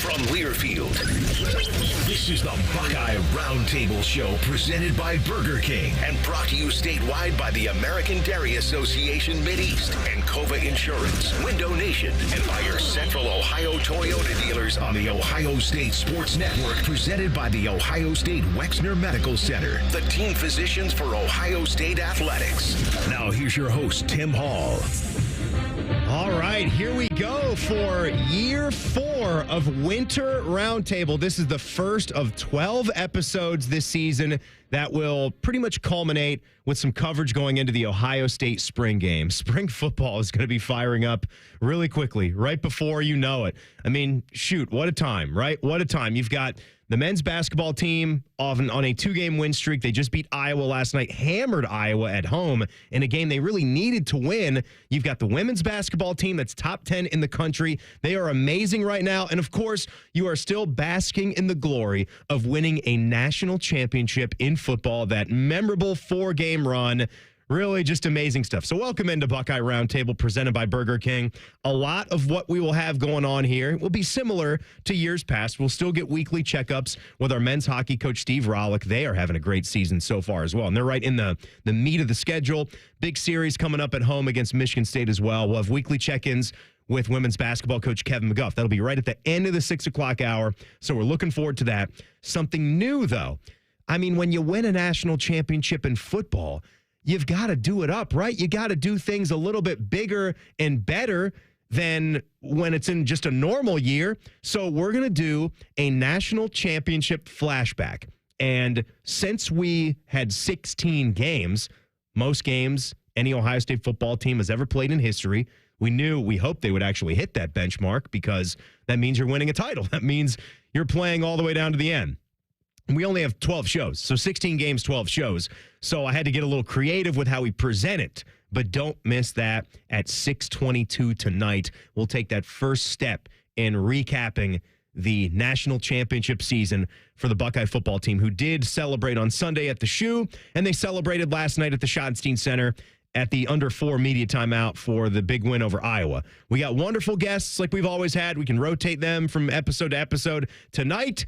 from Learfield. This is the Buckeye Roundtable Show presented by Burger King and brought to you statewide by the American Dairy Association Mideast and Cova Insurance, Window Nation, and by your Central Ohio Toyota dealers on the Ohio State Sports Network presented by the Ohio State Wexner Medical Center, the team physicians for Ohio State Athletics. Now here's your host, Tim Hall. All right, here we go for year 4 of Winter Roundtable. This is the first of 12 episodes this season that will pretty much culminate with some coverage going into the Ohio State spring game. Spring football is going to be firing up really quickly, right before you know it. I mean, shoot, what a time, right? What a time. You've got the men's basketball team on a 2-game win streak. They just beat Iowa last night, hammered Iowa at home in a game they really needed to win. You've got the women's basketball team that's top 10 in the country. They are amazing right now. And, of course, you are still basking in the glory of winning a national championship in football, that memorable 4-game run. Really just amazing stuff. So welcome into Buckeye Roundtable presented by Burger King. A lot of what we will have going on here will be similar to years past. We'll still get weekly checkups with our men's hockey coach, Steve Rollick. They are having a great season so far as well. And they're right in the meat of the schedule. Big series coming up at home against Michigan State as well. We'll have weekly check-ins with women's basketball coach Kevin McGuff. That'll be right at the end of the 6 o'clock hour. So we're looking forward to that. Something new, though. I mean, when you win a national championship in football, you've got to do it up, right? You got to do things a little bit bigger and better than when it's in just a normal year. So we're going to do a national championship flashback. And since we had 16 games, most games any Ohio State football team has ever played in history, we hoped they would actually hit that benchmark, because that means you're winning a title. That means you're playing all the way down to the end. We only have 12 shows, so 16 games, 12 shows. So I had to get a little creative with how we present it. But don't miss that at 6:22 tonight. We'll take that first step in recapping the national championship season for the Buckeye football team, who did celebrate on Sunday at the Shoe, and they celebrated last night at the Schottenstein Center at the under 4 media timeout for the big win over Iowa. We got wonderful guests like we've always had. We can rotate them from episode to episode. Tonight,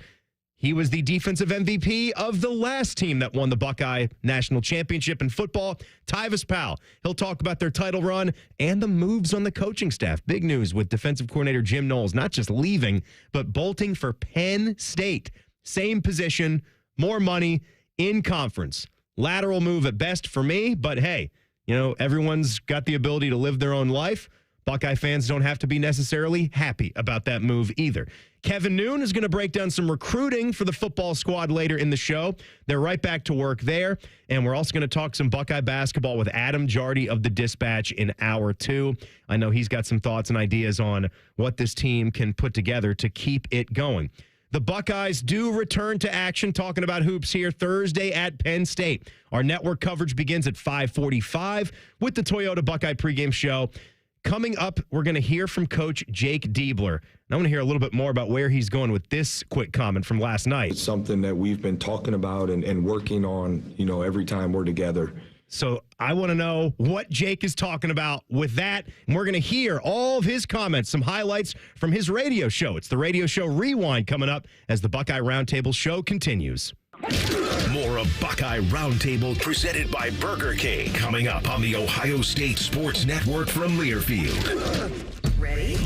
he was the defensive MVP of the last team that won the Buckeye National Championship in football, Tyvis Powell. He'll talk about their title run and the moves on the coaching staff. Big news with defensive coordinator Jim Knowles, not just leaving, but bolting for Penn State. Same position, more money, in conference. Lateral move at best for me, but hey, everyone's got the ability to live their own life. Buckeye fans don't have to be necessarily happy about that move either. Kevin Noon is going to break down some recruiting for the football squad later in the show. They're right back to work there. And we're also going to talk some Buckeye basketball with Adam Jardy of the Dispatch in hour 2. I know he's got some thoughts and ideas on what this team can put together to keep it going. The Buckeyes do return to action, talking about hoops here Thursday at Penn State. Our network coverage begins at 5:45 with the Toyota Buckeye pregame show. Coming up, we're going to hear from Coach Jake Diebler. And I want to hear a little bit more about where he's going with this quick comment from last night. It's something that we've been talking about and working on, every time we're together. So I want to know what Jake is talking about with that. And we're going to hear all of his comments, some highlights from his radio show. It's the Radio Show Rewind coming up as the Buckeye Roundtable show continues. More of Buckeye Roundtable presented by Burger King coming up on the Ohio State Sports Network from Learfield. Ready?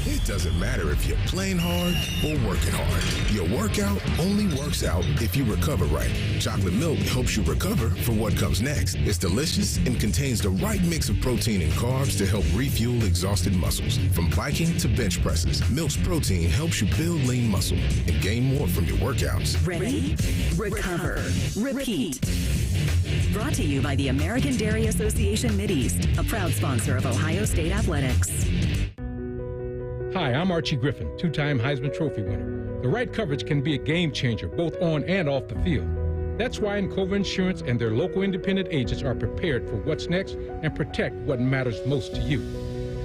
It doesn't matter if you're playing hard or working hard. Your workout only works out if you recover right. Chocolate milk helps you recover for what comes next. It's delicious and contains the right mix of protein and carbs to help refuel exhausted muscles. From biking to bench presses, Milk's protein helps you build lean muscle and gain more from your workouts. Ready? Recover. Repeat. Brought to you by the American Dairy Association Mideast, a proud sponsor of Ohio State Athletics. Hi, I'm Archie Griffin, 2-time Heisman Trophy winner. The right coverage can be a game changer, both on and off the field. That's why Cova Insurance and their local independent agents are prepared for what's next and protect what matters most to you.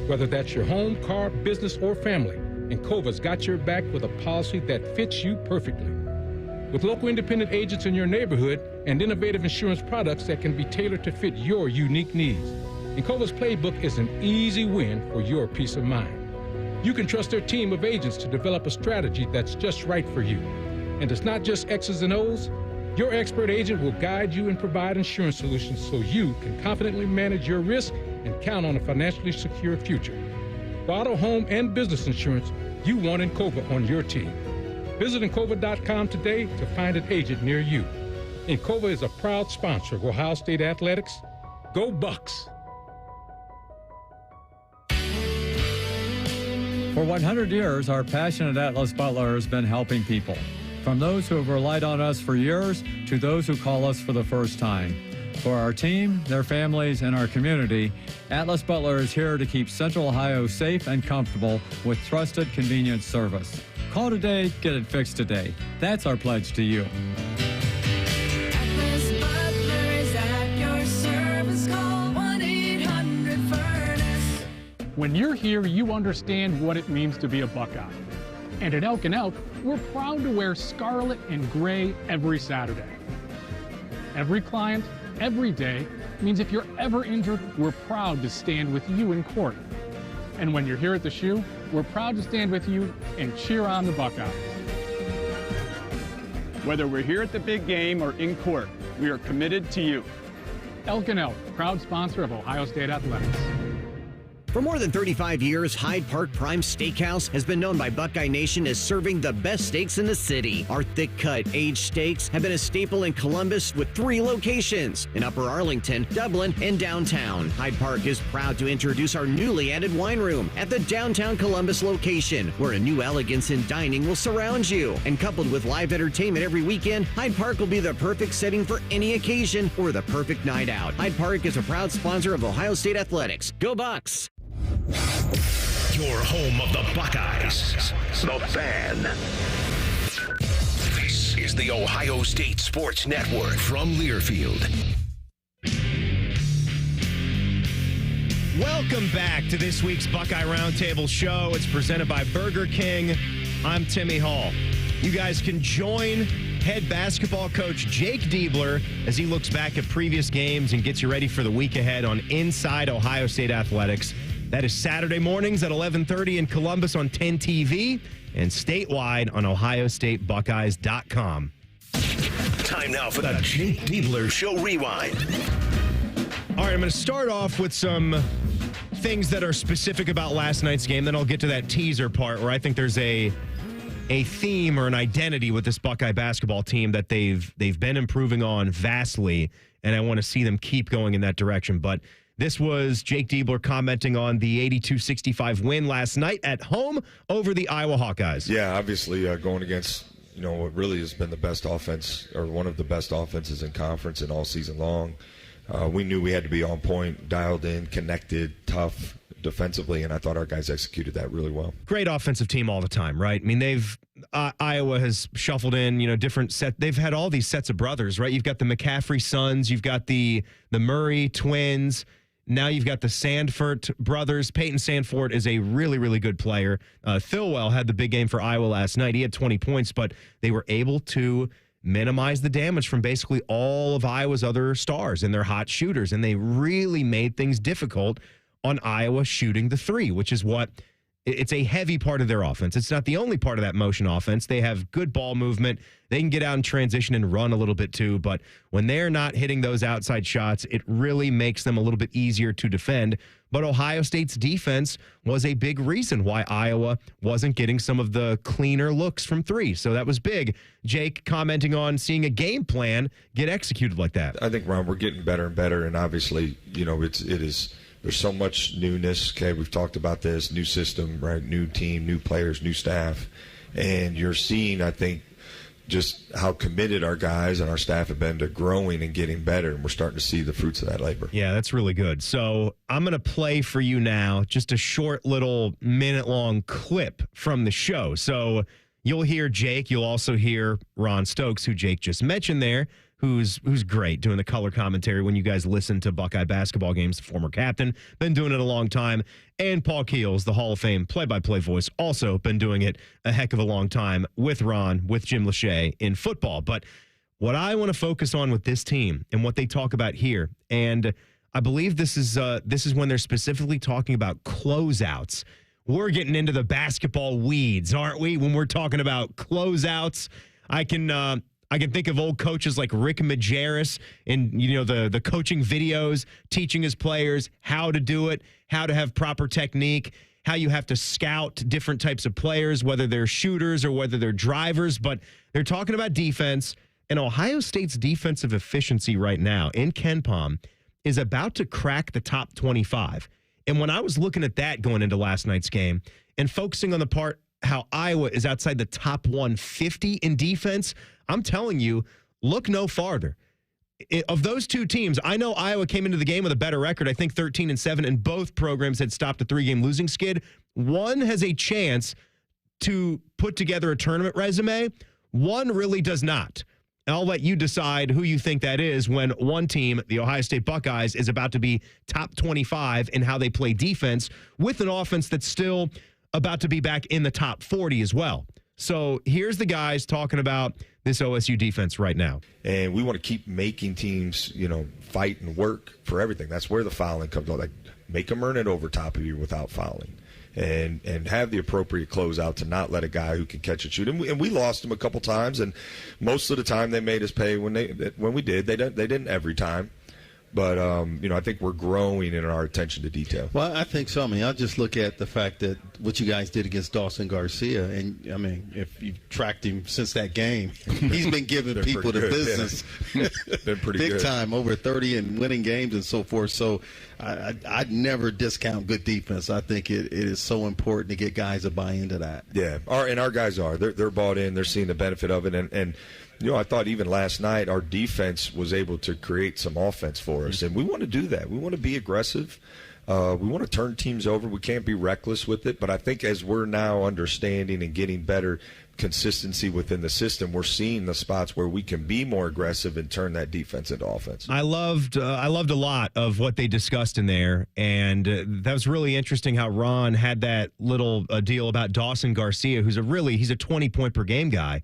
Whether that's your home, car, business, or family, Cova's got your back with a policy that fits you perfectly. With local independent agents in your neighborhood and innovative insurance products that can be tailored to fit your unique needs, Cova's playbook is an easy win for your peace of mind. You can trust their team of agents to develop a strategy that's just right for you. And it's not just X's and O's. Your expert agent will guide you and provide insurance solutions so you can confidently manage your risk and count on a financially secure future. For auto, home, and business insurance, you want Encova on your team. Visit Encova.com today to find an agent near you. Encova is a proud sponsor of Ohio State Athletics. Go Bucks! For 100 years, our passionate Atlas Butler has been helping people. From those who have relied on us for years to those who call us for the first time. For our team, their families, and our community, Atlas Butler is here to keep Central Ohio safe and comfortable with trusted, convenient service. Call today, get it fixed today. That's our pledge to you. Atlas Butler is at your service. Call 1-800-FURNACE. When you're here, you understand what it means to be a Buckeye. And at Elk & Elk, we're proud to wear scarlet and gray every Saturday. Every client, every day, means if you're ever injured, we're proud to stand with you in court. And when you're here at the shoe, we're proud to stand with you and cheer on the Buckeyes. Whether we're here at the big game or in court, we are committed to you. Elk & Elk, proud sponsor of Ohio State Athletics. For more than 35 years, Hyde Park Prime Steakhouse has been known by Buckeye Nation as serving the best steaks in the city. Our thick-cut, aged steaks have been a staple in Columbus with 3 locations in Upper Arlington, Dublin, and downtown. Hyde Park is proud to introduce our newly added wine room at the downtown Columbus location, where a new elegance in dining will surround you. And coupled with live entertainment every weekend, Hyde Park will be the perfect setting for any occasion or the perfect night out. Hyde Park is a proud sponsor of Ohio State Athletics. Go Bucks! Your home of the Buckeyes. The Fan. This is the Ohio State Sports Network from Learfield. Welcome back to this week's Buckeye Roundtable show. It's presented by Burger King. I'm Timmy Hall. You guys can join head basketball coach Jake Diebler as he looks back at previous games and gets you ready for the week ahead on Inside Ohio State Athletics. That is Saturday mornings at 11:30 in Columbus on 10 TV and statewide on ohiostatebuckeyes.com. Time now for the Jake Diebler Show Rewind. All right, I'm going to start off with some things that are specific about last night's game. Then I'll get to that teaser part where I think there's a theme or an identity with this Buckeye basketball team that they've been improving on vastly, and I want to see them keep going in that direction. But this was Jake Diebler commenting on the 82-65 win last night at home over the Iowa Hawkeyes. Yeah, obviously going against, what really has been the best offense or one of the best offenses in conference and all season long. We knew we had to be on point, dialed in, connected, tough defensively, and I thought our guys executed that really well. Great offensive team all the time, right? I mean, Iowa has shuffled in, different set. They've had all these sets of brothers, right? You've got the McCaffrey sons, you've got the Murray twins. Now you've got the Sandfort brothers. Peyton Sandfort is a really, really good player. Thilwell had the big game for Iowa last night. He had 20 points, but they were able to minimize the damage from basically all of Iowa's other stars and their hot shooters, and they really made things difficult on Iowa shooting the three, which is what it's a heavy part of their offense. It's not the only part of that motion offense. They have good ball movement. They can get out in transition and run a little bit too, but when they're not hitting those outside shots, it really makes them a little bit easier to defend. But Ohio State's defense was a big reason why Iowa wasn't getting some of the cleaner looks from three. So that was big. Jake commenting on seeing a game plan get executed like that. I think, Ron, we're getting better and better, and obviously, there's so much newness. Okay, we've talked about this new system, right? New team, new players, new staff, and you're seeing, I think, just how committed our guys and our staff have been to growing and getting better, and we're starting to see the fruits of that labor. Yeah, that's really good. So I'm going to play for you now just a short little minute-long clip from the show. So you'll hear Jake. You'll also hear Ron Stokes, who Jake just mentioned there, who's great doing the color commentary when you guys listen to Buckeye basketball games, the former captain, been doing it a long time, and Paul Keels, the Hall of Fame play-by-play voice, also been doing it a heck of a long time with Ron, with Jim Lachey in football. But what I want to focus on with this team and what they talk about here, and I believe this is when they're specifically talking about closeouts. we're getting into the basketball weeds, aren't we? When we're talking about closeouts, I can think of old coaches like Rick Majerus and, the coaching videos, teaching his players how to do it, how to have proper technique, how you have to scout different types of players, whether they're shooters or whether they're drivers. But they're talking about defense, and Ohio State's defensive efficiency right now in KenPom is about to crack the top 25. And when I was looking at that going into last night's game and focusing on the part how Iowa is outside the top 150 in defense, I'm telling you, look no farther. Of those two teams, I know Iowa came into the game with a better record, I think 13-7, and both programs had stopped a 3-game losing skid. One has a chance to put together a tournament resume. One really does not. I'll let you decide who you think that is when one team, the Ohio State Buckeyes, is about to be top 25 in how they play defense with an offense that's still about to be back in the top 40 as well. So here's the guys talking about this OSU defense right now. And we want to keep making teams, fight and work for everything. That's where the fouling comes on. Like, make them earn it over top of you without fouling. And have the appropriate closeout to not let a guy who can catch and shoot. And we lost them a couple times, and most of the time they made us pay when we did. They didn't every time. But, I think we're growing in our attention to detail. Well, I think so. I mean, I'll just look at the fact that what you guys did against Dawson Garcia. And, I mean, if you've tracked him since that game, he's been giving people the business. Been pretty big good. time, over 30 and winning games and so forth. So I'd never discount good defense. I think it is so important to get guys to buy into that. Yeah, our guys are. They're bought in. They're seeing the benefit of it. And I thought even last night our defense was able to create some offense for us. And we want to do that. We want to be aggressive. We want to turn teams over. We can't be reckless with it. But I think as we're now understanding and getting better consistency within the system, we're seeing the spots where we can be more aggressive and turn that defense into offense. I loved a lot of what they discussed in there, and that was really interesting how Ron had that little deal about Dawson Garcia, who's he's a 20-point per game guy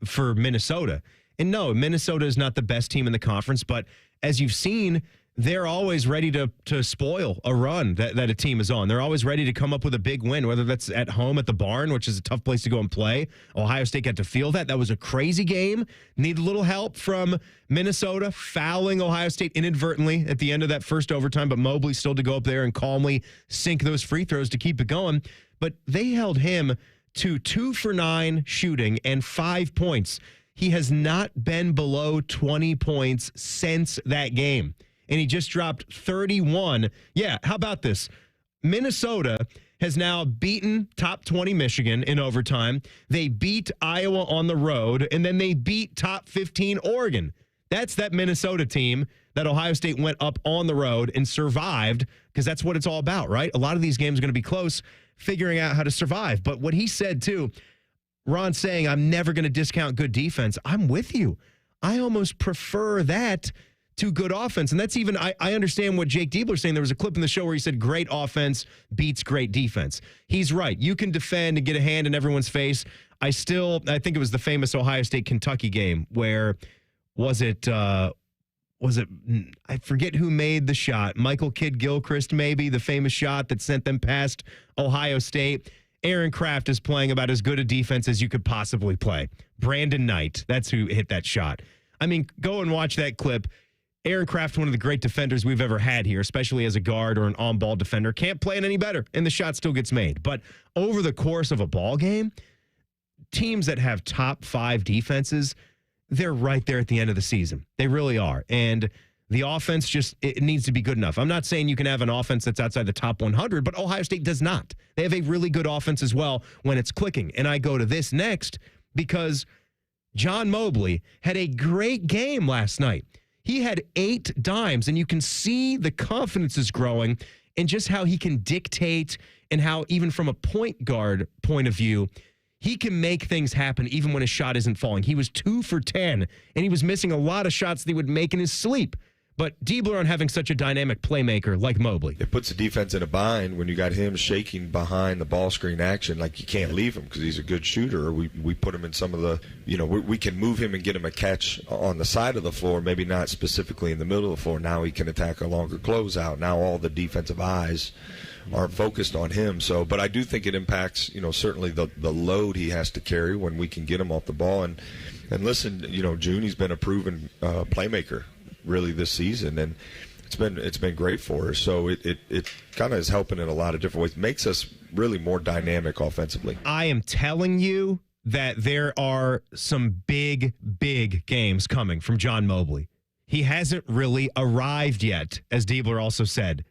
for Minnesota. And no, Minnesota is not the best team in the conference, but as you've seen, they're always ready to spoil a run that a team is on. They're always ready to come up with a big win, whether that's at home at the Barn, which is a tough place to go and play. Ohio State got to feel that. That was a crazy game. Need a little help from Minnesota, fouling Ohio State inadvertently at the end of that first overtime, but Mobley still to go up there and calmly sink those free throws to keep it going. But they held him to 2 for 9 shooting and 5 points. He has not been below 20 points since that game. And he just dropped 31. Yeah, how about this? Minnesota has now beaten top 20 Michigan in overtime. They beat Iowa on the road, and then they beat top 15 Oregon. That's that Minnesota team that Ohio State went up on the road and survived, because that's what it's all about, right? A lot of these games are going to be close, figuring out how to survive. But what he said, too, Ron saying, I'm never going to discount good defense. I'm with you. I almost prefer that to good offense. And that's even, I understand what Jake Diebler's saying. There was a clip in the show where he said great offense beats great defense. He's right. You can defend and get a hand in everyone's face. I think it was the famous Ohio State-Kentucky game where I forget who made the shot. Michael Kidd-Gilchrist, maybe, the famous shot that sent them past Ohio State. Aaron Kraft is playing about as good a defense as you could possibly play. Brandon Knight, that's who hit that shot. I mean, go and watch that clip. Aaron Kraft, one of the great defenders we've ever had here, especially as a guard or an on-ball defender, can't play it any better, and the shot still gets made. But over the course of a ball game, teams that have top 5 defenses, they're right there at the end of the season. They really are. And the offense it needs to be good enough. I'm not saying you can have an offense that's outside the top 100, but Ohio State does not. They have a really good offense as well when it's clicking. And I go to this next because John Mobley had a great game last night. He had 8 dimes, and you can see the confidence is growing and just how he can dictate and how even from a point guard point of view, he can make things happen even when his shot isn't falling. He was 2 for 10, and he was missing a lot of shots that he would make in his sleep. But Diebler on having such a dynamic playmaker like Mobley. It puts the defense in a bind when you got him shaking behind the ball screen action. Like, you can't leave him because he's a good shooter. We put him in some of the, we can move him and get him a catch on the side of the floor, maybe not specifically in the middle of the floor. Now he can attack a longer closeout. Now all the defensive eyes aren't focused on him. So, but I do think it impacts, certainly the load he has to carry when we can get him off the ball. And listen, Junie's been a proven playmaker really this season, and it's been great for us. So it kind of is helping in a lot of different ways. Makes us really more dynamic offensively. I am telling you that there are some big, big games coming from John Mobley. He hasn't really arrived yet, as Diebler also said.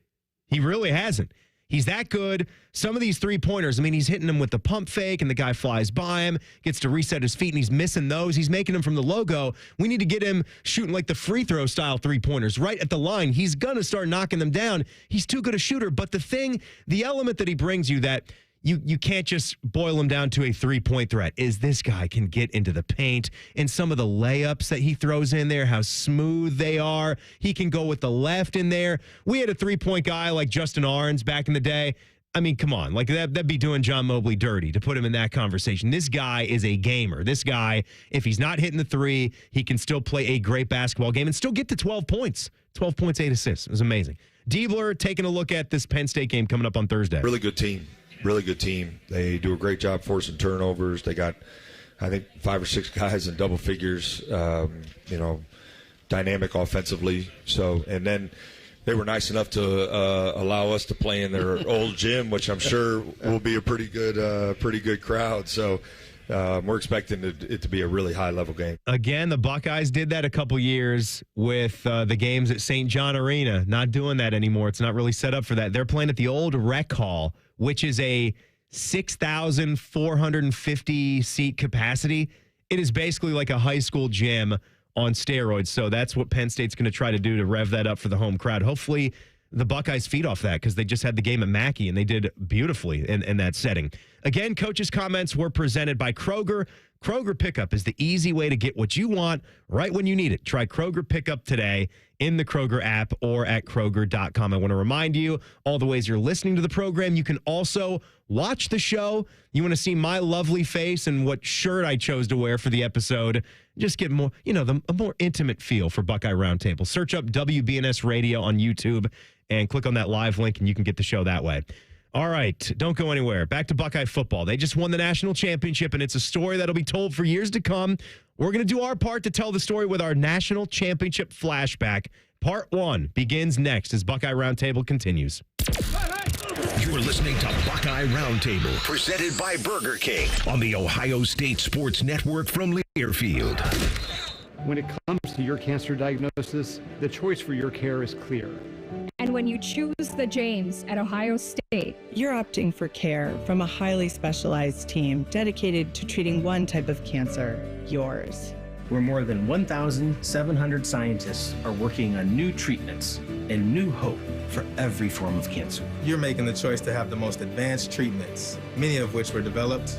He really hasn't. He's that good. Some of these three-pointers, he's hitting them with the pump fake, and the guy flies by him, gets to reset his feet, and he's missing those. He's making them from the logo. We need to get him shooting like the free throw style three-pointers right at the line. He's going to start knocking them down. He's too good a shooter. But the element that he brings you that you can't just boil him down to a three-point threat is this guy can get into the paint, and some of the layups that he throws in there, how smooth they are. He can go with the left in there. We had a three-point guy like Justin Arns back in the day. Come on. Like that'd be doing John Mobley dirty to put him in that conversation. This guy is a gamer. This guy, if he's not hitting the three, he can still play a great basketball game and still get to 12 points. 12 points, 8 assists. It was amazing. Diebler taking a look at this Penn State game coming up on Thursday. Really good team. Really good team. They do a great job forcing turnovers. They got, I think, 5 or 6 guys in double figures, dynamic offensively. So, and then they were nice enough to allow us to play in their old gym, which I'm sure will be a pretty good crowd. So we're expecting it to be a really high-level game. Again, the Buckeyes did that a couple years with the games at St. John Arena. Not doing that anymore. It's not really set up for that. They're playing at the old Rec Hall, which is a 6,450 seat capacity. It is basically like a high school gym on steroids. So that's what Penn State's going to try to do to rev that up for the home crowd. Hopefully the Buckeyes feed off that because they just had the game at Mackey and they did beautifully in that setting. Again, coaches' comments were presented by Kroger. Kroger Pickup is the easy way to get what you want right when you need it. Try Kroger Pickup today in the Kroger app or at Kroger.com. I want to remind you all the ways you're listening to the program. You can also watch the show. You want to see my lovely face and what shirt I chose to wear for the episode. Just get more, a more intimate feel for Buckeye Roundtable. Search up WBNS Radio on YouTube and click on that live link and you can get the show that way. All right, don't go anywhere. Back to Buckeye football. They just won the national championship, and it's a story that'll be told for years to come. We're going to do our part to tell the story with our national championship flashback. Part 1 begins next as Buckeye Roundtable continues. You're listening to Buckeye Roundtable, presented by Burger King on the Ohio State Sports Network from Learfield. When it comes to your cancer diagnosis, the choice for your care is clear. And when you choose the James at Ohio State, you're opting for care from a highly specialized team dedicated to treating one type of cancer, yours. Where more than 1,700 scientists are working on new treatments and new hope for every form of cancer. You're making the choice to have the most advanced treatments, many of which were developed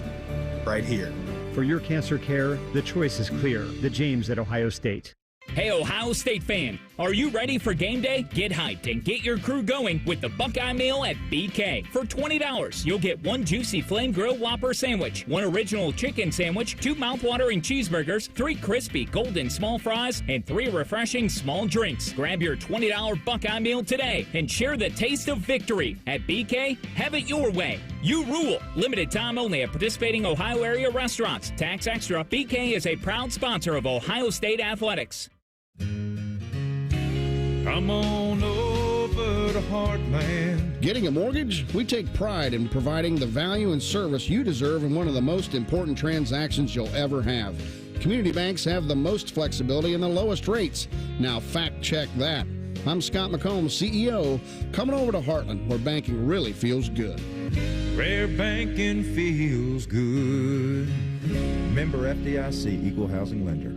right here. For your cancer care, the choice is clear. The James at Ohio State. Hey, Ohio State fan, are you ready for game day? Get hyped and get your crew going with the Buckeye Meal at BK. For $20, you'll get 1 juicy flame grilled Whopper sandwich, 1 original chicken sandwich, 2 mouthwatering cheeseburgers, 3 crispy golden small fries, and 3 refreshing small drinks. Grab your $20 Buckeye Meal today and share the taste of victory. At BK, have it your way. You rule. Limited time only at participating Ohio area restaurants. Tax extra. BK is a proud sponsor of Ohio State Athletics. Come on over to Heartland. Getting a mortgage? We take pride in providing the value and service you deserve in one of the most important transactions you'll ever have. Community banks have the most flexibility and the lowest rates. Now fact check that. I'm Scott McComb, CEO, coming over to Heartland, where banking really feels good. Where banking feels good. Member FDIC, Equal Housing Lender.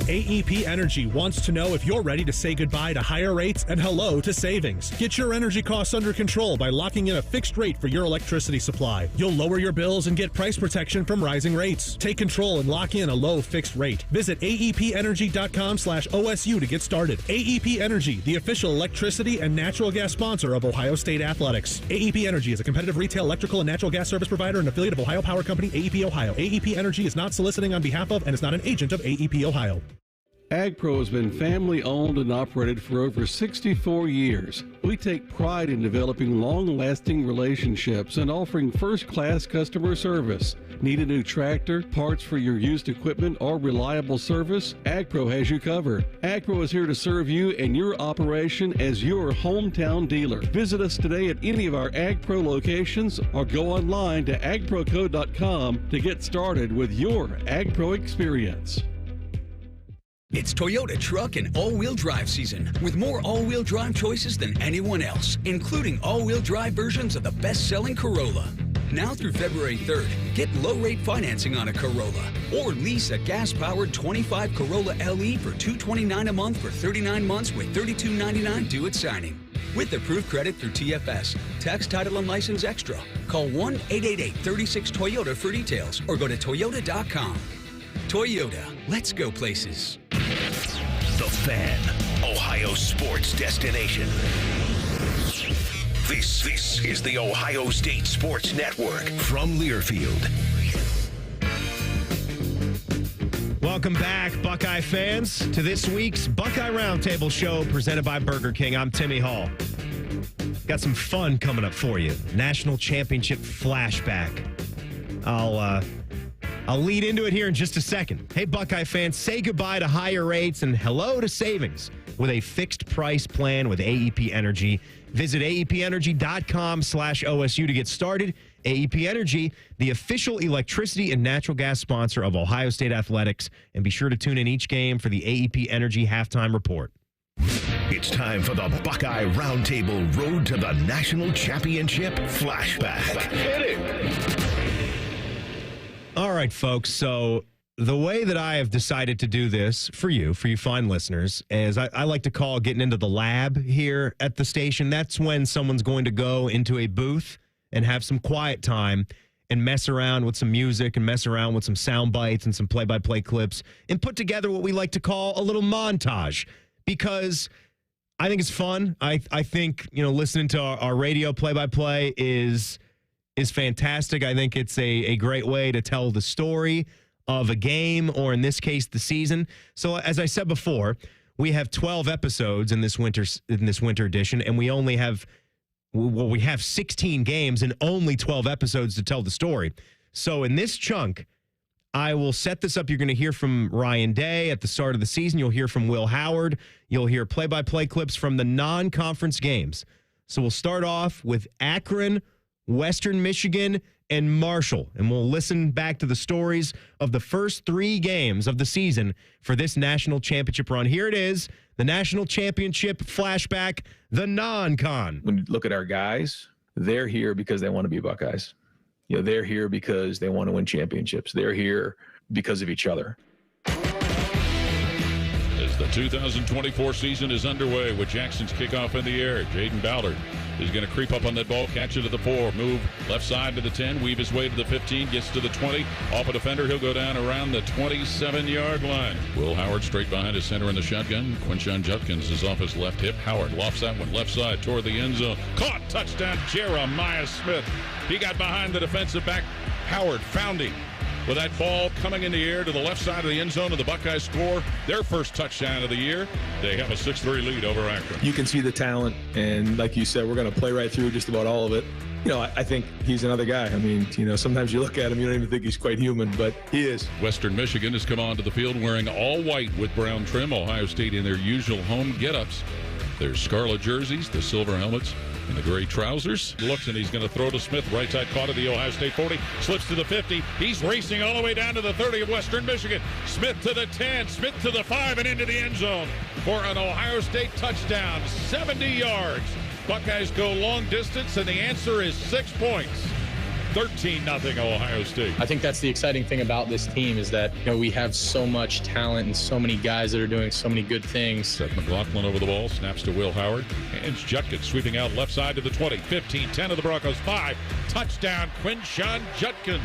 AEP Energy wants to know if you're ready to say goodbye to higher rates and hello to savings. Get your energy costs under control by locking in a fixed rate for your electricity supply. You'll lower your bills and get price protection from rising rates. Take control and lock in a low fixed rate. Visit aepenergy.com/OSU to get started. AEP Energy, the official electricity and natural gas sponsor of Ohio State Athletics. AEP Energy is a competitive retail electrical and natural gas service provider and affiliate of Ohio Power Company, AEP Ohio. AEP Energy is not soliciting on behalf of and is not an agent of AEP Ohio. AgPro has been family owned and operated for over 64 years. We We take pride in developing long-lasting relationships and offering first-class customer service. Need a new tractor, parts for your used equipment, or reliable service? AgPro has you covered. AgPro is here to serve you and your operation as your hometown dealer. Visit us today at any of our AgPro locations or go online to agproco.com to get started with your AgPro experience. It's Toyota truck and all-wheel drive season with more all-wheel drive choices than anyone else, including all-wheel drive versions of the best-selling Corolla. Now through February 3rd, get low-rate financing on a Corolla or lease a gas-powered 25 Corolla LE for $229 a month for 39 months with $32.99 due at signing. With approved credit through TFS, tax, title, and license extra. Call 1-888-36-TOYOTA for details or go to toyota.com. Toyota, let's go places. The Fan, Ohio sports destination. This is the Ohio State Sports Network from Learfield. Welcome back, Buckeye fans, to this week's Buckeye Roundtable show presented by Burger King. I'm Timmy Hall. Got some fun coming up for you. National Championship flashback. I'll lead into it here in just a second. Hey, Buckeye fans, say goodbye to higher rates and hello to savings with a fixed price plan with AEP Energy. Visit aepenergy.com/OSU to get started. AEP Energy, the official electricity and natural gas sponsor of Ohio State Athletics. And be sure to tune in each game for the AEP Energy halftime report. It's time for the Buckeye Roundtable Road to the National Championship flashback. Hit it! All right, folks. So the way that I have decided to do this for you fine listeners, is I like to call getting into the lab here at the station. That's when someone's going to go into a booth and have some quiet time and mess around with some music and mess around with some sound bites and some play-by-play clips and put together what we like to call a little montage, because I think it's fun. I think, listening to our radio play-by-play is fantastic. I think it's a great way to tell the story of a game, or in this case, the season. So as I said before, we have 12 episodes in this winter edition, and we only have, we have 16 games and only 12 episodes to tell the story. So in this chunk, I will set this up. You're going to hear from Ryan Day at the start of the season. You'll hear from Will Howard. You'll hear play-by-play clips from the non-conference games. So we'll start off with Akron, Western Michigan, and Marshall. And we'll listen back to the stories of the first 3 games of the season for this national championship run. Here it is, the national championship flashback, the non-con. When you look at our guys, they're here because they want to be Buckeyes. They're here because they want to win championships. They're here because of each other. As the 2024 season is underway with Jackson's kickoff in the air, Jaden Ballard is going to creep up on that ball, catch it at the 4, move left side to the 10, weave his way to the 15, gets to the 20, off a defender, he'll go down around the 27-yard line. Will Howard straight behind his center in the shotgun. Quinshawn Judkins is off his left hip. Howard lofts that one left side toward the end zone. Caught, touchdown, Jeremiah Smith. He got behind the defensive back. Howard found him with that ball coming in the air to the left side of the end zone, and the Buckeyes score their first touchdown of the year. They have a 6-3 lead over Akron. You can see the talent, and like you said, we're going to play right through just about all of it. I think he's another guy. I mean, sometimes you look at him, you don't even think he's quite human, but he is. Western Michigan has come onto the field wearing all white with brown trim. Ohio State in their usual home get-ups. Their scarlet jerseys, the silver helmets, and the gray trousers. Looks, and he's going to throw to Smith. Right side caught at the Ohio State 40. Slips to the 50. He's racing all the way down to the 30 of Western Michigan. Smith to the 10. Smith to the 5 and into the end zone for an Ohio State touchdown. 70 yards. Buckeyes go long distance, and the answer is 6 points. 13-0 Ohio State. I think that's the exciting thing about this team is that we have so much talent and so many guys that are doing so many good things. Seth McLaughlin over the ball, snaps to Will Howard. And Judkins sweeping out left side to the 20, 15, 10 of the Broncos, 5. Touchdown, Quinshawn Judkins.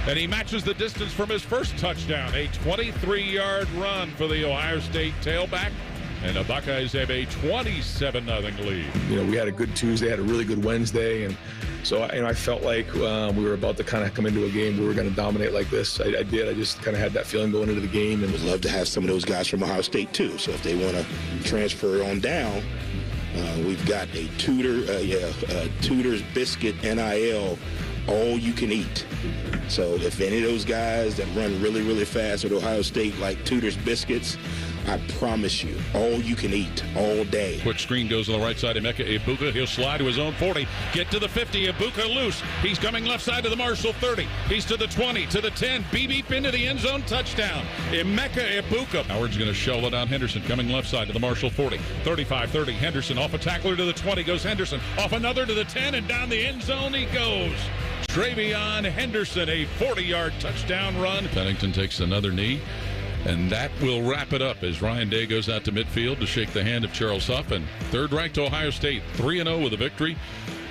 And he matches the distance from his first touchdown. A 23-yard run for the Ohio State tailback. And the Buckeyes have a 27-0 lead. We had a good Tuesday, had a really good Wednesday, and so I felt like we were about to kind of come into a game where we were going to dominate like this. I did. I just kind of had that feeling going into the game. And would love to have some of those guys from Ohio State too. So if they want to transfer on down, We've got a Tudor's Biscuit NIL, all you can eat. So if any of those guys that run really, really fast at Ohio State like Tudor's Biscuits, I promise you, all you can eat all day. Quick screen goes on the right side. Emeka Ibuka. He'll slide to his own 40. Get to the 50. Ibuka loose. He's coming left side to the Marshall 30. He's to the 20, to the 10. Beep into the end zone. Touchdown. Emeka Ibuka. Howard's going to shovel it on Henderson. Coming left side to the Marshall 40. 35-30. Henderson off a tackler to the 20. Goes Henderson. Off another to the 10. And down the end zone he goes. Travion Henderson, a 40-yard touchdown run. Pennington takes another knee. And that will wrap it up as Ryan Day goes out to midfield to shake the hand of Charles Huff. And third-ranked Ohio State 3-0 with a victory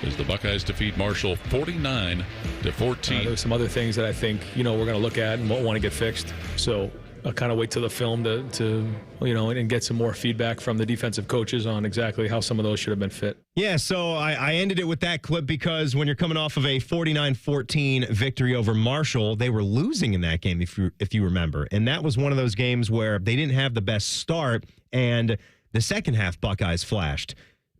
as the Buckeyes defeat Marshall 49-14. There's some other things that I think, we're going to look at and won't want to get fixed. So I'll kind of wait till the film to and get some more feedback from the defensive coaches on exactly how some of those should have been fit. Yeah, so I ended it with that clip because when you're coming off of a 49-14 victory over Marshall, they were losing in that game, if you remember. And that was one of those games where they didn't have the best start, and the second half Buckeyes flashed.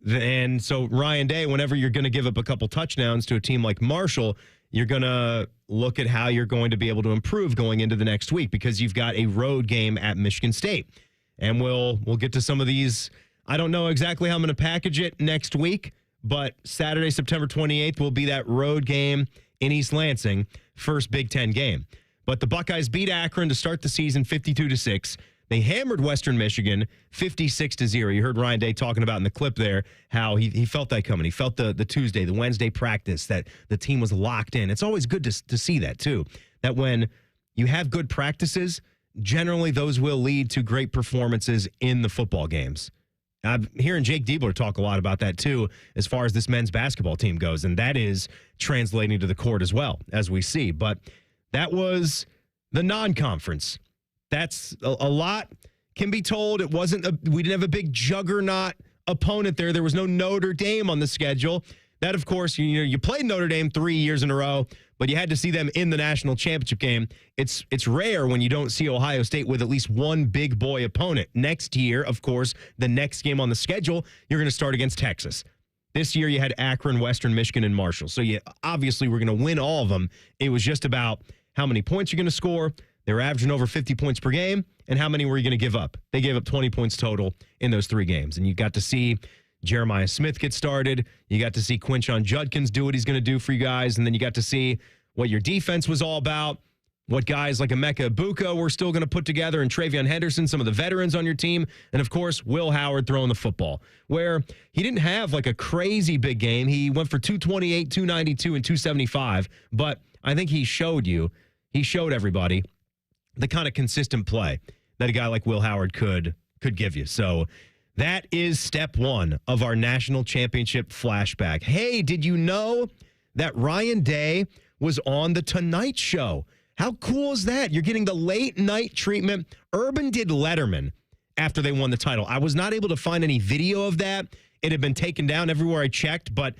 And so Ryan Day, whenever you're going to give up a couple touchdowns to a team like Marshall, you're going to look at how you're going to be able to improve going into the next week because you've got a road game at Michigan State. And we'll get to some of these. I don't know exactly how I'm going to package it next week, but Saturday, September 28th will be that road game in East Lansing, first Big Ten game. But the Buckeyes beat Akron to start the season 52-6. They hammered Western Michigan 56-0. You heard Ryan Day talking about in the clip there how he felt that coming. He felt the Tuesday, the Wednesday practice, that the team was locked in. It's always good to see that, too, that when you have good practices, generally those will lead to great performances in the football games. I'm hearing Jake Diebler talk a lot about that, too, as far as this men's basketball team goes, and that is translating to the court as well, as we see. But that was the non-conference. That's a lot can be told. It wasn't we didn't have a big juggernaut opponent there. There was no Notre Dame on the schedule. That, of course, you played Notre Dame 3 years in a row, but you had to see them in the national championship game. It's rare when you don't see Ohio State with at leleast one big boy opponent. Next year, of course, the next game on the schedule, you're going to start against Texas. This year you had Akron, Western Michigan, and Marshall. So you obviously were going to win all of them. It was just about how many points you're going to score. They were averaging over 50 points per game, and how many were you going to give up? They gave up 20 points total in those 3 games, and you got to see Jeremiah Smith get started. You got to see Quinshon Judkins do what he's going to do for you guys, and then you got to see what your defense was all about, what guys like Emeka Ibuka were still going to put together, and Travion Henderson, some of the veterans on your team, and, of course, Will Howard throwing the football, where he didn't have like a crazy big game. He went for 228, 292, and 275, but I think he showed everybody the kind of consistent play that a guy like Will Howard could give you. So that is step 1 of our national championship flashback. Hey, did you know that Ryan Day was on The Tonight Show? How cool is that? You're getting the late night treatment. Urban did Letterman after they won the title. I was not able to find any video of that. It had been taken down everywhere I checked, but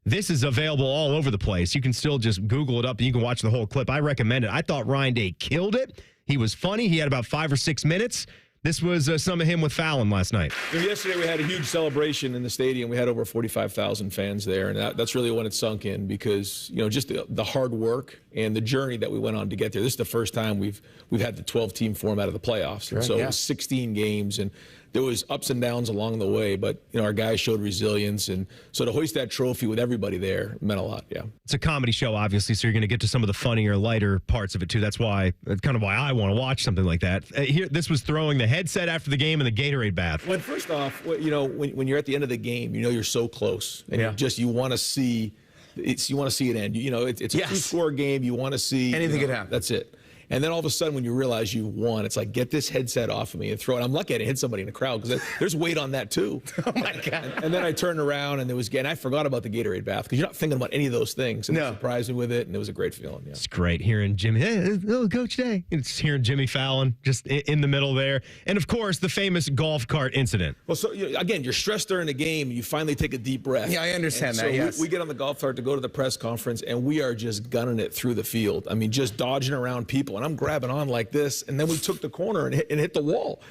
this is available all over the place. You can still just Google it up and you can watch the whole clip. I recommend it. I thought Ryan Day killed it. He was funny. He had about 5 or 6 minutes. This was some of him with Fallon last night. Yesterday we had a huge celebration in the stadium. We had over 45,000 fans there, and that's really when it sunk in because, just the hard work and the journey that we went on to get there. This is the first time we've had the 12-team format of the playoffs. And so it was 16 games, and there was ups and downs along the way, but our guys showed resilience, and so to hoist that trophy with everybody there meant a lot. Yeah, it's a comedy show, obviously, so you're going to get to some of the funnier, lighter parts of it too. That's kind of why I want to watch something like that. Here, this was throwing the headset after the game in the Gatorade bath. Well, first off, when you're at the end of the game, you're so close, and you want to see it end. It's a 2-score game. You want to see anything could happen. That's it. And then all of a sudden, when you realize you won, it's like, get this headset off of me and throw it. I'm lucky I didn't hit somebody in the crowd because there's weight on that, too. Oh, my God. And then I turned around, and I forgot about the Gatorade bath because you're not thinking about any of those things. And they surprised me with it, and it was a great feeling. Yeah. It's great hearing Jimmy. Hey, Coach Day. It's hearing Jimmy Fallon just in the middle there. And, of course, the famous golf cart incident. Well, so, again, you're stressed during the game, and you finally take a deep breath. Yeah, I understand that, yes. We get on the golf cart to go to the press conference, and we are just gunning it through the field. I mean, just dodging around people. And I'm grabbing on like this, and then we took the corner and hit the wall.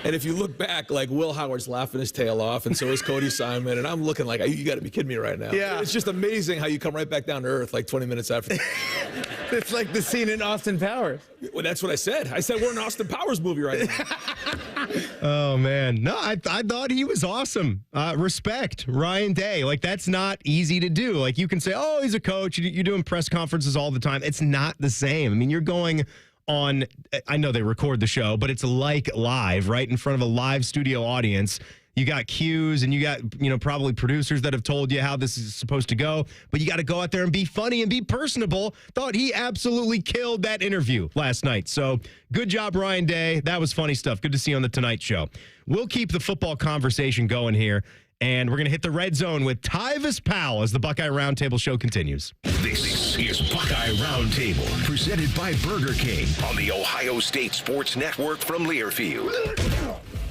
And if you look back, like, Will Howard's laughing his tail off, and so is Cody Simon, and I'm looking like, you got to be kidding me right now. Yeah. It's just amazing how you come right back down to earth like 20 minutes after. It's like the scene in Austin Powers. Well, that's what I said. I said we're in an Austin Powers movie right now. Oh, man. No, I thought he was awesome. Respect, Ryan Day. Like, that's not easy to do. Like, you can say, oh, he's a coach. You're doing press conferences all the time. It's not the same. I mean, you're going on, I know they record the show, but it's like live, right, in front of a live studio audience. You got cues and you got, probably producers that have told you how this is supposed to go, but you got to go out there and be funny and be personable. Thought he absolutely killed that interview last night. So good job, Ryan Day. That was funny stuff. Good to see you on the Tonight Show. We'll keep the football conversation going here, and we're going to hit the red zone with Tyvis Powell as the Buckeye Roundtable show continues. This is Buckeye Roundtable, presented by Burger King on the Ohio State Sports Network from Learfield.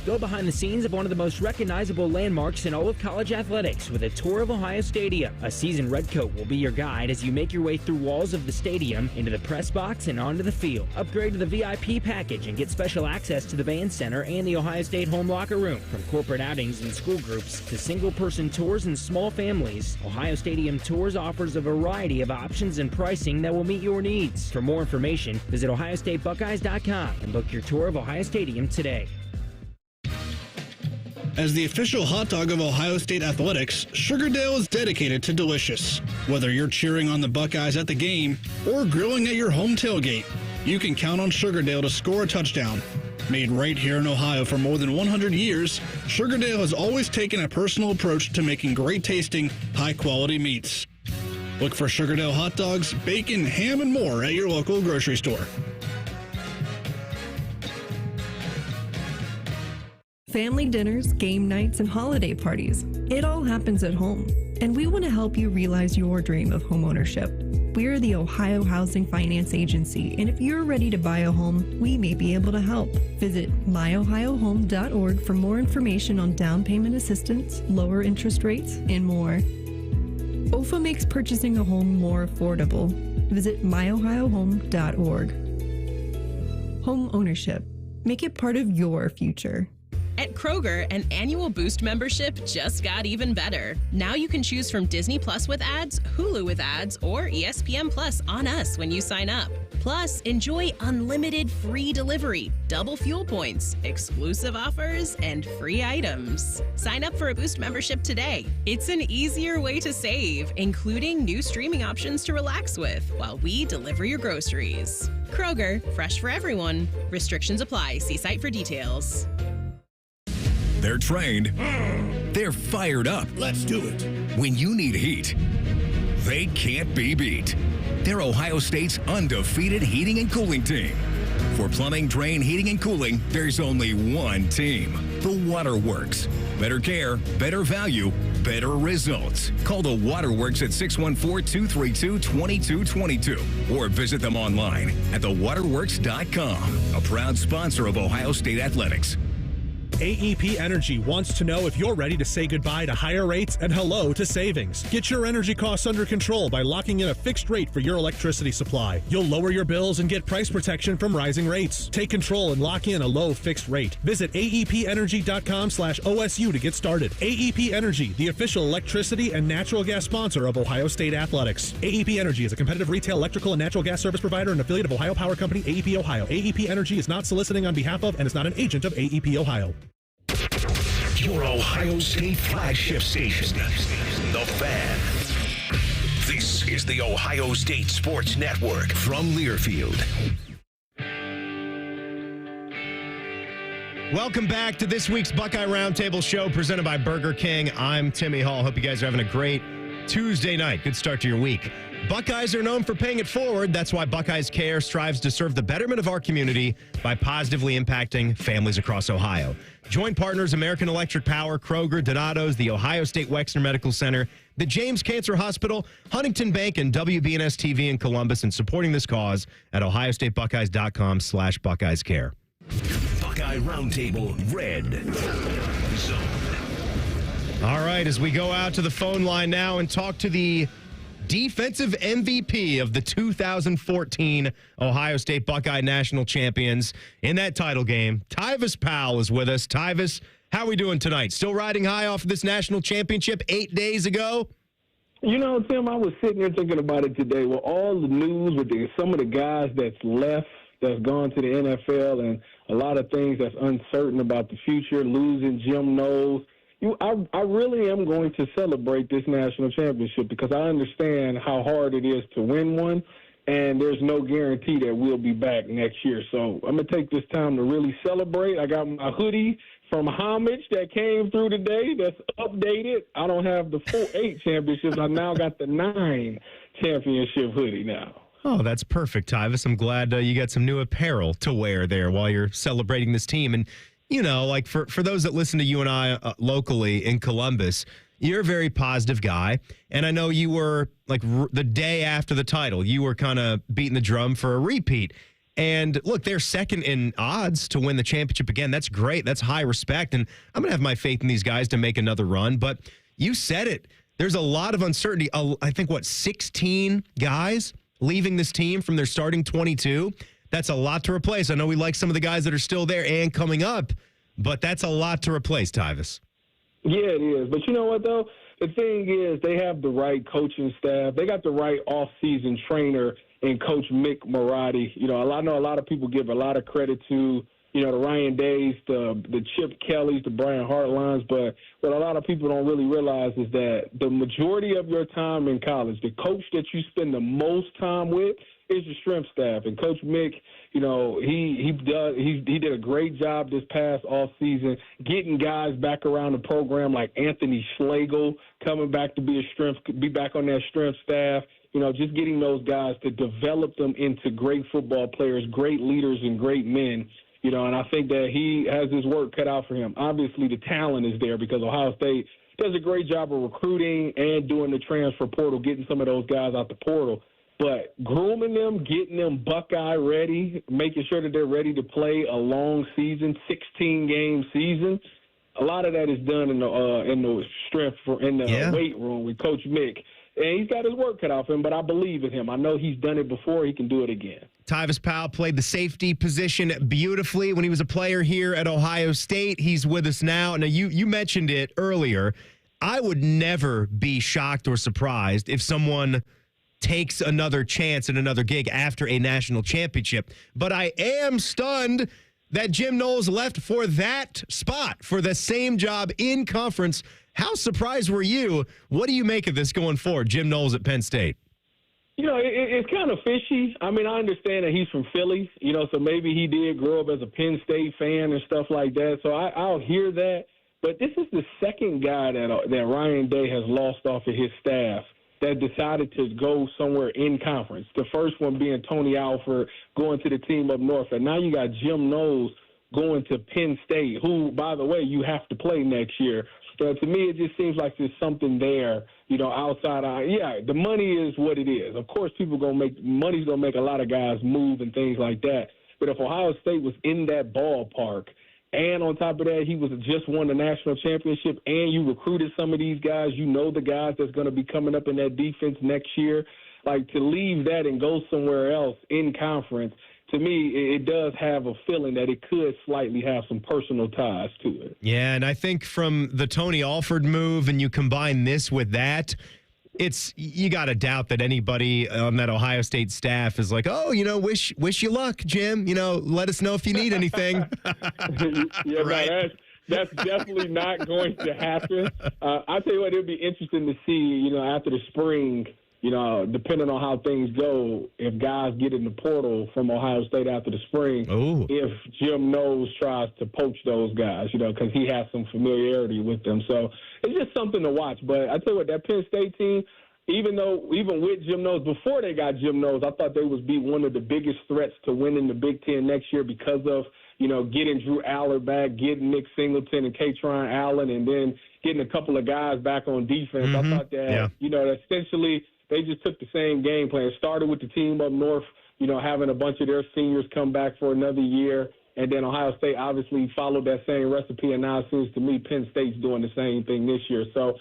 Go behind the scenes of one of the most recognizable landmarks in all of college athletics with a tour of Ohio Stadium. A seasoned redcoat will be your guide as you make your way through walls of the stadium, into the press box, and onto the field. Upgrade to the VIP package and get special access to the band center and the Ohio State home locker room. From corporate outings and school groups to single-person tours and small families, Ohio Stadium Tours offers a variety of options and pricing that will meet your needs. For more information, visit ohiostatebuckeyes.com and book your tour of Ohio Stadium today. As the official hot dog of Ohio State athletics, Sugardale is dedicated to delicious. Whether you're cheering on the Buckeyes at the game or grilling at your home tailgate, you can count on Sugardale to score a touchdown. Made right here in Ohio for more than 100 years, Sugardale has always taken a personal approach to making great-tasting, high-quality meats. Look for Sugardale hot dogs, bacon, ham, and more at your local grocery store. Family dinners, game nights, and holiday parties. It all happens at home. And we want to help you realize your dream of homeownership. We're the Ohio Housing Finance Agency, and if you're ready to buy a home, we may be able to help. Visit myohiohome.org for more information on down payment assistance, lower interest rates, and more. OFA makes purchasing a home more affordable. Visit myohiohome.org. Home ownership. Make it part of your future. At Kroger, an annual Boost membership just got even better. Now you can choose from Disney Plus with ads, Hulu with ads, or ESPN Plus on us when you sign up. Plus, enjoy unlimited free delivery, double fuel points, exclusive offers, and free items. Sign up for a Boost membership today. It's an easier way to save, including new streaming options to relax with while we deliver your groceries. Kroger, fresh for everyone. Restrictions apply. See site for details. They're trained. They're fired up. Let's do it. When you need heat, they can't be beat. They're Ohio State's undefeated heating and cooling team. For plumbing, drain, heating, and cooling, there's only one team. The Waterworks. Better care, better value, better results. Call the Waterworks at 614-232-2222 or visit them online at thewaterworks.com. A proud sponsor of Ohio State Athletics. AEP Energy wants to know if you're ready to say goodbye to higher rates and hello to savings. Get your energy costs under control by locking in a fixed rate for your electricity supply. You'll lower your bills and get price protection from rising rates. Take control and lock in a low fixed rate. Visit aepenergy.com/OSU to get started. AEP Energy, the official electricity and natural gas sponsor of Ohio State Athletics. AEP Energy is a competitive retail electrical and natural gas service provider and affiliate of Ohio Power Company, AEP Ohio. AEP Energy is not soliciting on behalf of and is not an agent of AEP Ohio. Your Ohio State flagship station, The Fan. This is the Ohio State Sports Network from Learfield. Welcome back to this week's Buckeye Roundtable show presented by Burger King. I'm Timmy Hall. Hope you guys are having a great Tuesday night. Good start to your week. Buckeyes are known for paying it forward. That's why Buckeyes Care strives to serve the betterment of our community by positively impacting families across Ohio. Joint partners American Electric Power, Kroger, Donato's, the Ohio State Wexner Medical Center, the James Cancer Hospital, Huntington Bank, and WBNS TV in Columbus, and supporting this cause at ohiostatebuckeyes.com/Buckeyes Care. Buckeye Roundtable Red Zone. All right, as we go out to the phone line now and talk to the defensive MVP of the 2014 Ohio State Buckeye National Champions in that title game. Tyvis Powell is with us. Tyvis, how are we doing tonight? Still riding high off of this national championship 8 days ago? You know, Tim, I was sitting there thinking about it today. With all the news with some of the guys that's left, that's gone to the NFL, and a lot of things that's uncertain about the future, losing Jim Knowles, I really am going to celebrate this national championship because I understand how hard it is to win one, and there's no guarantee that we'll be back next year. So I'm going to take this time to really celebrate. I got my hoodie from Homage that came through today that's updated. I don't have the full 8 championships. I now got the 9 championship hoodie now. Oh, that's perfect, Tyvis. I'm glad you got some new apparel to wear there while you're celebrating this team. And, you know, like for those that listen to you and I locally in Columbus, you're a very positive guy. And I know you were, like, the day after the title, you were kind of beating the drum for a repeat. And, look, they're second in odds to win the championship again. That's great. That's high respect. And I'm going to have my faith in these guys to make another run. But you said it. There's a lot of uncertainty. I think, 16 guys leaving this team from their starting 22. That's a lot to replace. I know we like some of the guys that are still there and coming up, but that's a lot to replace, Tyvis. Yeah, it is. But you know what, though? The thing is, they have the right coaching staff. They got the right off-season trainer in Coach Mick Marotti. You know, I know a lot of people give a lot of credit to, you know, the Ryan Days, the Chip Kellys, the Brian Hartlines, but what a lot of people don't really realize is that the majority of your time in college, the coach that you spend the most time with is your strength staff. And Coach Mick, you know, he did a great job this past off season getting guys back around the program like Anthony Schlegel coming back to be back on that strength staff. You know, just getting those guys to develop them into great football players, great leaders, and great men. You know, and I think that he has his work cut out for him. Obviously, the talent is there because Ohio State does a great job of recruiting and doing the transfer portal, getting some of those guys out the portal. But grooming them, getting them Buckeye ready, making sure that they're ready to play a long season, 16-game season, a lot of that is done in the weight room with Coach Mick. And he's got his work cut out for him, but I believe in him. I know he's done it before. He can do it again. Tyvis Powell played the safety position beautifully when he was a player here at Ohio State. He's with us now. Now, you mentioned it earlier. I would never be shocked or surprised if someone takes another chance at another gig after a national championship. But I am stunned that Jim Knowles left for that spot, for the same job in conference. How surprised were you? What do you make of this going forward, Jim Knowles at Penn State? You know, it's kind of fishy. I mean, I understand that he's from Philly, you know, so maybe he did grow up as a Penn State fan and stuff like that. So I'll hear that. But this is the second guy that Ryan Day has lost off of his staff that decided to go somewhere in conference. The first one being Tony Alford going to the team up north. And now you got Jim Knowles going to Penn State, who, by the way, you have to play next year. So to me, it just seems like there's something there, you know, outside. The money is what it is. Of course, money's going to make a lot of guys move and things like that. But if Ohio State was in that ballpark, and on top of that, he was just won the national championship, and you recruited some of these guys, you know the guys that's going to be coming up in that defense next year, like to leave that and go somewhere else in conference, to me, it does have a feeling that it could slightly have some personal ties to it. Yeah, and I think from the Tony Alford move and you combine this with that, you got to doubt that anybody on that Ohio State staff is like, oh, you know, wish you luck, Jim. You know, let us know if you need anything. Yeah, right. No, that's definitely not going to happen. I'll tell you what, it'll be interesting to see, you know, after the spring, you know, depending on how things go, if guys get in the portal from Ohio State after the spring, if Jim Knowles tries to poach those guys, you know, because he has some familiarity with them. So it's just something to watch. But I tell you what, that Penn State team, even with Jim Knowles, before they got Jim Knowles, I thought they would be one of the biggest threats to winning the Big Ten next year because of, you know, getting Drew Aller back, getting Nick Singleton and Katron Allen, and then getting a couple of guys back on defense. I thought that, you know, essentially – they just took the same game plan. It started with the team up north, you know, having a bunch of their seniors come back for another year. And then Ohio State obviously followed that same recipe. And now it seems to me Penn State's doing the same thing this year. So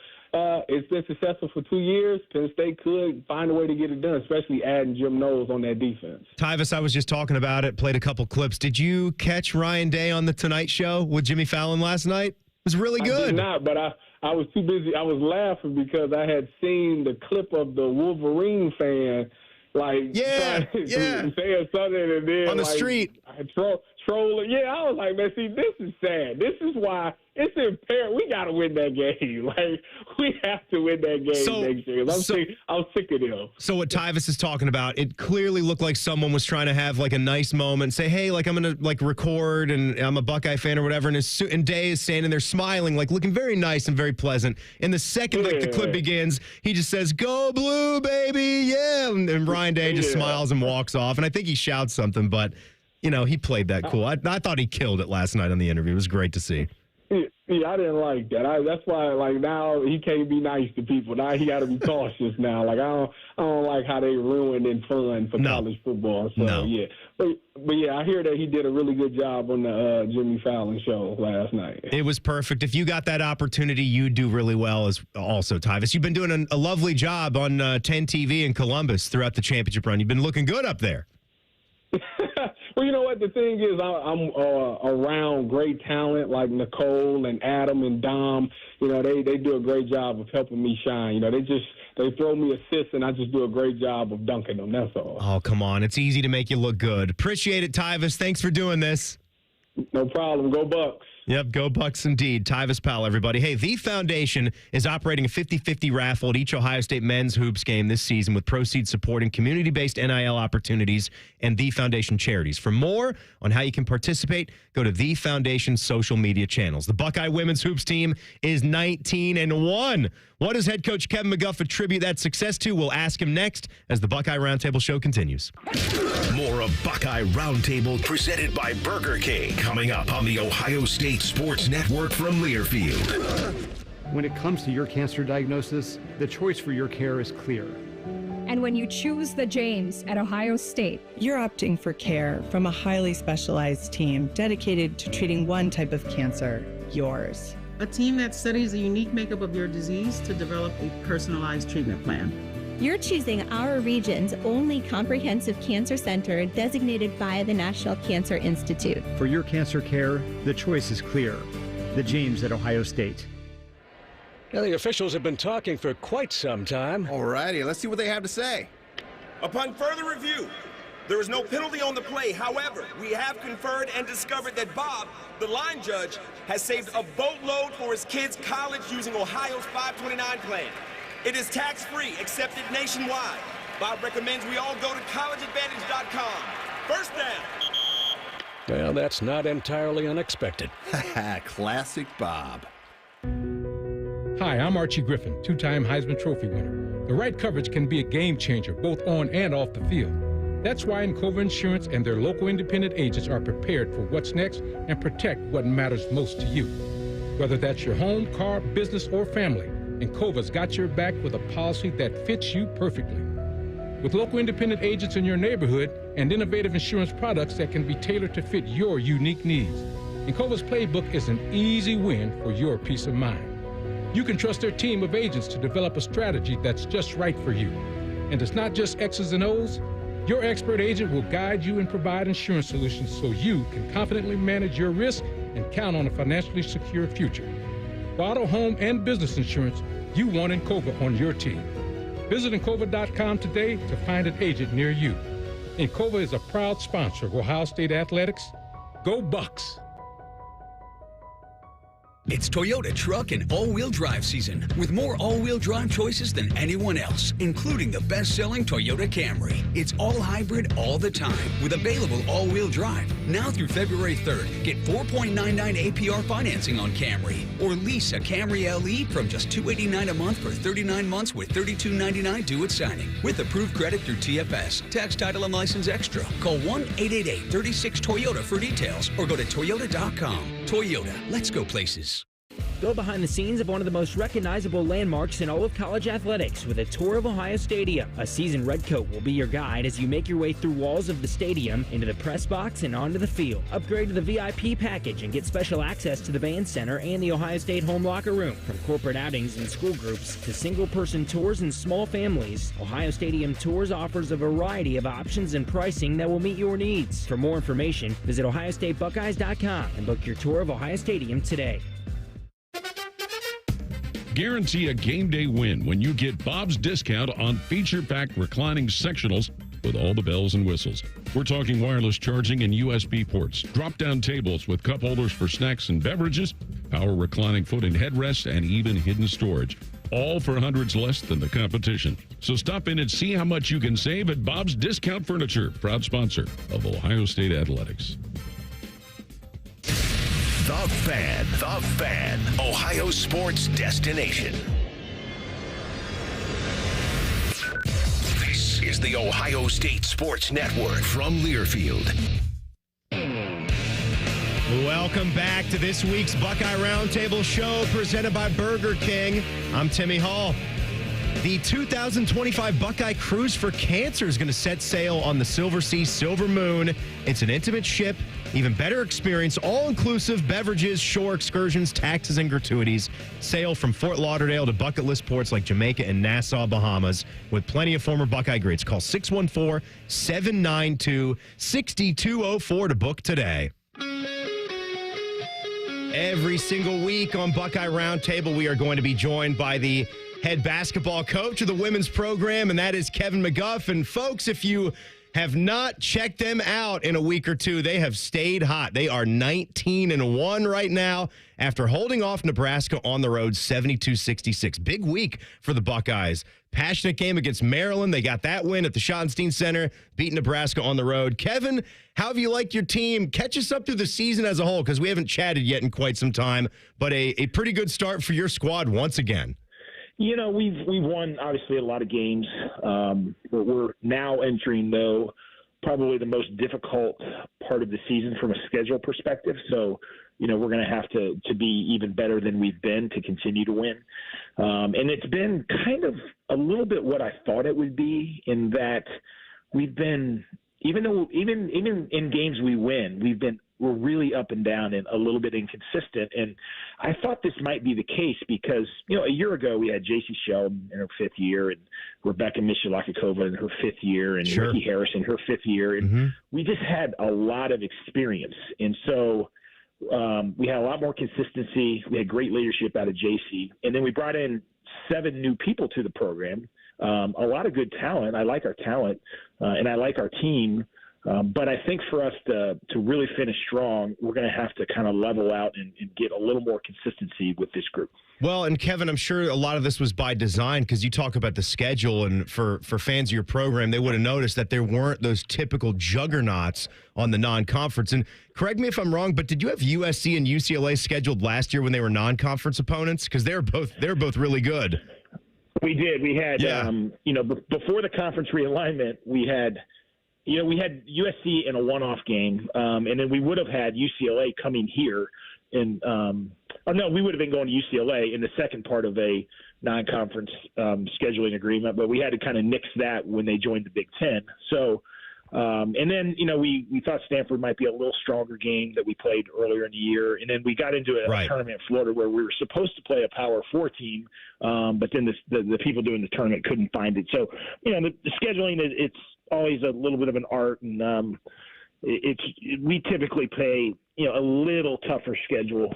It's been successful for 2 years. Penn State could find a way to get it done, especially adding Jim Knowles on that defense. Tyvis, I was just talking about it, played a couple clips. Did you catch Ryan Day on The Tonight Show with Jimmy Fallon last night? It was really good. I did not, but I was too busy. I was laughing because I had seen the clip of the Wolverine fan, saying something, and then on the street. Trolling. Yeah, I was like, man, see, this is sad. This is why it's imperative. We got to win that game. Like, we have to win that game next year. I'm sick of them. So what Tyvis is talking about, it clearly looked like someone was trying to have like a nice moment, say, hey, like I'm going to like record and I'm a Buckeye fan or whatever. And Day is standing there smiling, like looking very nice and very pleasant. And the second like the clip begins, he just says, go blue, baby. Yeah. And Ryan Day just smiles and walks off. And I think he shouts something, but you know, he played that cool. I thought he killed it last night on the interview. It was great to see. Yeah, I didn't like that. That's why, like, now he can't be nice to people. Now he got to be cautious now. Like, I don't like how they ruined fun for college football. So, yeah. But, yeah, I hear that he did a really good job on the Jimmy Fallon show last night. It was perfect. If you got that opportunity, you do really well as also, Tyvis. You've been doing a lovely job on 10 TV in Columbus throughout the championship run. You've been looking good up there. Well, you know what? The thing is, I'm around great talent like Nicole and Adam and Dom. You know, they do a great job of helping me shine. You know, they throw me assists, and I just do a great job of dunking them. That's all. Oh, come on. It's easy to make you look good. Appreciate it, Tyvis. Thanks for doing this. No problem. Go Bucks. Yep, go Bucks indeed. Tyvis Powell, everybody. Hey, The Foundation is operating a 50-50 raffle at each Ohio State men's hoops game this season with proceeds supporting community-based NIL opportunities and The Foundation charities. For more on how you can participate, go to The Foundation's social media channels. The Buckeye women's hoops team is 19-1. What does head coach Kevin McGuff attribute that success to? We'll ask him next as the Buckeye Roundtable show continues. More of Buckeye Roundtable presented by Burger King coming up on the Ohio State Sports Network from Learfield. When it comes to your cancer diagnosis, the choice for your care is clear. And when you choose the James at Ohio State, you're opting for care from a highly specialized team dedicated to treating one type of cancer, yours. A team that studies the unique makeup of your disease to develop a personalized treatment plan. You're choosing our region's only comprehensive cancer center designated by the National Cancer Institute. For your cancer care, the choice is clear. The James at Ohio State. Now, the officials have been talking for quite some time. All righty, let's see what they have to say. Upon further review, there is no penalty on the play. However, we have conferred and discovered that Bob, the line judge, has saved a boatload for his kids' college using Ohio's 529 plan. It is tax-free, accepted nationwide. Bob recommends we all go to collegeadvantage.com. First down. Well, that's not entirely unexpected. Classic Bob. Hi, I'm Archie Griffin, two-time Heisman Trophy winner. The right coverage can be a game changer, both on and off the field. That's why Encova Insurance and their local independent agents are prepared for what's next and protect what matters most to you. Whether that's your home, car, business, or family, Encova's got your back with a policy that fits you perfectly. With local independent agents in your neighborhood and innovative insurance products that can be tailored to fit your unique needs, Encova's playbook is an easy win for your peace of mind. You can trust their team of agents to develop a strategy that's just right for you. And it's not just X's and O's. Your expert agent will guide you and provide insurance solutions so you can confidently manage your risk and count on a financially secure future. For auto, home, and business insurance, you want Encova on your team. Visit Encova.com today to find an agent near you. Encova is a proud sponsor of Ohio State Athletics. Go Bucks! It's Toyota truck and all-wheel drive season with more all-wheel drive choices than anyone else, including the best-selling Toyota Camry. It's all hybrid all the time with available all-wheel drive. Now through February 3rd, get 4.99 APR financing on Camry or lease a Camry LE from just $289 a month for 39 months with $32.99 due at signing with approved credit through TFS. Tax, title, and license extra. Call 1-888-36-TOYOTA for details or go to Toyota.com. Toyota, let's go places. Go behind the scenes of one of the most recognizable landmarks in all of college athletics with a tour of Ohio Stadium. A seasoned redcoat will be your guide as you make your way through walls of the stadium, into the press box, and onto the field. Upgrade to the VIP package and get special access to the band center and the Ohio State home locker room. From corporate outings and school groups to single-person tours and small families, Ohio Stadium Tours offers a variety of options and pricing that will meet your needs. For more information, visit OhioStateBuckeyes.com and book your tour of Ohio Stadium today. Guarantee a game day win when you get Bob's discount on feature-packed reclining sectionals with all the bells and whistles. We're talking wireless charging and USB ports, drop-down tables with cup holders for snacks and beverages, power reclining foot and headrests, and even hidden storage. All for hundreds less than the competition. So stop in and see how much you can save at Bob's Discount Furniture, proud sponsor of Ohio State Athletics. The Fan, Ohio sports destination. This is the Ohio State Sports Network from Learfield. Welcome back to this week's Buckeye Roundtable show presented by Burger King. I'm Timmy Hall. The 2025 Buckeye Cruise for Cancer is going to set sail on the Silver Sea Silver Moon. It's an intimate ship, even better experience, all-inclusive beverages, shore excursions, taxes, and gratuities. Sail from Fort Lauderdale to bucket list ports like Jamaica and Nassau, Bahamas, with plenty of former Buckeye greats. Call 614-792-6204 to book today. Every single week on Buckeye Roundtable, we are going to be joined by the head basketball coach of the women's program, and that is Kevin McGuff. And folks, if you have not checked them out in a week or two, they have stayed hot. They are 19-1 right now after holding off Nebraska on the road 72-66. Big week for the Buckeyes. Passionate game against Maryland. They got that win at the Schottenstein Center, beat Nebraska on the road. Kevin, how have you liked your team? Catch us up through the season as a whole, because we haven't chatted yet in quite some time, but a pretty good start for your squad once again. You know, we've won, obviously, a lot of games. But we're now entering, though, probably the most difficult part of the season from a schedule perspective. So, you know, we're going to have to be even better than we've been to continue to win. And it's been kind of a little bit what I thought it would be, in that we've been, even in games we win, we're really up and down and a little bit inconsistent. And I thought this might be the case because, you know, a year ago we had J.C. Sheldon in her fifth year and Rebecca Michalakakova in her fifth year and Ricky Harris in her fifth year. And we just had a lot of experience. And so we had a lot more consistency. We had great leadership out of J.C. And then we brought in 7 new people to the program, a lot of good talent. I like our talent and I like our team. But I think for us to really finish strong, we're going to have to kind of level out and get a little more consistency with this group. Well, and Kevin, I'm sure a lot of this was by design, because you talk about the schedule, and for fans of your program, they would have noticed that there weren't those typical juggernauts on the non-conference. And correct me if I'm wrong, but did you have USC and UCLA scheduled last year when they were non-conference opponents? Because they're both really good. We did. We had, you know, before the conference realignment, we had USC in a one-off game, and then we would have had UCLA coming here. We would have been going to UCLA in the second part of a non-conference scheduling agreement, but we had to kind of nix that when they joined the Big Ten. So, and then, you know, we thought Stanford might be a little stronger game that we played earlier in the year, and then we got into a tournament in Florida where we were supposed to play a Power 4 team, but then the people doing the tournament couldn't find it. So, you know, the scheduling, it's always a little bit of an art, and we typically play, you know, a little tougher schedule,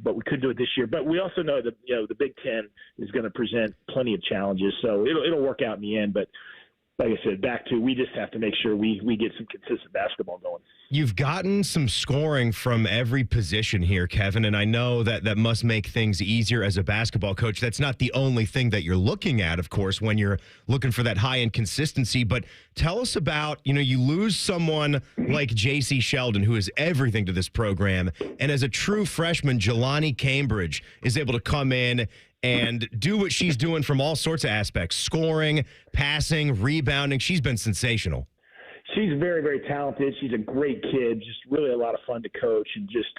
but we could do it this year. But we also know that, you know, the Big Ten is going to present plenty of challenges, so it'll work out in the end. But like I said, we just have to make sure we get some consistent basketball going. You've gotten some scoring from every position here, Kevin, and I know that must make things easier as a basketball coach. That's not the only thing that you're looking at, of course, when you're looking for that high-end consistency. But tell us about, you know, you lose someone like J.C. Sheldon, who is everything to this program, and as a true freshman, Jelani Cambridge is able to come in and do what she's doing from all sorts of aspects: scoring, passing, rebounding. She's been sensational. She's very, very talented. She's a great kid, just really a lot of fun to coach, and just,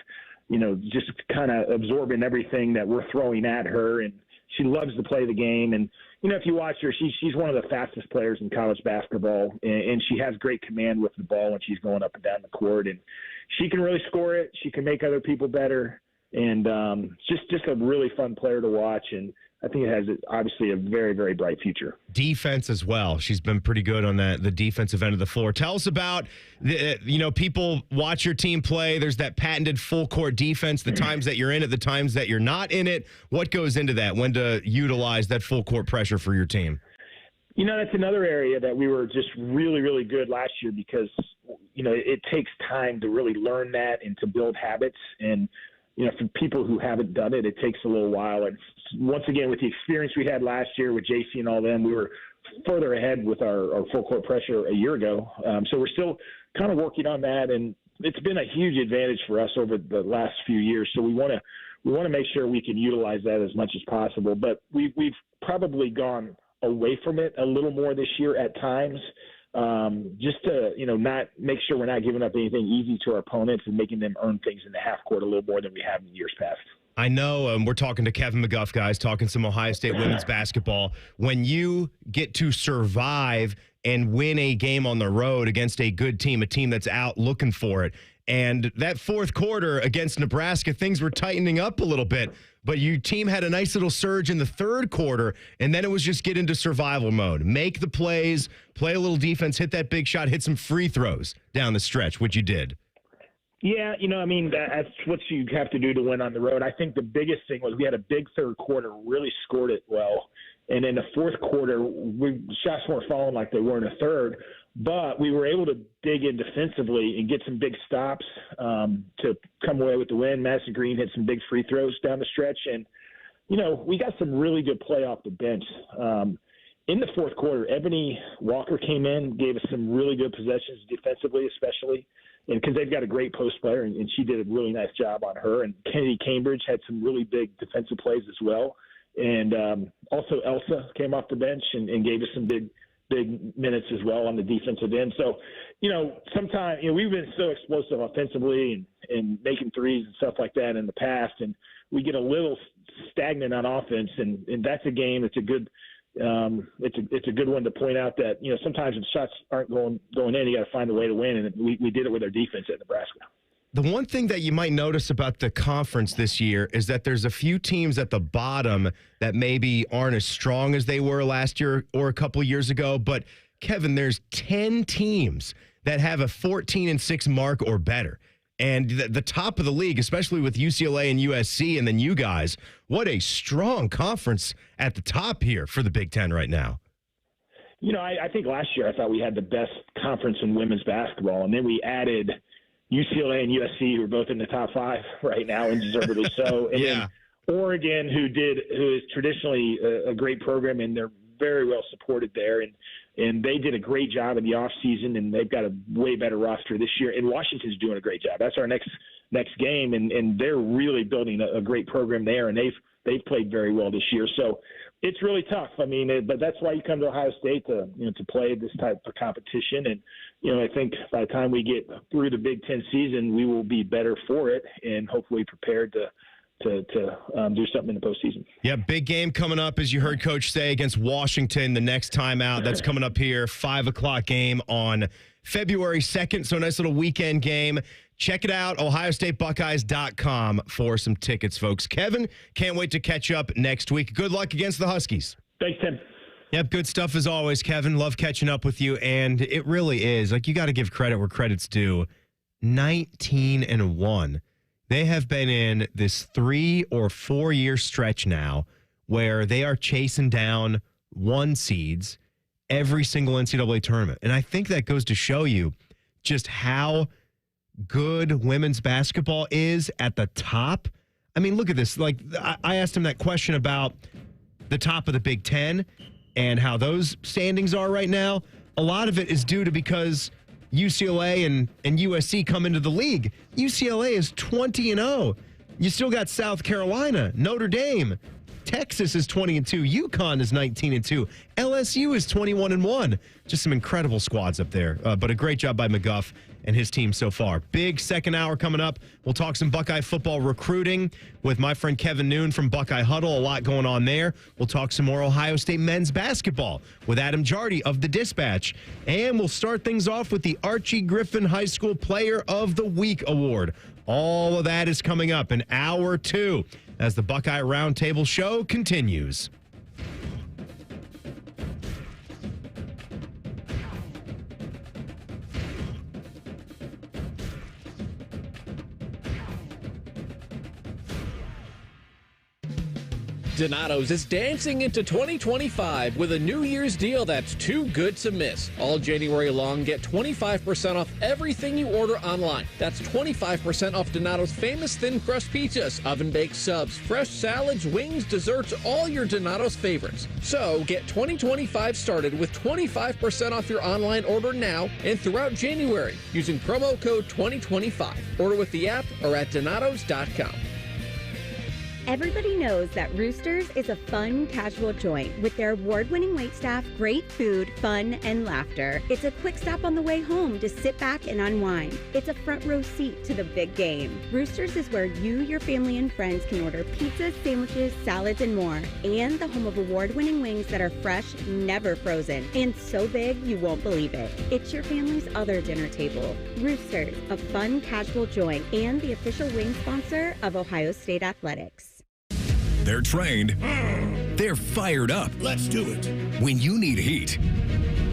just kind of absorbing everything that we're throwing at her. And she loves to play the game. And, if you watch her, she's one of the fastest players in college basketball, and she has great command with the ball when she's going up and down the court. And she can really score it. She can make other people better. And just a really fun player to watch. And I think it has obviously a very, very bright future. Defense as well. She's been pretty good on the defensive end of the floor. Tell us about, people watch your team play. There's that patented full court defense, the times that you're in it, the times that you're not in it. What goes into that? When to utilize that full court pressure for your team? That's another area that we were just really, really good last year because, it takes time to really learn that and to build habits. And, for people who haven't done it, it takes a little while. And once again, with the experience we had last year with JC and all them, we were further ahead with our full court pressure a year ago. So we're still kind of working on that, and it's been a huge advantage for us over the last few years. So we want to make sure we can utilize that as much as possible. But we've probably gone away from it a little more this year at times. Just to, not make sure we're not giving up anything easy to our opponents and making them earn things in the half court a little more than we have in years past. I know we're talking to Kevin McGuff, guys, talking some Ohio State women's basketball. When you get to survive and win a game on the road against a good team, a team that's out looking for it, and that fourth quarter against Nebraska, things were tightening up a little bit, but your team had a nice little surge in the third quarter, and then it was just get into survival mode. Make the plays, play a little defense, hit that big shot, hit some free throws down the stretch, which you did. Yeah, that's what you have to do to win on the road. I think the biggest thing was we had a big third quarter, really scored it well. And in the fourth quarter, shots weren't falling like they were in the third, but we were able to dig in defensively and get some big stops to come away with the win. Madison Green hit some big free throws down the stretch. And, we got some really good play off the bench. In the fourth quarter, Ebony Walker came in, gave us some really good possessions defensively, especially, and because they've got a great post player, and she did a really nice job on her. And Kennedy Cambridge had some really big defensive plays as well. And also Elsa came off the bench and gave us some big minutes as well on the defensive end. So, sometimes, we've been so explosive offensively and making threes and stuff like that in the past, and we get a little stagnant on offense, and that's a game. It's a good one to point out that, sometimes if shots aren't going in, you got to find a way to win, and we did it with our defense at Nebraska. The one thing that you might notice about the conference this year is that there's a few teams at the bottom that maybe aren't as strong as they were last year or a couple years ago. But, Kevin, there's 10 teams that have a 14-6 mark or better. And the top of the league, especially with UCLA and USC and then you guys, what a strong conference at the top here for the Big Ten right now. I think last year I thought we had the best conference in women's basketball, and then we added – UCLA and USC, who are both in the top 5 right now, and deservedly so. And then Oregon, who is traditionally a great program, and they're very well supported there. And they did a great job in the offseason, and they've got a way better roster this year. And Washington's doing a great job. That's our next game, and they're really building a great program there, and they've played very well this year. So it's really tough. But that's why you come to Ohio State to play this type of competition. And I think by the time we get through the Big Ten season, we will be better for it and hopefully prepared to do something in the postseason. Yeah, big game coming up, as you heard Coach say, against Washington the next time out. That's coming up here, 5 o'clock game on February 2nd. So a nice little weekend game. Check it out, ohiostatebuckeyes.com for some tickets, folks. Kevin, can't wait to catch up next week. Good luck against the Huskies. Thanks, Tim. Yep, good stuff as always, Kevin. Love catching up with you, and it really is. You got to give credit where credit's due. 19-1. They have been in this 3 or 4 year stretch now where they are chasing down 1 seeds every single NCAA tournament. And I think that goes to show you just how good women's basketball is at the top. Look at this. I asked him that question about the top of the Big Ten and how those standings are right now. A lot of it is due to because UCLA and USC come into the league. UCLA is 20-0. You still got South Carolina, Notre Dame. Texas is 20-2. UConn is 19-2. LSU is 21-1. Just some incredible squads up there. But a great job by McGuff and his team so far. Big second hour coming up. We'll talk some Buckeye football recruiting with my friend Kevin Noon from Buckeye Huddle. A lot going on there. We'll talk some more Ohio State men's basketball with Adam Jardy of The Dispatch. And we'll start things off with the Archie Griffin High School Player of the Week Award. All of that is coming up in hour 2 as the Buckeye Roundtable show continues. Donato's is dancing into 2025 with a New Year's deal that's too good to miss. All January long, get 25% off everything you order online. That's 25% off Donato's famous thin crust pizzas, oven-baked subs, fresh salads, wings, desserts, all your Donato's favorites. So get 2025 started with 25% off your online order now and throughout January using promo code 2025. Order with the app or at donatos.com. Everybody knows that Roosters is a fun, casual joint with their award-winning waitstaff, great food, fun, and laughter. It's a quick stop on the way home to sit back and unwind. It's a front row seat to the big game. Roosters is where you, your family, and friends can order pizzas, sandwiches, salads, and more. And the home of award-winning wings that are fresh, never frozen, and so big you won't believe it. It's your family's other dinner table. Roosters, a fun, casual joint, and the official wing sponsor of Ohio State Athletics. They're trained. They're fired up. Let's do it. When you need heat,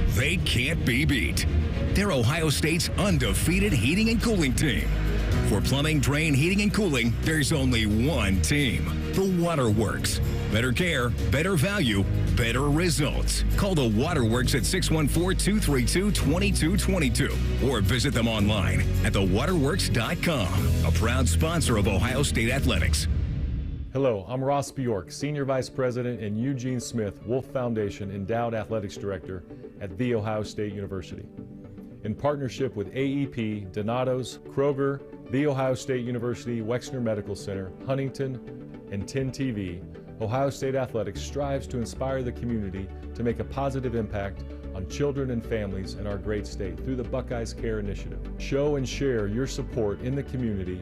they can't be beat. They're Ohio State's undefeated heating and cooling team. For plumbing, drain, heating, and cooling, there's only one team. The Waterworks. Better care, better value, better results. Call the Waterworks at 614-232-2222 or visit them online at thewaterworks.com. A proud sponsor of Ohio State Athletics. Hello, I'm Ross Bjork, Senior Vice President and Eugene Smith, Wolf Foundation Endowed Athletics Director at The Ohio State University. In partnership with AEP, Donato's, Kroger, The Ohio State University, Wexner Medical Center, Huntington, and 10 TV, Ohio State Athletics strives to inspire the community to make a positive impact on children and families in our great state through the Buckeyes Care Initiative. Show and share your support in the community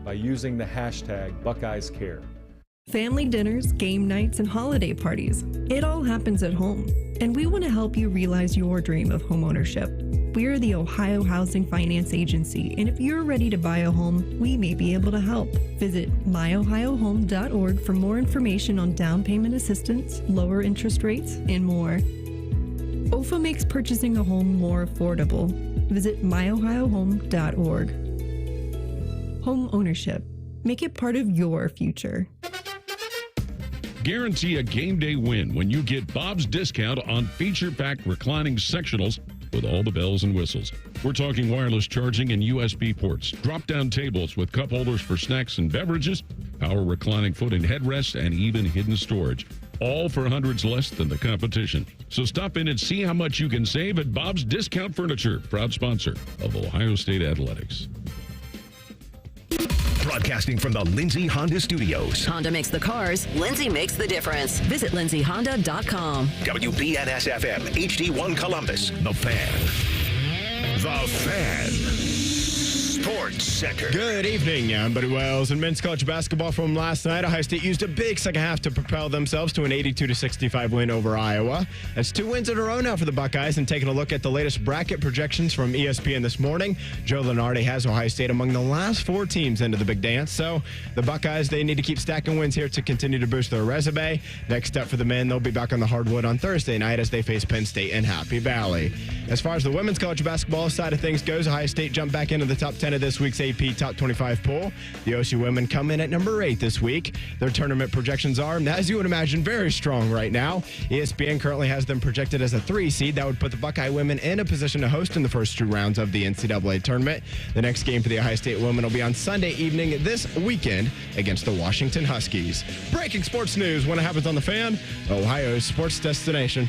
by using the hashtag #BuckeyesCare. Family dinners, game nights, and holiday parties. It all happens at home, and we want to help you realize your dream of homeownership. We're the Ohio Housing Finance Agency, and if you're ready to buy a home, we may be able to help. Visit myohiohome.org for more information on down payment assistance, lower interest rates, and more. OFA makes purchasing a home more affordable. Visit myohiohome.org. Home ownership. Make it part of your future. Guarantee a game day win when you get Bob's discount on feature-packed reclining sectionals with all the bells and whistles. We're talking wireless charging and USB ports, drop-down tables with cup holders for snacks and beverages, power reclining foot and headrests, and even hidden storage. All for hundreds less than the competition. So stop in and see how much you can save at Bob's Discount Furniture, proud sponsor of Ohio State Athletics. Broadcasting from the Lindsay Honda Studios. Honda makes the cars, Lindsay makes the difference. Visit lindsayhonda.com. WBNS-FM, HD1 Columbus. The Fan. The Fan. Sports Center. Good evening, I'm Buddy Wells. And men's college basketball from last night. Ohio State used a big second half to propel themselves to an 82-65 win over Iowa. That's 2 wins in a row now for the Buckeyes. And taking a look at the latest bracket projections from ESPN this morning, Joe Lunardi has Ohio State among the last 4 teams into the big dance. So the Buckeyes, they need to keep stacking wins here to continue to boost their resume. Next step for the men, they'll be back on the hardwood on Thursday night as they face Penn State and Happy Valley. As far as the women's college basketball side of things goes, Ohio State jumped back into the top 10 of this week's AP Top 25 poll. The OSU women come in at number 8 this week. Their tournament projections are, as you would imagine, very strong right now. ESPN currently has them projected as a 3 seed. That would put the Buckeye women in a position to host in the first 2 rounds of the NCAA tournament. The next game for the Ohio State women will be on Sunday evening this weekend against the Washington Huskies. Breaking sports news when it happens on The Fan, Ohio's sports destination.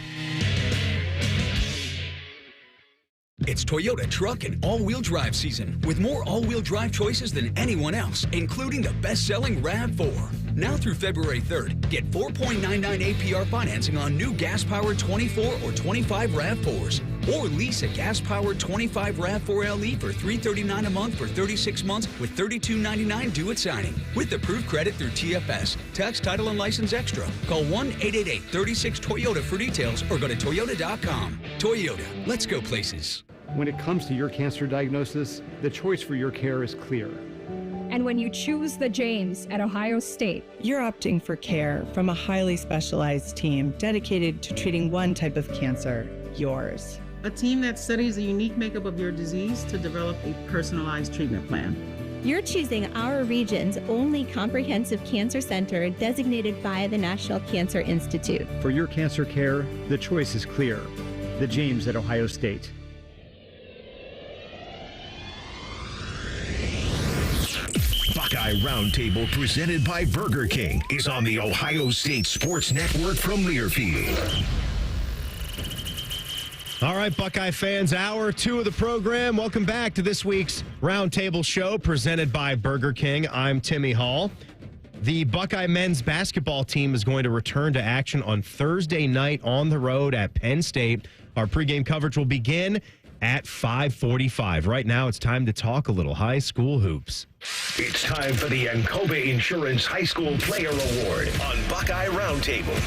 It's Toyota truck and all-wheel drive season with more all-wheel drive choices than anyone else, including the best-selling RAV4. Now through February 3rd, get 4.99 APR financing on new gas-powered 24 or 25 RAV4s. Or lease a gas-powered 25 RAV4 LE for $339 a month for 36 months with $32.99 due at signing. With approved credit through TFS. Tax, title, and license extra. Call 1-888-36-TOYOTA for details or go to Toyota.com. Toyota, let's go places. When it comes to your cancer diagnosis, the choice for your care is clear. And when you choose the James at Ohio State, You're opting for care from a highly specialized team dedicated to treating one type of cancer, yours. A team that studies the unique makeup of your disease to develop a personalized treatment plan. You're choosing our region's only comprehensive cancer center designated by the National Cancer Institute. For your cancer care, the choice is clear. The James at Ohio State. Buckeye Roundtable, presented by Burger King, is on the Ohio State Sports Network from Learfield. All right, Buckeye fans, hour 2 of the program. Welcome back to this week's Roundtable show presented by Burger King. I'm Timmy Hall. The Buckeye men's basketball team is going to return to action on Thursday night on the road at Penn State. Our pregame coverage will begin at 5:45. Right now, it's time to talk a little high school hoops. It's time for the Encova Insurance High School Player Award on Buckeye Roundtable.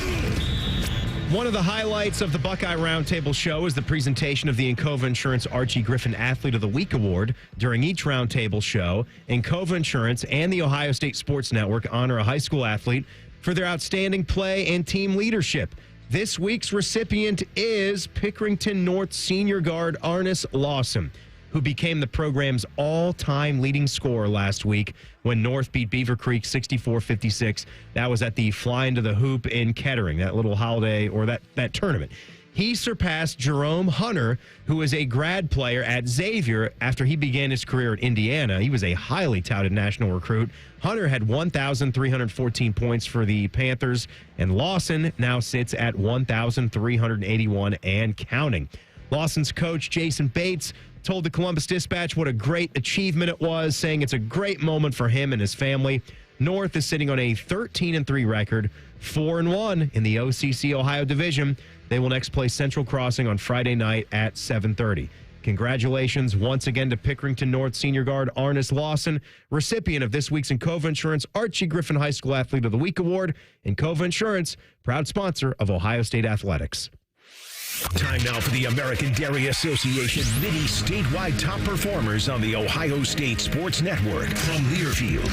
One of the highlights of the Buckeye Roundtable show is the presentation of the Encova Insurance Archie Griffin Athlete of the Week Award. During each Roundtable show, Encova Insurance and the Ohio State Sports Network honor a high school athlete for their outstanding play and team leadership. This week's recipient is Pickerington North senior guard Arnis Lawson, who became the program's all-time leading scorer last week when North beat Beaver Creek 64-56. That was at the Fly Into the Hoop in Kettering, that little holiday or that tournament. He surpassed Jerome Hunter, who is a grad player at Xavier after he began his career at Indiana. He was a highly touted national recruit. Hunter had 1,314 points for the Panthers, and Lawson now sits at 1,381 and counting. Lawson's coach, Jason Bates, told the Columbus Dispatch what a great achievement it was, saying it's a great moment for him and his family. North is sitting on a 13-3 record, 4-1 in the OCC Ohio Division. They will next play Central Crossing on Friday night at 7:30. Congratulations once again to Pickerington North senior guard Arnis Lawson, recipient of this week's Encova Insurance Archie Griffin High School Athlete of the Week Award. Encova Insurance, proud sponsor of Ohio State Athletics. Time now for the American Dairy Association Mini statewide top performers on the Ohio State Sports Network from Learfield.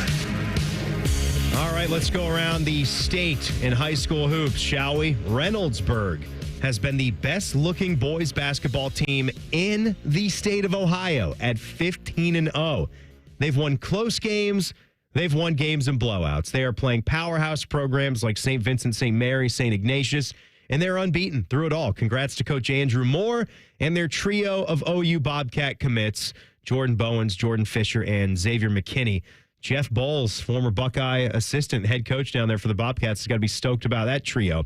All right, let's go around the state in high school hoops, shall we? Reynoldsburg has been the best-looking boys basketball team in the state of Ohio at 15-0. They've won close games. They've won games and blowouts. They are playing powerhouse programs like St. Vincent, St. Mary, St. Ignatius, and they're unbeaten through it all. Congrats to Coach Andrew Moore and their trio of OU Bobcat commits, Jordan Bowens, Jordan Fisher, and Xavier McKinney. Jeff Bowles, former Buckeye assistant head coach down there for the Bobcats, has got to be stoked about that trio.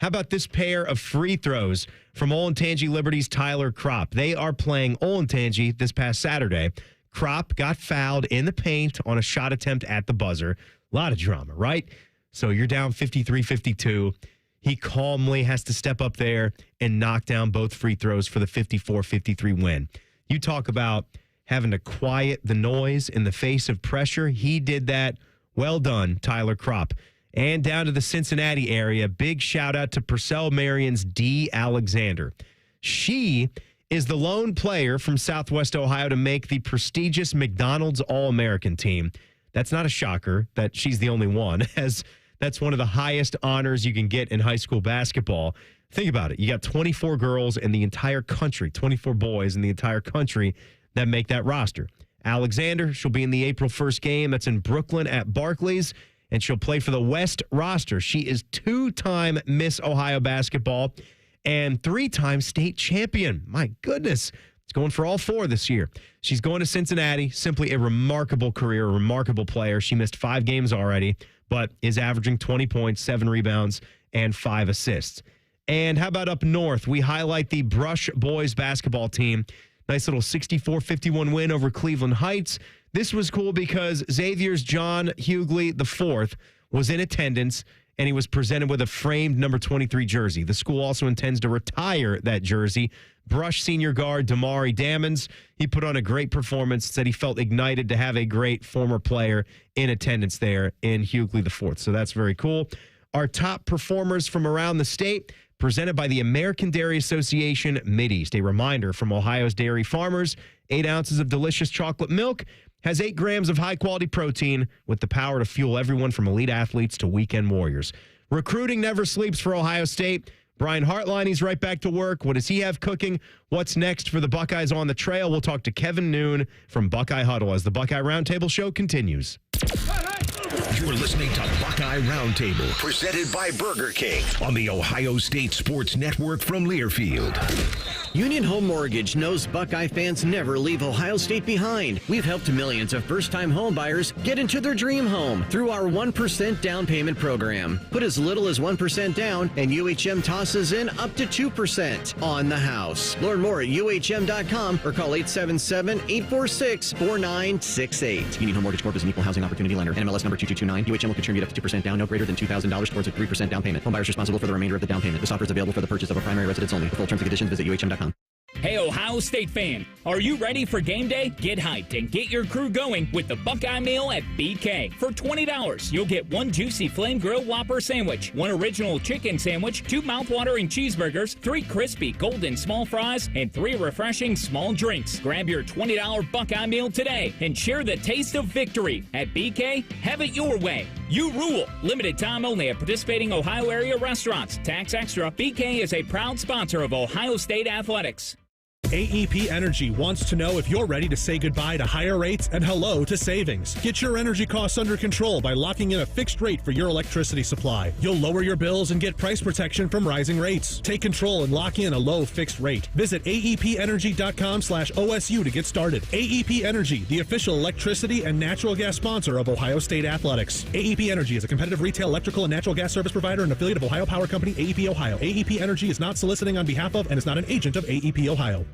How about this pair of free throws from Olentangy Liberty's Tyler Kropp? They are playing Olentangy this past Saturday. Kropp got fouled in the paint on a shot attempt at the buzzer. A lot of drama, right? So you're down 53-52. He calmly has to step up there and knock down both free throws for the 54-53 win. You talk about having to quiet the noise in the face of pressure. He did that. Well done, Tyler Kropp. And down to the Cincinnati area, big shout out to Purcell Marion's D. Alexander. She is the lone player from Southwest Ohio to make the prestigious McDonald's All-American team. That's not a shocker that she's the only one, as that's one of the highest honors you can get in high school basketball. Think about it. You got 24 girls in the entire country, 24 boys in the entire country that make that roster. Alexander, she'll be in the April 1st game. That's in Brooklyn at Barclays, and she'll play for the West roster. She is 2-time Miss Ohio basketball and 3-time state champion. My goodness. It's going for all 4 this year. She's going to Cincinnati. Simply a remarkable career, a remarkable player. She missed 5 games already, but is averaging 20 points, 7 rebounds, and 5 assists. And how about up north? We highlight the Brush boys basketball team. Nice little 64-51 win over Cleveland Heights. This was cool because Xavier's John Hughley IV was in attendance, and he was presented with a framed number 23 jersey. The school also intends to retire that jersey. Brush senior guard Damari Dammons, he put on a great performance, said he felt ignited to have a great former player in attendance there in Hughley IV. So that's very cool. Our top performers from around the state, presented by the American Dairy Association Mideast. A reminder from Ohio's dairy farmers, 8 ounces of delicious chocolate milk has 8 grams of high-quality protein with the power to fuel everyone from elite athletes to weekend warriors. Recruiting never sleeps for Ohio State. Brian Hartline, he's right back to work. What does he have cooking? What's next for the Buckeyes on the trail? We'll talk to Kevin Noon from Buckeye Huddle as the Buckeye Roundtable show continues. You're listening to Buckeye Roundtable, presented by Burger King on the Ohio State Sports Network from Learfield. Union Home Mortgage knows Buckeye fans never leave Ohio State behind. We've helped millions of first-time home buyers get into their dream home through our 1% down payment program. Put as little as 1% down, and UHM tosses in up to 2% on the house. Learn more at UHM.com or call 877-846-4968. Union Home Mortgage Corp is an equal housing opportunity lender. NMLS number 2229. UHM will contribute up to 2% down, no greater than $2,000 towards a 3% down payment. Home buyers responsible for the remainder of the down payment. This offer is available for the purchase of a primary residence only. For full terms and conditions, visit UHM.com. Hey, Ohio State fan, are you ready for game day? Get hyped and get your crew going with the Buckeye Meal at BK. For $20, you'll get 1 juicy flame grilled Whopper sandwich, 1 original chicken sandwich, 2 mouthwatering cheeseburgers, 3 crispy golden small fries, and 3 refreshing small drinks. Grab your $20 Buckeye Meal today and share the taste of victory. At BK, have it your way. You rule. Limited time only at participating Ohio area restaurants. Tax extra. BK is a proud sponsor of Ohio State Athletics. AEP Energy wants to know if you're ready to say goodbye to higher rates and hello to savings. Get your energy costs under control by locking in a fixed rate for your electricity supply. You'll lower your bills and get price protection from rising rates. Take control and lock in a low fixed rate. Visit aepenergy.com/OSU to get started. AEP Energy, the official electricity and natural gas sponsor of Ohio State Athletics. AEP Energy is a competitive retail electrical and natural gas service provider and affiliate of Ohio Power Company, AEP Ohio. AEP Energy is not soliciting on behalf of and is not an agent of AEP Ohio.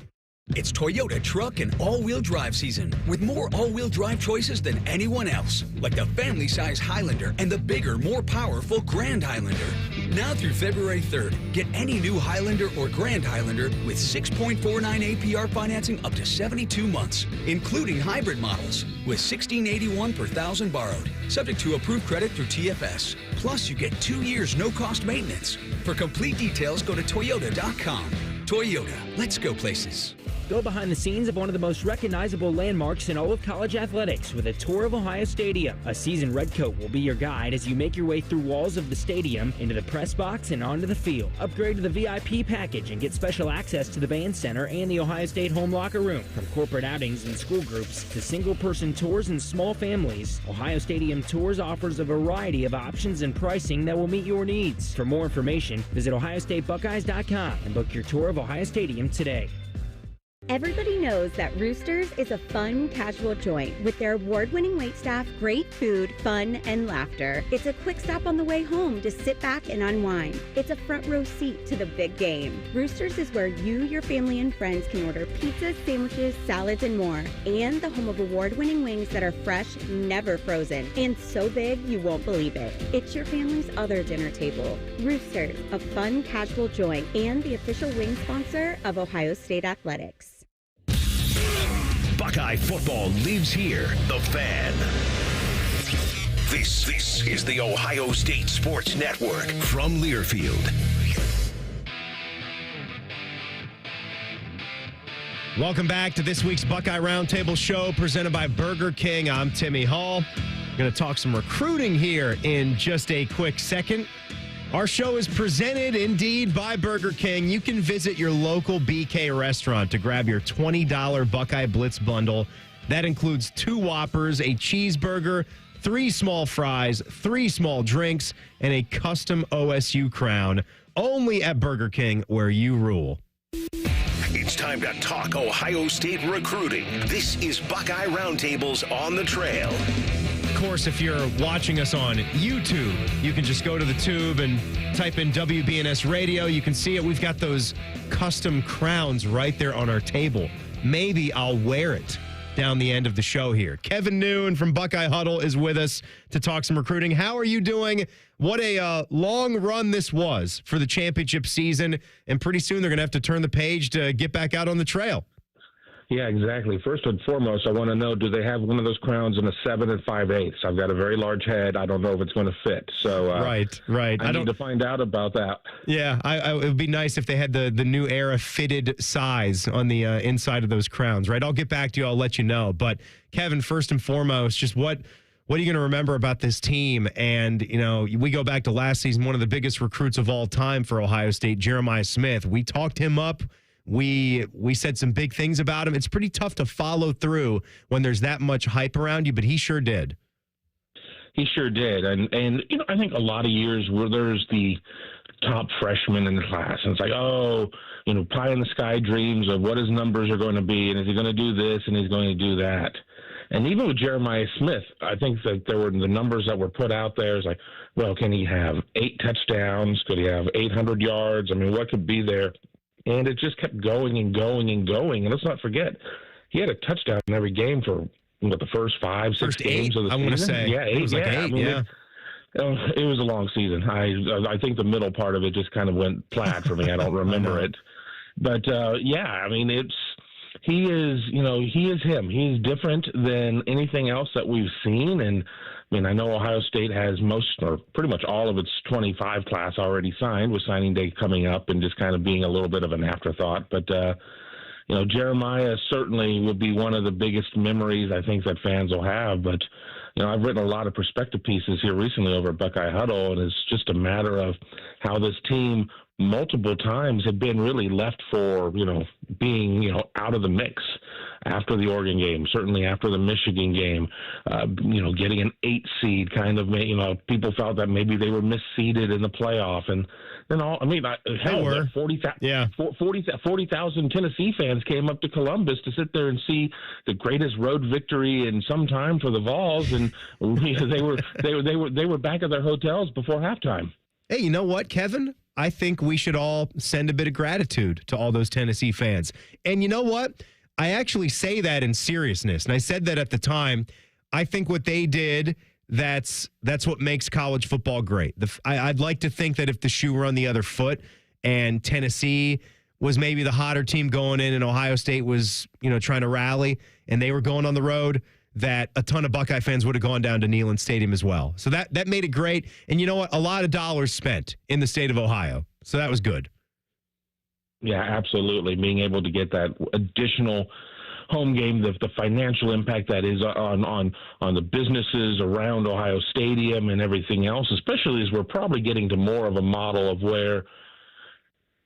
It's Toyota truck and all-wheel drive season with more all-wheel drive choices than anyone else, like the family-size Highlander and the bigger, more powerful Grand Highlander. Now through February 3rd, get any new Highlander or Grand Highlander with 6.49 APR financing up to 72 months, including hybrid models with $1,681 per thousand borrowed, subject to approved credit through TFS. Plus, you get 2 years no-cost maintenance. For complete details, go to Toyota.com. Toyota, let's go places. Go behind the scenes of one of the most recognizable landmarks in all of college athletics with a tour of Ohio Stadium. A seasoned redcoat will be your guide as you make your way through walls of the stadium, into the press box, and onto the field. Upgrade to the VIP package and get special access to the band center and the Ohio State home locker room. From corporate outings and school groups to single-person tours and small families, Ohio Stadium Tours offers a variety of options and pricing that will meet your needs. For more information, visit OhioStateBuckeyes.com and book your tour of Ohio Stadium today. Everybody knows that Roosters is a fun, casual joint with their award-winning waitstaff, great food, fun, and laughter. It's a quick stop on the way home to sit back and unwind. It's a front row seat to the big game. Roosters is where you, your family, and friends can order pizzas, sandwiches, salads, and more. And the home of award-winning wings that are fresh, never frozen, and so big you won't believe it. It's your family's other dinner table. Roosters, a fun, casual joint, and the official wing sponsor of Ohio State Athletics. Buckeye football lives here. The Fan. This is the Ohio State Sports Network from Learfield. Welcome back to this week's Buckeye Roundtable show presented by Burger King. I'm Timmy Hall. We're going to talk some recruiting here in just a quick second. Our show is presented indeed by Burger King. You can visit your local BK restaurant to grab your $20 Buckeye Blitz bundle. That includes 2 Whoppers, a cheeseburger, 3 small fries, 3 small drinks, and a custom OSU crown. Only at Burger King, where you rule. It's time to talk Ohio State recruiting. This is Buckeye Roundtable's On the Trail. Of course, if you're watching us on YouTube, you can just go to the tube and type in WBNS Radio. You can see it. We've got those custom crowns right there on our table. Maybe I'll wear it down the end of the show here. Kevin Noon from Buckeye Huddle is with us to talk some recruiting. How are you doing? What a long run this was for the championship season, and pretty soon they're going to have to turn the page to get back out on the trail. Yeah, exactly. First and foremost, I want to know, do they have one of those crowns in a 7 5/8? I've got a very large head. I don't know if it's going to fit. So right. I need to find out about that. Yeah, it would be nice if they had the new era fitted size on the inside of those crowns, right? I'll get back to you. I'll let you know. But Kevin, first and foremost, just what are you going to remember about this team? And, we go back to last season, one of the biggest recruits of all time for Ohio State, Jeremiah Smith. We talked him up. We said some big things about him. It's pretty tough to follow through when there's that much hype around you, but he sure did. He sure did. And I think a lot of years where there's the top freshman in the class, and it's like, pie in the sky dreams of what his numbers are going to be, and is he going to do this, and he's going to do that. And even with Jeremiah Smith, I think that there were the numbers that were put out there. It's like, well, can he have 8 touchdowns? Could he have 800 yards? I mean, what could be there? And it just kept going and going and going. And let's not forget, he had a touchdown in every game for the first 5-6 games of the season. I want to say. Yeah, 8. It was like 8, it was a long season. I think the middle part of it just kind of went flat for me. I don't remember it. But, he is him. He's different than anything else that we've seen. And, I know Ohio State has most or pretty much all of its 25 class already signed, with signing day coming up and just kind of being a little bit of an afterthought. But, Jeremiah certainly will be one of the biggest memories I think that fans will have. But, I've written a lot of perspective pieces here recently over at Buckeye Huddle, and it's just a matter of how this team multiple times have been really left for, being, out of the mix after the Oregon game, certainly after the Michigan game, getting an 8 seed kind of, people felt that maybe they were misseeded in the playoff. And then 40,000 Tennessee fans came up to Columbus to sit there and see the greatest road victory in some time for the Vols. And they were back at their hotels before halftime. Hey, you know what, Kevin? I think we should all send a bit of gratitude to all those Tennessee fans. And you know what? I actually say that in seriousness. And I said that at the time. I think what they did, that's what makes college football great. I'd like to think that if the shoe were on the other foot and Tennessee was maybe the hotter team going in and Ohio State was, trying to rally and they were going on the road, that a ton of Buckeye fans would have gone down to Neyland Stadium as well. So that made it great. And you know what? A lot of dollars spent in the state of Ohio. So that was good. Yeah, absolutely. Being able to get that additional home game, the financial impact that is on the businesses around Ohio Stadium and everything else, especially as we're probably getting to more of a model of where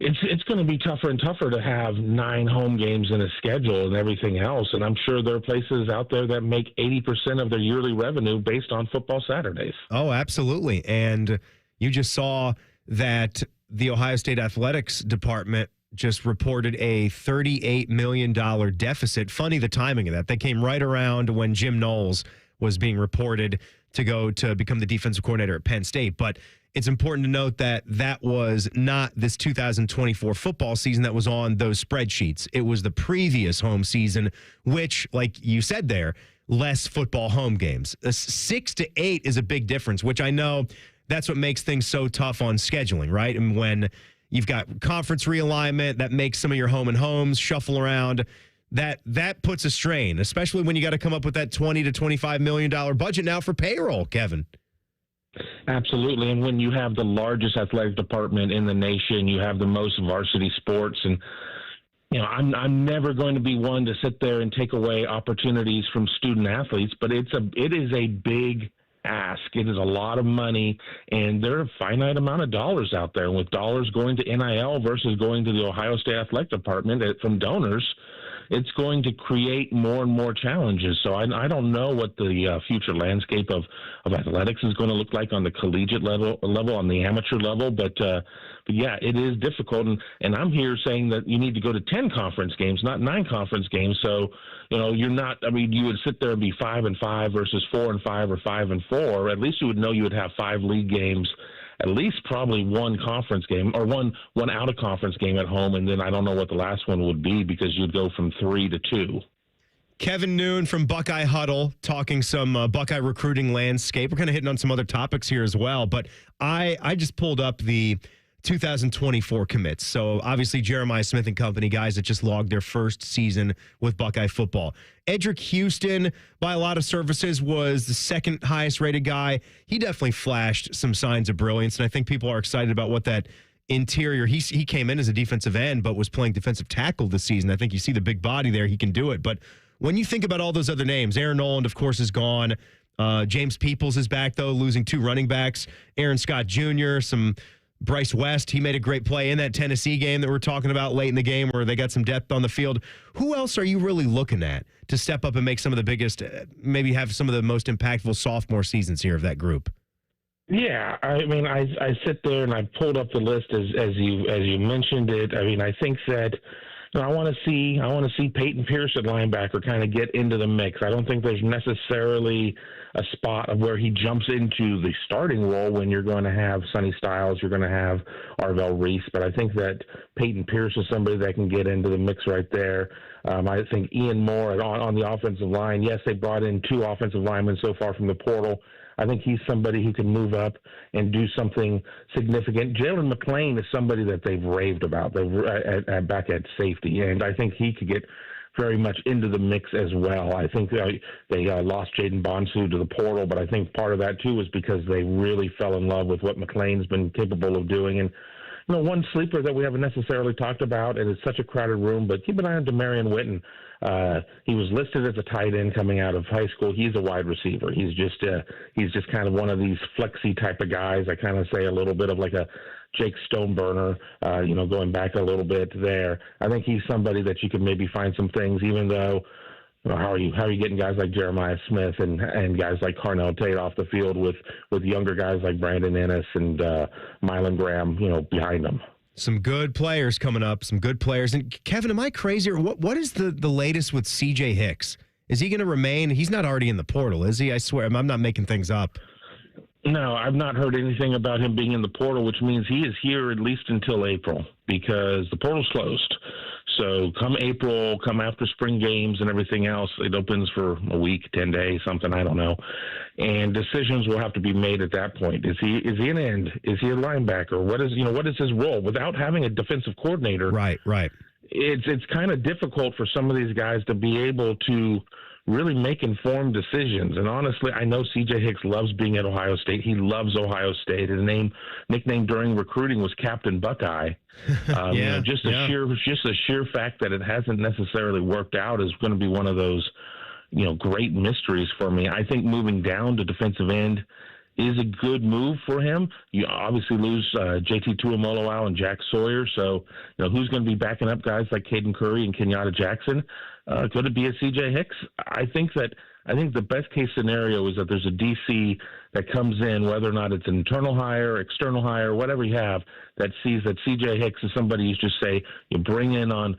it's going to be tougher and tougher to have 9 home games in a schedule and everything else. And I'm sure there are places out there that make 80% of their yearly revenue based on football Saturdays. Oh, absolutely. And you just saw that the Ohio State Athletics Department just reported a $38 million deficit. Funny the timing of that. They came right around when Jim Knowles was being reported to go to become the defensive coordinator at Penn State. But it's important to note that that was not this 2024 football season that was on those spreadsheets. It was the previous home season, which, like you said there, less football home games. 6 to 8 is a big difference, which I know that's what makes things so tough on scheduling, right? And when you've got conference realignment, that makes some of your home and homes shuffle around. That puts a strain, especially when you got to come up with that $20 to $25 million budget now for payroll, Kevin. Absolutely. And when you have the largest athletic department in the nation, you have the most varsity sports. And, I'm never going to be one to sit there and take away opportunities from student athletes, but it is a big ask. It is a lot of money, and there are a finite amount of dollars out there. And with dollars going to NIL versus going to the Ohio State Athletic Department from donors, it's going to create more and more challenges. So I don't know what the future landscape of athletics is going to look like on the collegiate level, on the amateur level. But yeah, it is difficult. And I'm here saying that you need to go to 10 conference games, not 9 conference games. So, you're not, you would sit there and be 5-5 versus 4-5 or 5-4. At least you would know you would have 5 league games, at least probably 1 conference game or one out of conference game at home. And then I don't know what the last one would be because you'd go from 3 to 2. Kevin Noon from Buckeye Huddle talking some Buckeye recruiting landscape. We're kind of hitting on some other topics here as well, but I just pulled up the 2024 commits. So obviously Jeremiah Smith and company, guys that just logged their first season with Buckeye football. Edric Houston, by a lot of services, was the second highest rated guy. He definitely flashed some signs of brilliance, and I think people are excited about what that interior. He came in as a defensive end, but was playing defensive tackle this season. I think you see the big body there. He can do it. But when you think about all those other names, Aaron Noland, of course, is gone. James Peoples is back, though, losing 2 running backs. Aaron Scott Jr., some Bryce West, he made a great play in that Tennessee game that we're talking about late in the game where they got some depth on the field. Who else are you really looking at to step up and make some of the biggest, maybe have some of the most impactful sophomore seasons here of that group? Yeah, I mean, I sit there and I pulled up the list as you mentioned it. I mean, I think that I want to see Peyton Pierce at linebacker kind of get into the mix. I don't think there's necessarily a spot of where he jumps into the starting role when you're going to have Sonny Styles, you're going to have Arvell Reese, but I think that Peyton Pierce is somebody that can get into the mix right there. I think Ian Moore on the offensive line. Yes, they brought in 2 offensive linemen so far from the portal. I think he's somebody who can move up and do something significant. Jalen McClain is somebody that they've raved about back at safety, and I think he could get very much into the mix as well. I think they lost Jaden Bonsu to the portal, but I think part of that, too, was because they really fell in love with what McClain's been capable of doing. And one sleeper that we haven't necessarily talked about, and it's such a crowded room, but keep an eye on Demarion Witten. He was listed as a tight end coming out of high school. He's a wide receiver. He's just kind of one of these flexy type of guys. I kind of say a little bit of like a Jake Stoneburner, going back a little bit there. I think he's somebody that you could maybe find some things, even though, how are you getting guys like Jeremiah Smith and guys like Carnell Tate off the field with younger guys like Brandon Ennis and Mylan Graham, behind them. Some good players coming up, some good players. And Kevin, am I crazy? Or what is the latest with C.J. Hicks? Is he going to remain? He's not already in the portal, is he? I swear, I'm not making things up. No, I've not heard anything about him being in the portal, which means he is here at least until April because the portal's closed. So come April, come after spring games and everything else, it opens for a week, 10 days, something, I don't know. And decisions will have to be made at that point. Is he an end? Is he a linebacker? What is his role? Without having a defensive coordinator. Right. It's kind of difficult for some of these guys to be able to really make informed decisions. And honestly, I know C.J. Hicks loves being at Ohio State. He loves Ohio State. His nickname during recruiting was Captain Buckeye. Just a sheer fact that it hasn't necessarily worked out is going to be one of those, great mysteries for me. I think moving down to defensive end is a good move for him. You obviously lose JT Tuimoloau and Jack Sawyer. So, who's going to be backing up guys like Caden Curry and Kenyatta Jackson? Could it be a C.J. Hicks? I think the best case scenario is that there's a DC that comes in, whether or not it's an internal hire, external hire, whatever you have, that sees that C.J. Hicks is somebody you just say you bring in on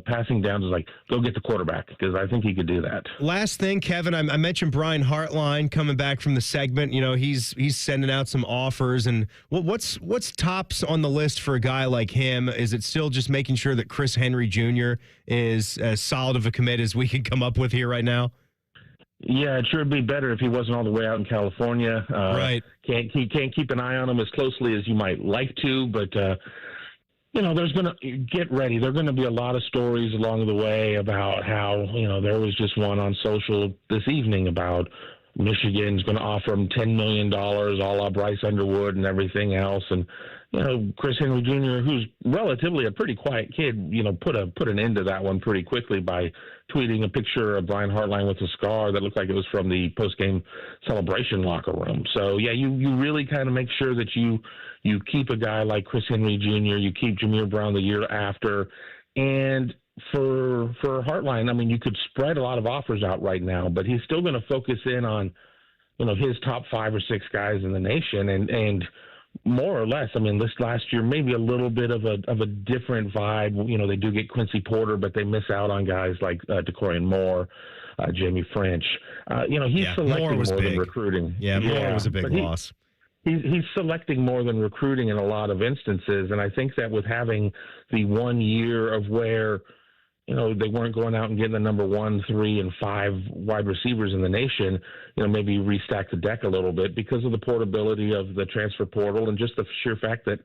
passing downs, is like, go get the quarterback, because I think he could do that. Last thing, Kevin, I mentioned Brian Hartline coming back from the segment. He's sending out some offers, and what's tops on the list for a guy like him? Is it still just making sure that Chris Henry Jr. is as solid of a commit as we could come up with here right now? Yeah, it sure would be better if he wasn't all the way out in California. Right. Can't keep an eye on him as closely as you might like to, but there's going to get ready. There are going to be a lot of stories along the way about how, there was just one on social this evening about Michigan's going to offer him $10 million, a la Bryce Underwood and everything else. And, Chris Henry Jr., who's relatively a pretty quiet kid, put an end to that one pretty quickly by tweeting a picture of Brian Hartline with a scar that looked like it was from the post-game celebration locker room. So, yeah, you really kind of make sure that you keep a guy like Chris Henry Jr., you keep Jameer Brown the year after. And for Hartline, I mean, you could spread a lot of offers out right now, but he's still going to focus in on, his top 5 or 6 guys in the nation. And more or less, I mean, this last year, maybe a little bit of a different vibe. They do get Quincy Porter, but they miss out on guys like DeCorian Moore, Jamie French. He's selecting more than recruiting. Yeah, Moore was a big loss. He's selecting more than recruiting in a lot of instances, and I think that with having the 1 year of where they weren't going out and getting the number 1, 3, and 5 wide receivers in the nation, maybe restack the deck a little bit because of the portability of the transfer portal and just the sheer fact that,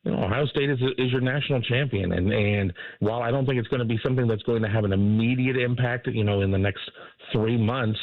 Ohio State is your national champion. And while I don't think it's going to be something that's going to have an immediate impact, in the next 3 months,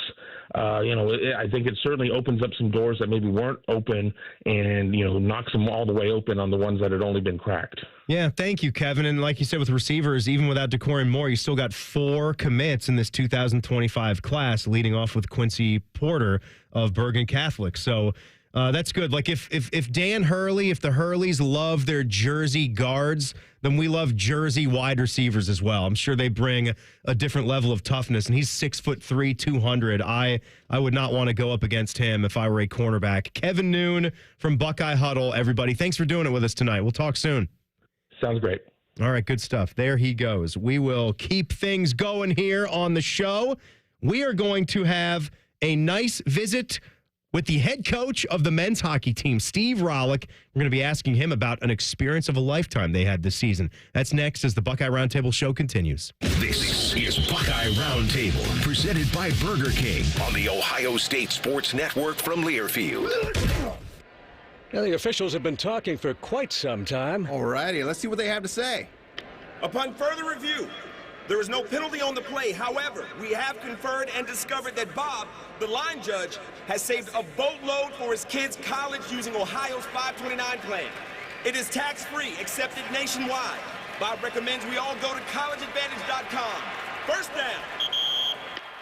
I think it certainly opens up some doors that maybe weren't open and, knocks them all the way open on the ones that had only been cracked. Yeah, thank you, Kevin. And like you said, with receivers, even without Decorin Moore, you still got 4 commits in this 2025 class, leading off with Quincy Porter of Bergen Catholic. So that's good. Like if Dan Hurley, if the Hurleys love their Jersey guards, then we love Jersey wide receivers as well. I'm sure they bring a different level of toughness. And he's 6'3", 200. I would not want to go up against him if I were a cornerback. Kevin Noon from Buckeye Huddle, everybody. Thanks for doing it with us tonight. We'll talk soon. Sounds great. All right, good stuff. There he goes. We will keep things going here on the show. We are going to have a nice visit with the head coach of the men's hockey team, Steve Rollick. We're going to be asking him about an experience of a lifetime they had this season. That's next as the Buckeye Roundtable show continues. This is Buckeye Roundtable, presented by Burger King on the Ohio State Sports Network from Learfield. Now, the officials have been talking for quite some time. All righty, let's see what they have to say. Upon further review, there is no penalty on the play. However, we have conferred and discovered that Bob, the line judge, has saved a boatload for his kids' college using Ohio's 529 plan. It is tax-free, accepted nationwide. Bob recommends we all go to collegeadvantage.com. First down.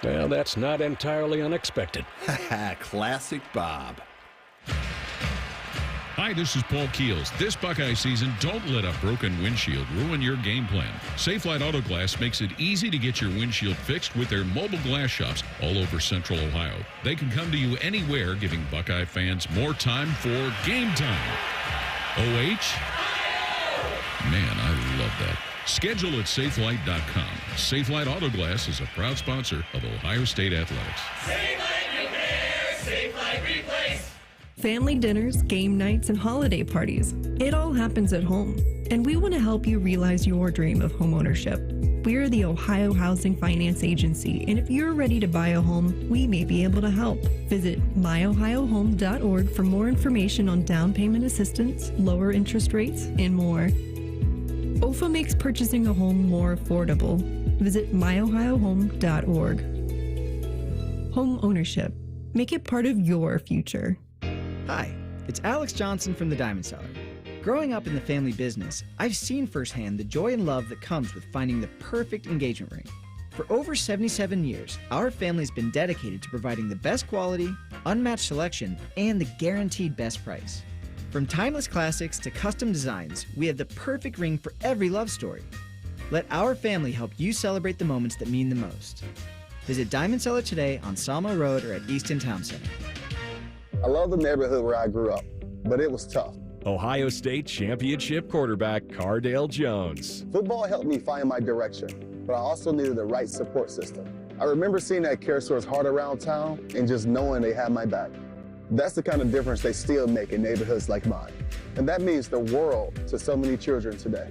Well, that's not entirely unexpected. Classic Bob. Hi, this is Paul Keels. This Buckeye season, don't let a broken windshield ruin your game plan. Safelite Auto Glass makes it easy to get your windshield fixed with their mobile glass shops all over Central Ohio. They can come to you anywhere, giving Buckeye fans more time for game time. OH? Man, I love that. Schedule at safelite.com. Safelite Auto Glass is a proud sponsor of Ohio State Athletics. Safelite Repair, Safelite Replace. Family dinners, game nights, and holiday parties. It all happens at home. And we want to help you realize your dream of homeownership. We're the Ohio Housing Finance Agency, and if you're ready to buy a home, we may be able to help. Visit myohiohome.org for more information on down payment assistance, lower interest rates, and more. OFA makes purchasing a home more affordable. Visit myohiohome.org. Home ownership. Make it part of your future. Hi, it's Alex Johnson from the Diamond Cellar. Growing up in the family business, I've seen firsthand the joy and love that comes with finding the perfect engagement ring. For over 77 years, our family's been dedicated to providing the best quality, unmatched selection, and the guaranteed best price. From timeless classics to custom designs, we have the perfect ring for every love story. Let our family help you celebrate the moments that mean the most. Visit Diamond Cellar today on Salmo Road or at Easton Town Center. I love the neighborhood where I grew up, but it was tough. Ohio State championship quarterback Cardale Jones. Football helped me find my direction, but I also needed the right support system. I remember seeing that CareSource heart around town and just knowing they had my back. That's the kind of difference they still make in neighborhoods like mine. And that means the world to so many children today.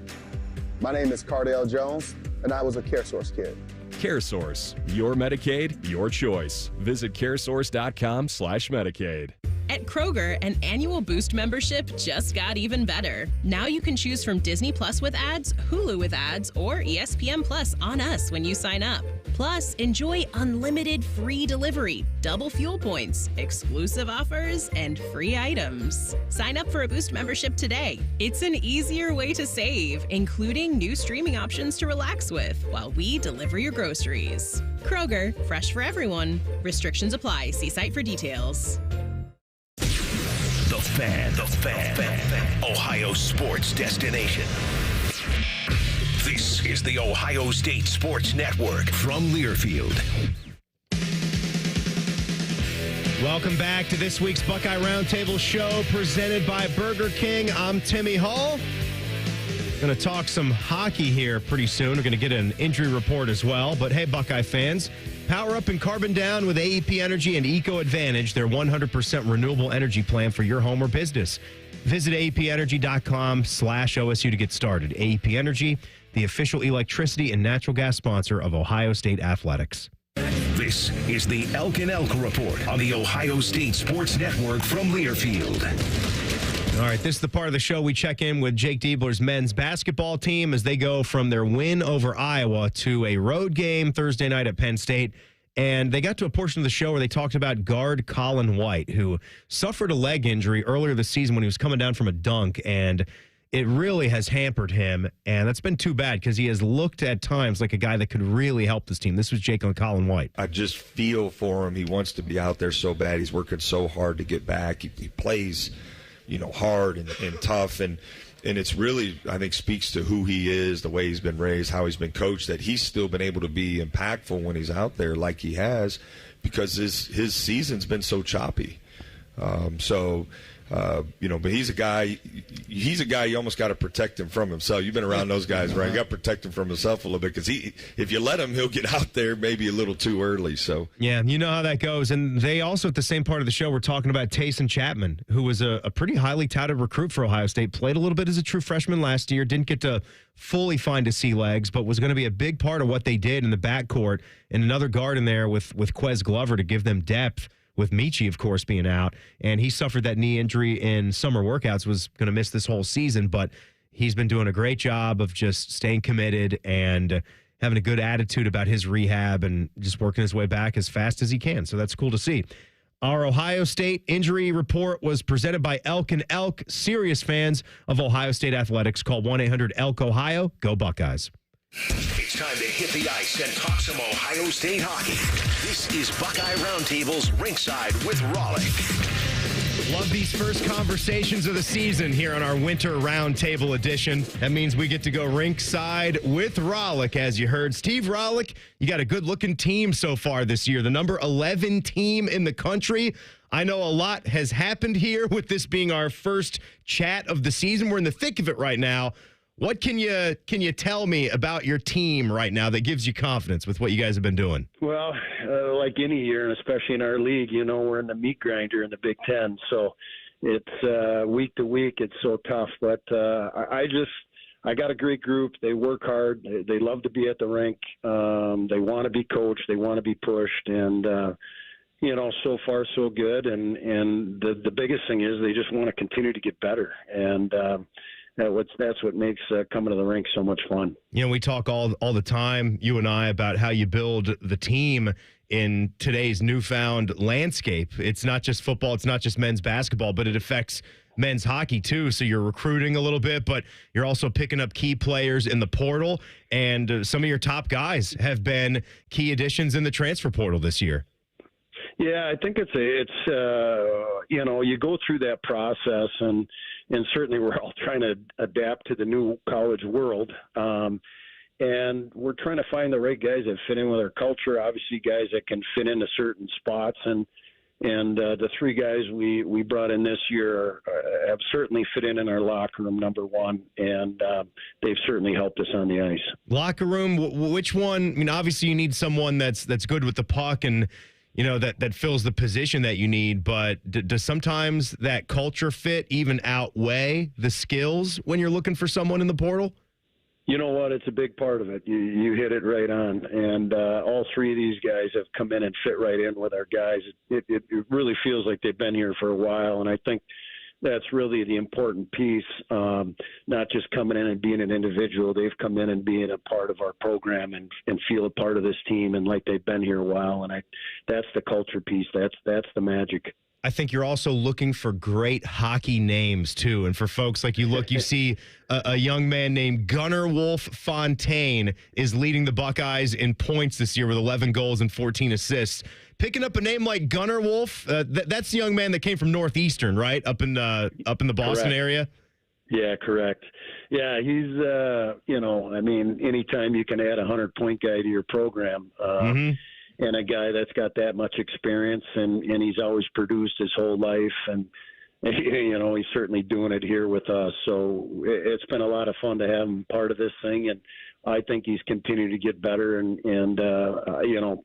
My name is Cardale Jones, and I was a CareSource kid. CareSource, your Medicaid, your choice. Visit caresource.com/Medicaid. At Kroger, an annual Boost membership just got even better. Now you can choose from Disney Plus with ads, Hulu with ads, or ESPN Plus on us when you sign up. Plus, enjoy unlimited free delivery, double fuel points, exclusive offers, and free items. Sign up for a Boost membership today. It's an easier way to save, including new streaming options to relax with while we deliver your groceries. Kroger, fresh for everyone. Restrictions apply. See site for details. The Fan. Ohio sports destination. This is the Ohio State Sports Network from Learfield. Welcome back to this week's Buckeye Roundtable show presented by Burger King. I'm Timmy Hall. Going to talk some hockey here pretty soon. We're going to get an injury report as well. But hey, Buckeye fans, power up and carbon down with AEP Energy and Eco Advantage, their 100% renewable energy plan for your home or business. Visit apenergy.com/OSU to get started. AP Energy, the official electricity and natural gas sponsor of Ohio State Athletics. This is the Elk and Elk Report on the Ohio State Sports Network from Learfield. All right, this is the part of the show we check in with Jake Diebler's men's basketball team as they go from their win over Iowa to a road game Thursday night at Penn State. And they got to a portion of the show where they talked about guard Colin White, who suffered a leg injury earlier this season when he was coming down from a dunk, and it really has hampered him. And that's been too bad because he has looked at times like a guy that could really help this team. This was Jake on Colin White. I just feel for him. He wants to be out there so bad. He's working so hard to get back. He plays, hard and tough. And it's really, I think, speaks to who he is, the way he's been raised, how he's been coached, that he's still been able to be impactful when he's out there like he has because his season's been so choppy. But he's a guy you almost got to protect him from himself. You've been around those guys, right? You got to protect him from himself a little bit because if you let him, he'll get out there maybe a little too early. So yeah, you know how that goes. And they also, at the same part of the show, were talking about Tayson Chapman, who was a pretty highly touted recruit for Ohio State, played a little bit as a true freshman last year, didn't get to fully find his sea legs, but was going to be a big part of what they did in the backcourt, and another guard in there with Quez Glover to give them depth, with Michi, of course, being out. And he suffered that knee injury in summer workouts, was going to miss this whole season, but he's been doing a great job of just staying committed and having a good attitude about his rehab and just working his way back as fast as he can. So that's cool to see. Our Ohio State injury report was presented by Elk and Elk. Serious fans of Ohio State athletics, call 1-800-ELK-OHIO. Go Buckeyes. It's time to hit the ice and talk some Ohio State hockey. This is Buckeye Roundtable's Rinkside with Rollick. Love these first conversations of the season here on our Winter Roundtable edition. That means we get to go rinkside with Rollick, as you heard. Steve Rollick, you got a good-looking team so far this year. The number 11 team in the country. I know a lot has happened here with this being our first chat of the season. We're in the thick of it right now. What can you tell me about your team right now that gives you confidence with what you guys have been doing? Well, like any year, and especially in our league, we're in the meat grinder in the Big Ten, so it's week to week. It's so tough, but I got a great group. They work hard. They love to be at the rink. They want to be coached. They want to be pushed, and so far so good. And the biggest thing is they just want to continue to get better, and that's what makes coming to the rink so much fun. We talk all the time, you and I, about how you build the team in today's newfound landscape. It's not just football, it's not just men's basketball, but it affects men's hockey too. So you're recruiting a little bit, but you're also picking up key players in the portal, and some of your top guys have been key additions in the transfer portal this year. Yeah, I think it's you go through that process, and certainly we're all trying to adapt to the new college world. And we're trying to find the right guys that fit in with our culture, obviously guys that can fit into certain spots. And the three guys we brought in this year have certainly fit in our locker room, number one, and they've certainly helped us on the ice. Locker room, which one? Obviously you need someone that's good with the puck and that fills the position that you need, but does sometimes that culture fit even outweigh the skills when you're looking for someone in the portal? You know what? It's a big part of it. You hit it right on. And all three of these guys have come in and fit right in with our guys. It really feels like they've been here for a while, and I think that's really the important piece, not just coming in and being an individual. They've come in and being a part of our program and feel a part of this team, and like they've been here a while. And that's the culture piece. That's the magic. I think you're also looking for great hockey names, too. And for folks like you see a young man named Gunnar Wolf Fontaine is leading the Buckeyes in points this year with 11 goals and 14 assists. Picking up a name like Gunnar Wolf, that's the young man that came from Northeastern, right? Up in the Boston Correct. area? Yeah, correct. Yeah, he's, anytime you can add a 100-point guy to your program, and a guy that's got that much experience, and he's always produced his whole life, and he's certainly doing it here with us. So it's been a lot of fun to have him part of this thing, and I think he's continuing to get better, and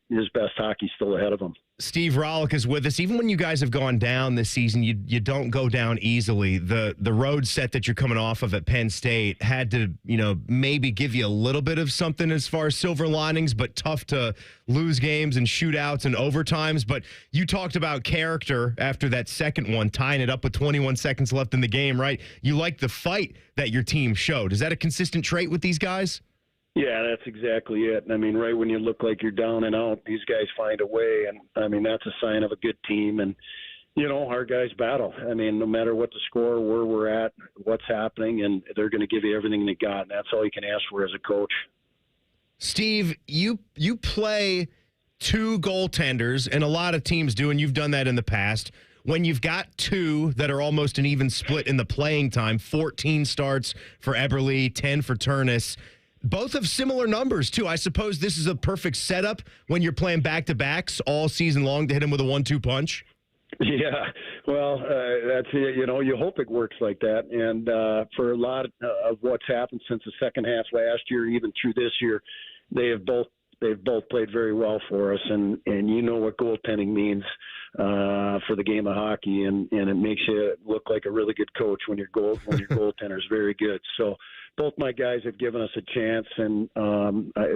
his best hockey's still ahead of him. Steve Rollick is with us. Even when you guys have gone down this season, you don't go down easily. The road set that you're coming off of at Penn State had to, maybe give you a little bit of something as far as silver linings, but tough to lose games and shootouts and overtimes. But you talked about character after that second one, tying it up with 21 seconds left in the game, right? You like the fight that your team showed. Is that a consistent trait with these guys? Yeah, that's exactly it. I mean, right when you look like you're down and out, these guys find a way. And, I mean, that's a sign of a good team. And, our guys battle. I mean, no matter what the score, where we're at, what's happening, and they're going to give you everything they got. And that's all you can ask for as a coach. Steve, you play two goaltenders, and a lot of teams do, and you've done that in the past. When you've got two that are almost an even split in the playing time, 14 starts for Eberle, 10 for Turnus. Both have similar numbers, too. I suppose this is a perfect setup when you're playing back-to-backs all season long to hit him with a 1-2 punch. Yeah, well, that's it. You hope it works like that. And for a lot of what's happened since the second half last year, even through this year, they've both played very well for us. And you know what goaltending means for the game of hockey, and it makes you look like a really good coach when your goaltender is very good. So both my guys have given us a chance, and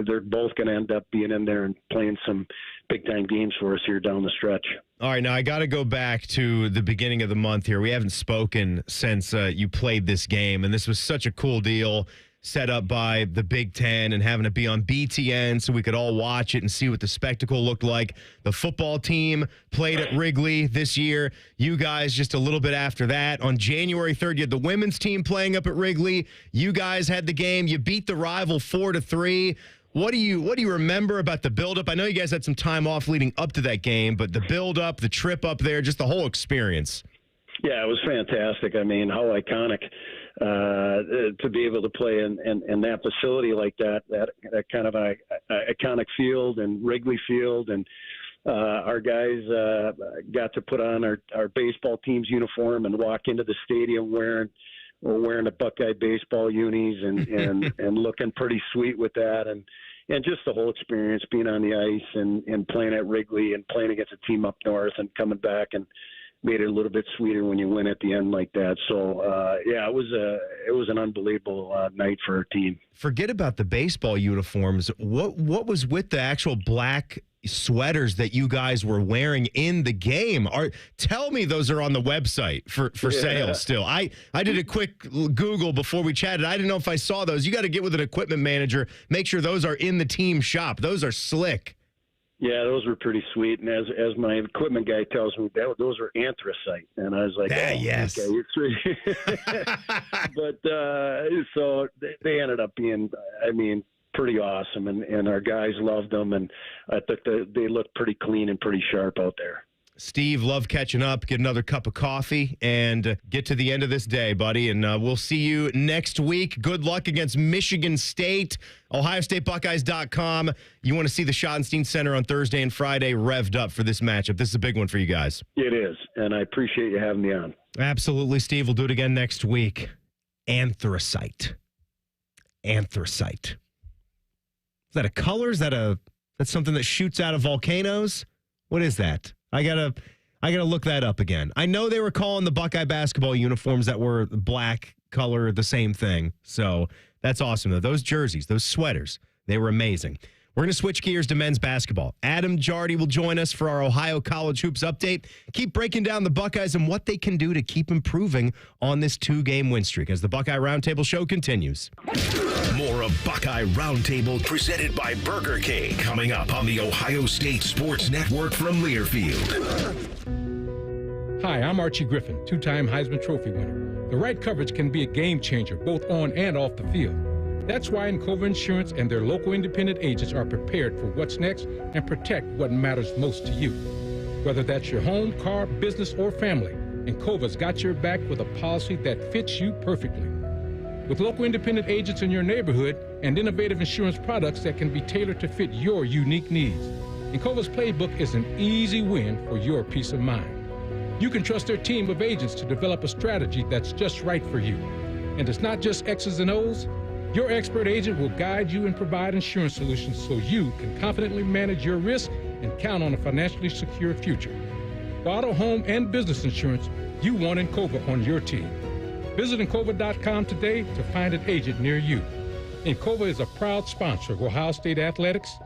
they're both going to end up being in there and playing some big-time games for us here down the stretch. All right, now I got to go back to the beginning of the month here. We haven't spoken since you played this game, and this was such a cool deal set up by the Big Ten and having to be on BTN so we could all watch it and see what the spectacle looked like. The football team played at Wrigley this year. You guys just a little bit after that. On January 3rd, you had the women's team playing up at Wrigley. You guys had the game. You beat the rival 4-3. What do you remember about the buildup? I know you guys had some time off leading up to that game, but the buildup, the trip up there, just the whole experience. Yeah, it was fantastic. I mean, how iconic to be able to play in that facility like that kind of a iconic field and Wrigley Field. And our guys got to put on our baseball team's uniform and walk into the stadium wearing the Buckeye baseball unis and looking pretty sweet with that. And just the whole experience being on the ice and playing at Wrigley and playing against a team up north and coming back and made it a little bit sweeter when you win at the end like that. So, it was an unbelievable night for our team. Forget about the baseball uniforms. What was with the actual black sweaters that you guys were wearing in the game? Tell me those are on the website for sale still. I did a quick Google before we chatted. I didn't know if I saw those. You got to get with an equipment manager, make sure those are in the team shop. Those are slick. Yeah, those were pretty sweet. And as my equipment guy tells me, those were anthracite. And I was like, yes. Okay. But so they ended up being, pretty awesome. And our guys loved them. And I think they looked pretty clean and pretty sharp out there. Steve, love catching up. Get another cup of coffee and get to the end of this day, buddy. And we'll see you next week. Good luck against Michigan State. OhioStateBuckeyes.com. You want to see the Schottenstein Center on Thursday and Friday revved up for this matchup. This is a big one for you guys. It is, and I appreciate you having me on. Absolutely, Steve. We'll do it again next week. Anthracite. Is that a color? Is that that's something that shoots out of volcanoes? What is that? I gotta look that up again. I know they were calling the Buckeye basketball uniforms that were black color the same thing. So that's awesome, though. Those jerseys, those sweaters, they were amazing. We're going to switch gears to men's basketball. Adam Jardy will join us for our Ohio College Hoops update. Keep breaking down the Buckeyes and what they can do to keep improving on this 2-game win streak as the Buckeye Roundtable show continues. More of Buckeye Roundtable presented by Burger King coming up on the Ohio State Sports Network from Learfield. Hi, I'm Archie Griffin, 2-time Heisman Trophy winner. The right coverage can be a game changer both on and off the field. That's why Encova Insurance and their local independent agents are prepared for what's next and protect what matters most to you. Whether that's your home, car, business, or family, Encova's got your back with a policy that fits you perfectly. With local independent agents in your neighborhood and innovative insurance products that can be tailored to fit your unique needs, Encova's playbook is an easy win for your peace of mind. You can trust their team of agents to develop a strategy that's just right for you. And it's not just X's and O's. Your expert agent will guide you and provide insurance solutions so you can confidently manage your risk and count on a financially secure future. For auto, home, and business insurance, you want Encova on your team. Visit Encova.com today to find an agent near you. Encova is a proud sponsor of Ohio State Athletics.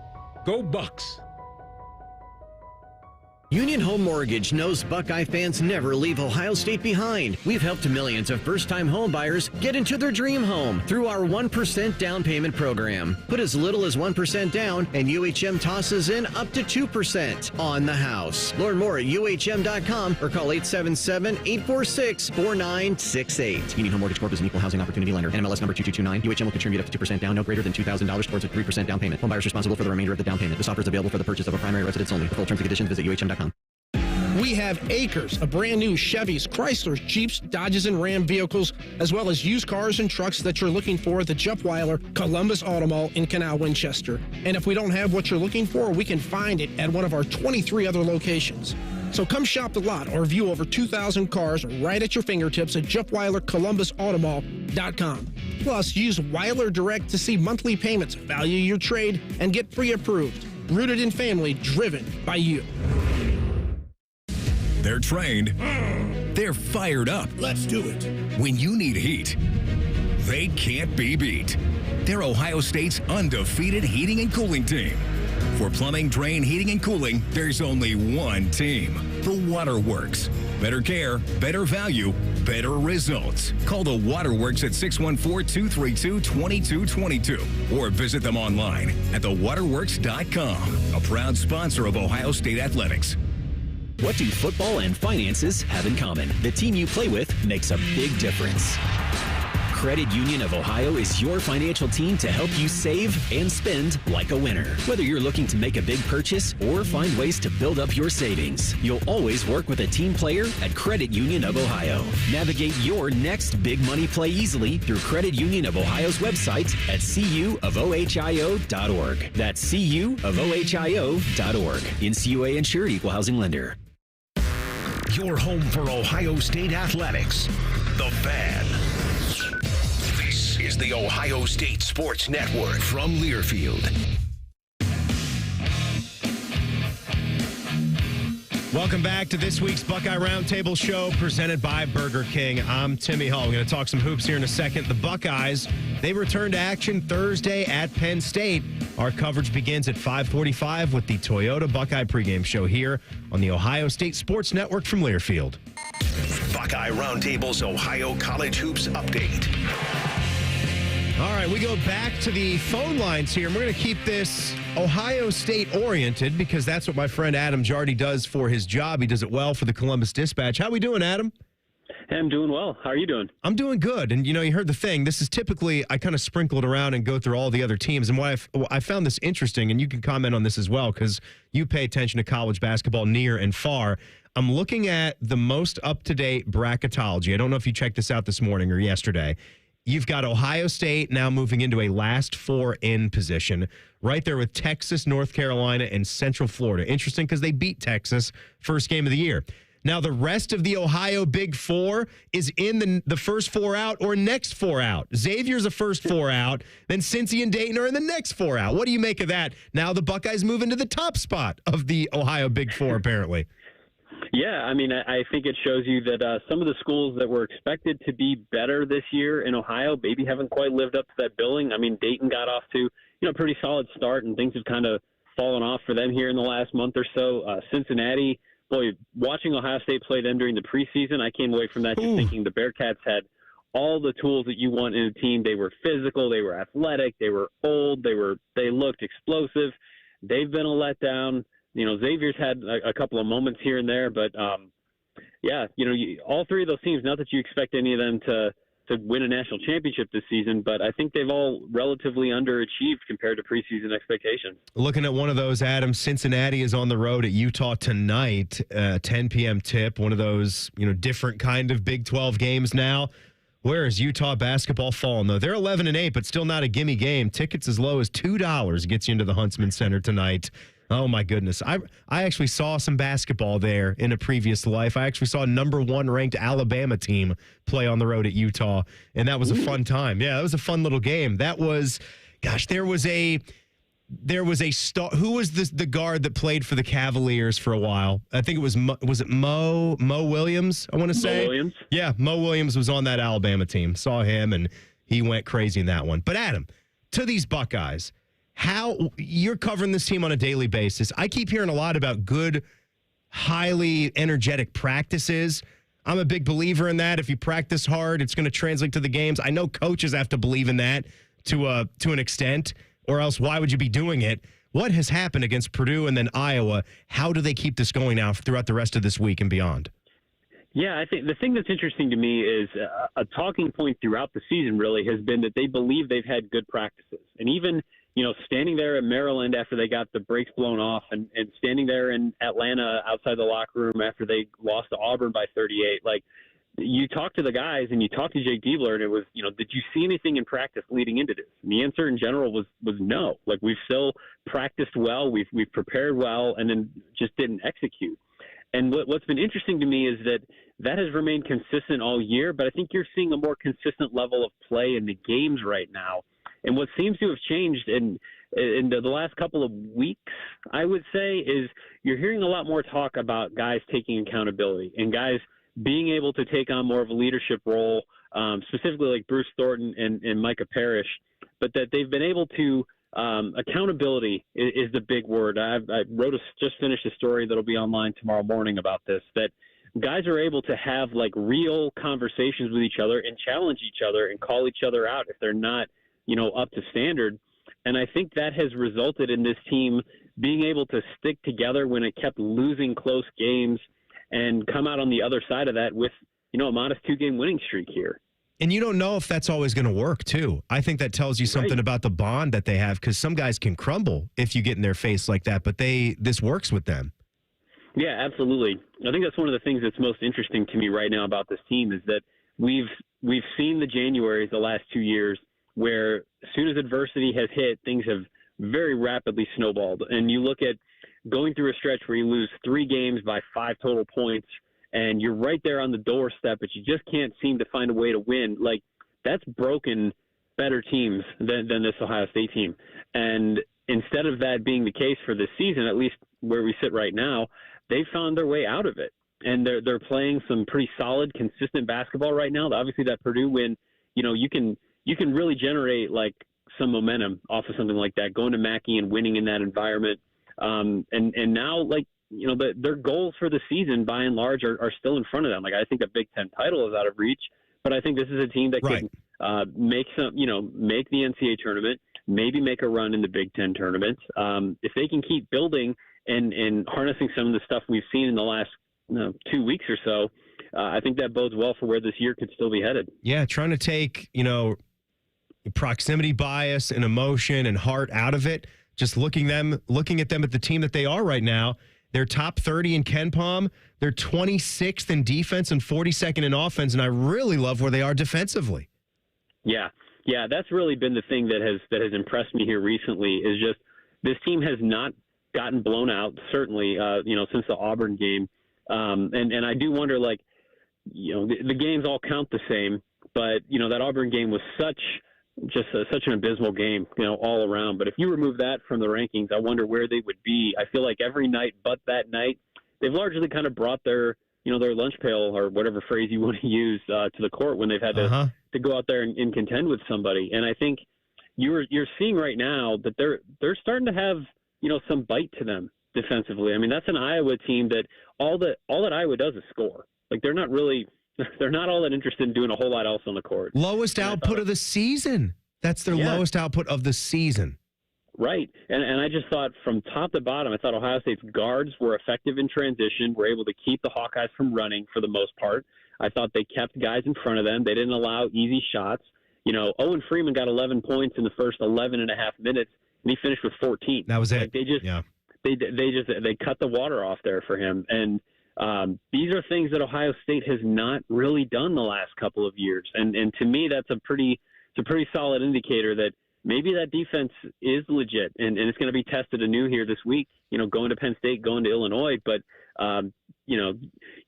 Go Bucks! Union Home Mortgage knows Buckeye fans never leave Ohio State behind. We've helped millions of first-time home buyers get into their dream home through our 1% down payment program. Put as little as 1% down, and UHM tosses in up to 2% on the house. Learn more at UHM.com or call 877-846-4968. Union Home Mortgage Corp is an equal housing opportunity lender. NMLS number 2229. UHM will contribute up to 2% down, no greater than $2,000 towards a 3% down payment. Home buyers responsible for the remainder of the down payment. This offer is available for the purchase of a primary residence only. For full terms and conditions, visit UHM.com. We have acres of brand new Chevys, Chryslers, Jeeps, Dodges, and Ram vehicles, as well as used cars and trucks that you're looking for at the Jeff Weiler Columbus Auto Mall in Canal Winchester. And if we don't have what you're looking for, we can find it at one of our 23 other locations. So come shop the lot or view over 2,000 cars right at your fingertips at JeffWeilerColumbusAutomall.com. Plus, use Weiler Direct to see monthly payments, value your trade, and get pre-approved. Rooted in family, driven by you. They're trained. They're fired up. Let's do it. When you need heat, they can't be beat. They're Ohio State's undefeated heating and cooling team. For plumbing, drain, heating, and cooling, there's only one team. The Waterworks. Better care, better value, better results. Call the Waterworks at 614-232-2222 or visit them online at thewaterworks.com. A proud sponsor of Ohio State Athletics. What do football and finances have in common? The team you play with makes a big difference. Credit Union of Ohio is your financial team to help you save and spend like a winner. Whether you're looking to make a big purchase or find ways to build up your savings, you'll always work with a team player at Credit Union of Ohio. Navigate your next big money play easily through Credit Union of Ohio's website at cuofohio.org. That's cuofohio.org. NCUA insured, equal housing lender. Your home for Ohio State Athletics. The Fan. This is the Ohio State Sports Network from Learfield. Welcome back to this week's Buckeye Roundtable show presented by Burger King. I'm Timmy Hall. We're going to talk some hoops here in a second. The Buckeyes, they return to action Thursday at Penn State. Our coverage begins at 5:45 with the Toyota Buckeye pregame show here on the Ohio State Sports Network from Learfield. Buckeye Roundtable's Ohio College Hoops Update. All right, we go back to the phone lines here, and we're going to keep this Ohio State-oriented because that's what my friend Adam Jardy does for his job. He does it well for the Columbus Dispatch. How we doing, Adam? Hey, I'm doing well. How are you doing? I'm doing good. And, you know, you heard the thing. This is typically, I kind of sprinkled around and go through all the other teams. And why I found this interesting, and you can comment on this as well because you pay attention to college basketball near and far. I'm looking at the most up-to-date bracketology. I don't know if you checked this out this morning or yesterday. You've got Ohio State now moving into a last four in position, right there with Texas, North Carolina, and Central Florida. Interesting because they beat Texas first game of the year. Now, the rest of the Ohio Big Four is in the first four out or next four out. Xavier's a first four out, then Cincy and Dayton are in the next four out. What do you make of that? Now the Buckeyes move into the top spot of the Ohio Big Four, apparently. Yeah, I mean, I think it shows you that some of the schools that were expected to be better this year in Ohio maybe haven't quite lived up to that billing. I mean, Dayton got off to, a pretty solid start, and things have kind of fallen off for them here in the last month or so. Cincinnati, boy, watching Ohio State play them during the preseason, I came away from that just thinking the Bearcats had all the tools that you want in a team. They were physical, they were athletic, they were old, they looked explosive. They've been a letdown. Xavier's had a couple of moments here and there, but all three of those teams, not that you expect any of them to win a national championship this season, but I think they've all relatively underachieved compared to preseason expectations. Looking at one of those, Adam, Cincinnati is on the road at Utah tonight, 10 p.m. tip, one of those, different kind of Big 12 games now. Where is Utah basketball falling, though? They're 11-8, but still not a gimme game. Tickets as low as $2 gets you into the Huntsman Center tonight. Oh, my goodness. I actually saw some basketball there in a previous life. I actually saw a number 1 ranked Alabama team play on the road at Utah, and that was a fun time. Yeah, that was a fun little game. That was, gosh, there was a star. Who was the guard that played for the Cavaliers for a while? I think it was Mo Williams, I want to say. Mo Williams? Yeah, Mo Williams was on that Alabama team. Saw him, and he went crazy in that one. But Adam, to these Buckeyes, how you're covering this team on a daily basis. I keep hearing a lot about good, highly energetic practices. I'm a big believer in that. If you practice hard, it's going to translate to the games. I know coaches have to believe in that to an extent, or else why would you be doing it? What has happened against Purdue and then Iowa? How do they keep this going now throughout the rest of this week and beyond? Yeah, I think the thing that's interesting to me is a talking point throughout the season really has been that they believe they've had good practices. And even, standing there at Maryland after they got the brakes blown off and standing there in Atlanta outside the locker room after they lost to Auburn by 38, like, you talk to the guys and you talk to Jake Diebler and it was, did you see anything in practice leading into this? And the answer in general was no. Like, we've still practiced well, we've prepared well, and then just didn't execute. And what's been interesting to me is that has remained consistent all year, but I think you're seeing a more consistent level of play in the games right now. And what seems to have changed in the last couple of weeks, I would say, is you're hearing a lot more talk about guys taking accountability and guys being able to take on more of a leadership role, specifically like Bruce Thornton and Micah Parrish, but that they've been able to accountability is the big word. I just finished a story that'll be online tomorrow morning about this, that guys are able to have like real conversations with each other and challenge each other and call each other out if they're not, up to standard. And I think that has resulted in this team being able to stick together when it kept losing close games and come out on the other side of that with, a modest 2-game winning streak here. And you don't know if that's always going to work, too. I think that tells you something about the bond that they have, because some guys can crumble if you get in their face like that, but this works with them. Yeah, absolutely. I think that's one of the things that's most interesting to me right now about this team is that we've seen the Januaries the last 2 years where as soon as adversity has hit, things have very rapidly snowballed. And you look at going through a stretch where you lose 3 games by 5 total points, and you're right there on the doorstep, but you just can't seem to find a way to win. Like, that's broken better teams than this Ohio State team. And instead of that being the case for this season, at least where we sit right now, they found their way out of it. And they're playing some pretty solid, consistent basketball right now. Obviously, that Purdue win, you can really generate like some momentum off of something like that, going to Mackey and winning in that environment. And now, like, their goals for the season, by and large, are still in front of them. Like, I think a Big Ten title is out of reach, but I think this is a team that can make the NCAA tournament, maybe make a run in the Big Ten tournament. If they can keep building and harnessing some of the stuff we've seen in the last 2 weeks or so, I think that bodes well for where this year could still be headed. Yeah, trying to take, proximity bias and emotion and heart out of it. Just looking at them at the team that they are right now. They're top 30 in KenPom. They're 26th in defense and 42nd in offense, and I really love where they are defensively. Yeah, that's really been the thing that has impressed me here recently. Is just this team has not gotten blown out. Certainly, since the Auburn game, and I do wonder, like, the games all count the same, but that Auburn game was such an abysmal game, all around. But if you remove that from the rankings, I wonder where they would be. I feel like every night but that night, they've largely kind of brought their lunch pail, or whatever phrase you want to use, to the court when they've had to go out there and contend with somebody. And I think you're seeing right now that they're starting to have, some bite to them defensively. I mean, that's an Iowa team that all that Iowa does is score. Like, they're not all that interested in doing a whole lot else on the court. Lowest output of the season. That's their lowest output of the season. Right. And I just thought from top to bottom, I thought Ohio State's guards were effective in transition, were able to keep the Hawkeyes from running for the most part. I thought they kept guys in front of them. They didn't allow easy shots. Owen Freeman got 11 points in the first 11 and a half minutes, and he finished with 14. That was it. Like, they cut the water off there for him. And these are things that Ohio State has not really done the last couple of years. And to me, that's a pretty solid indicator that maybe that defense is legit, and it's going to be tested anew here this week going to Penn State, going to Illinois. But,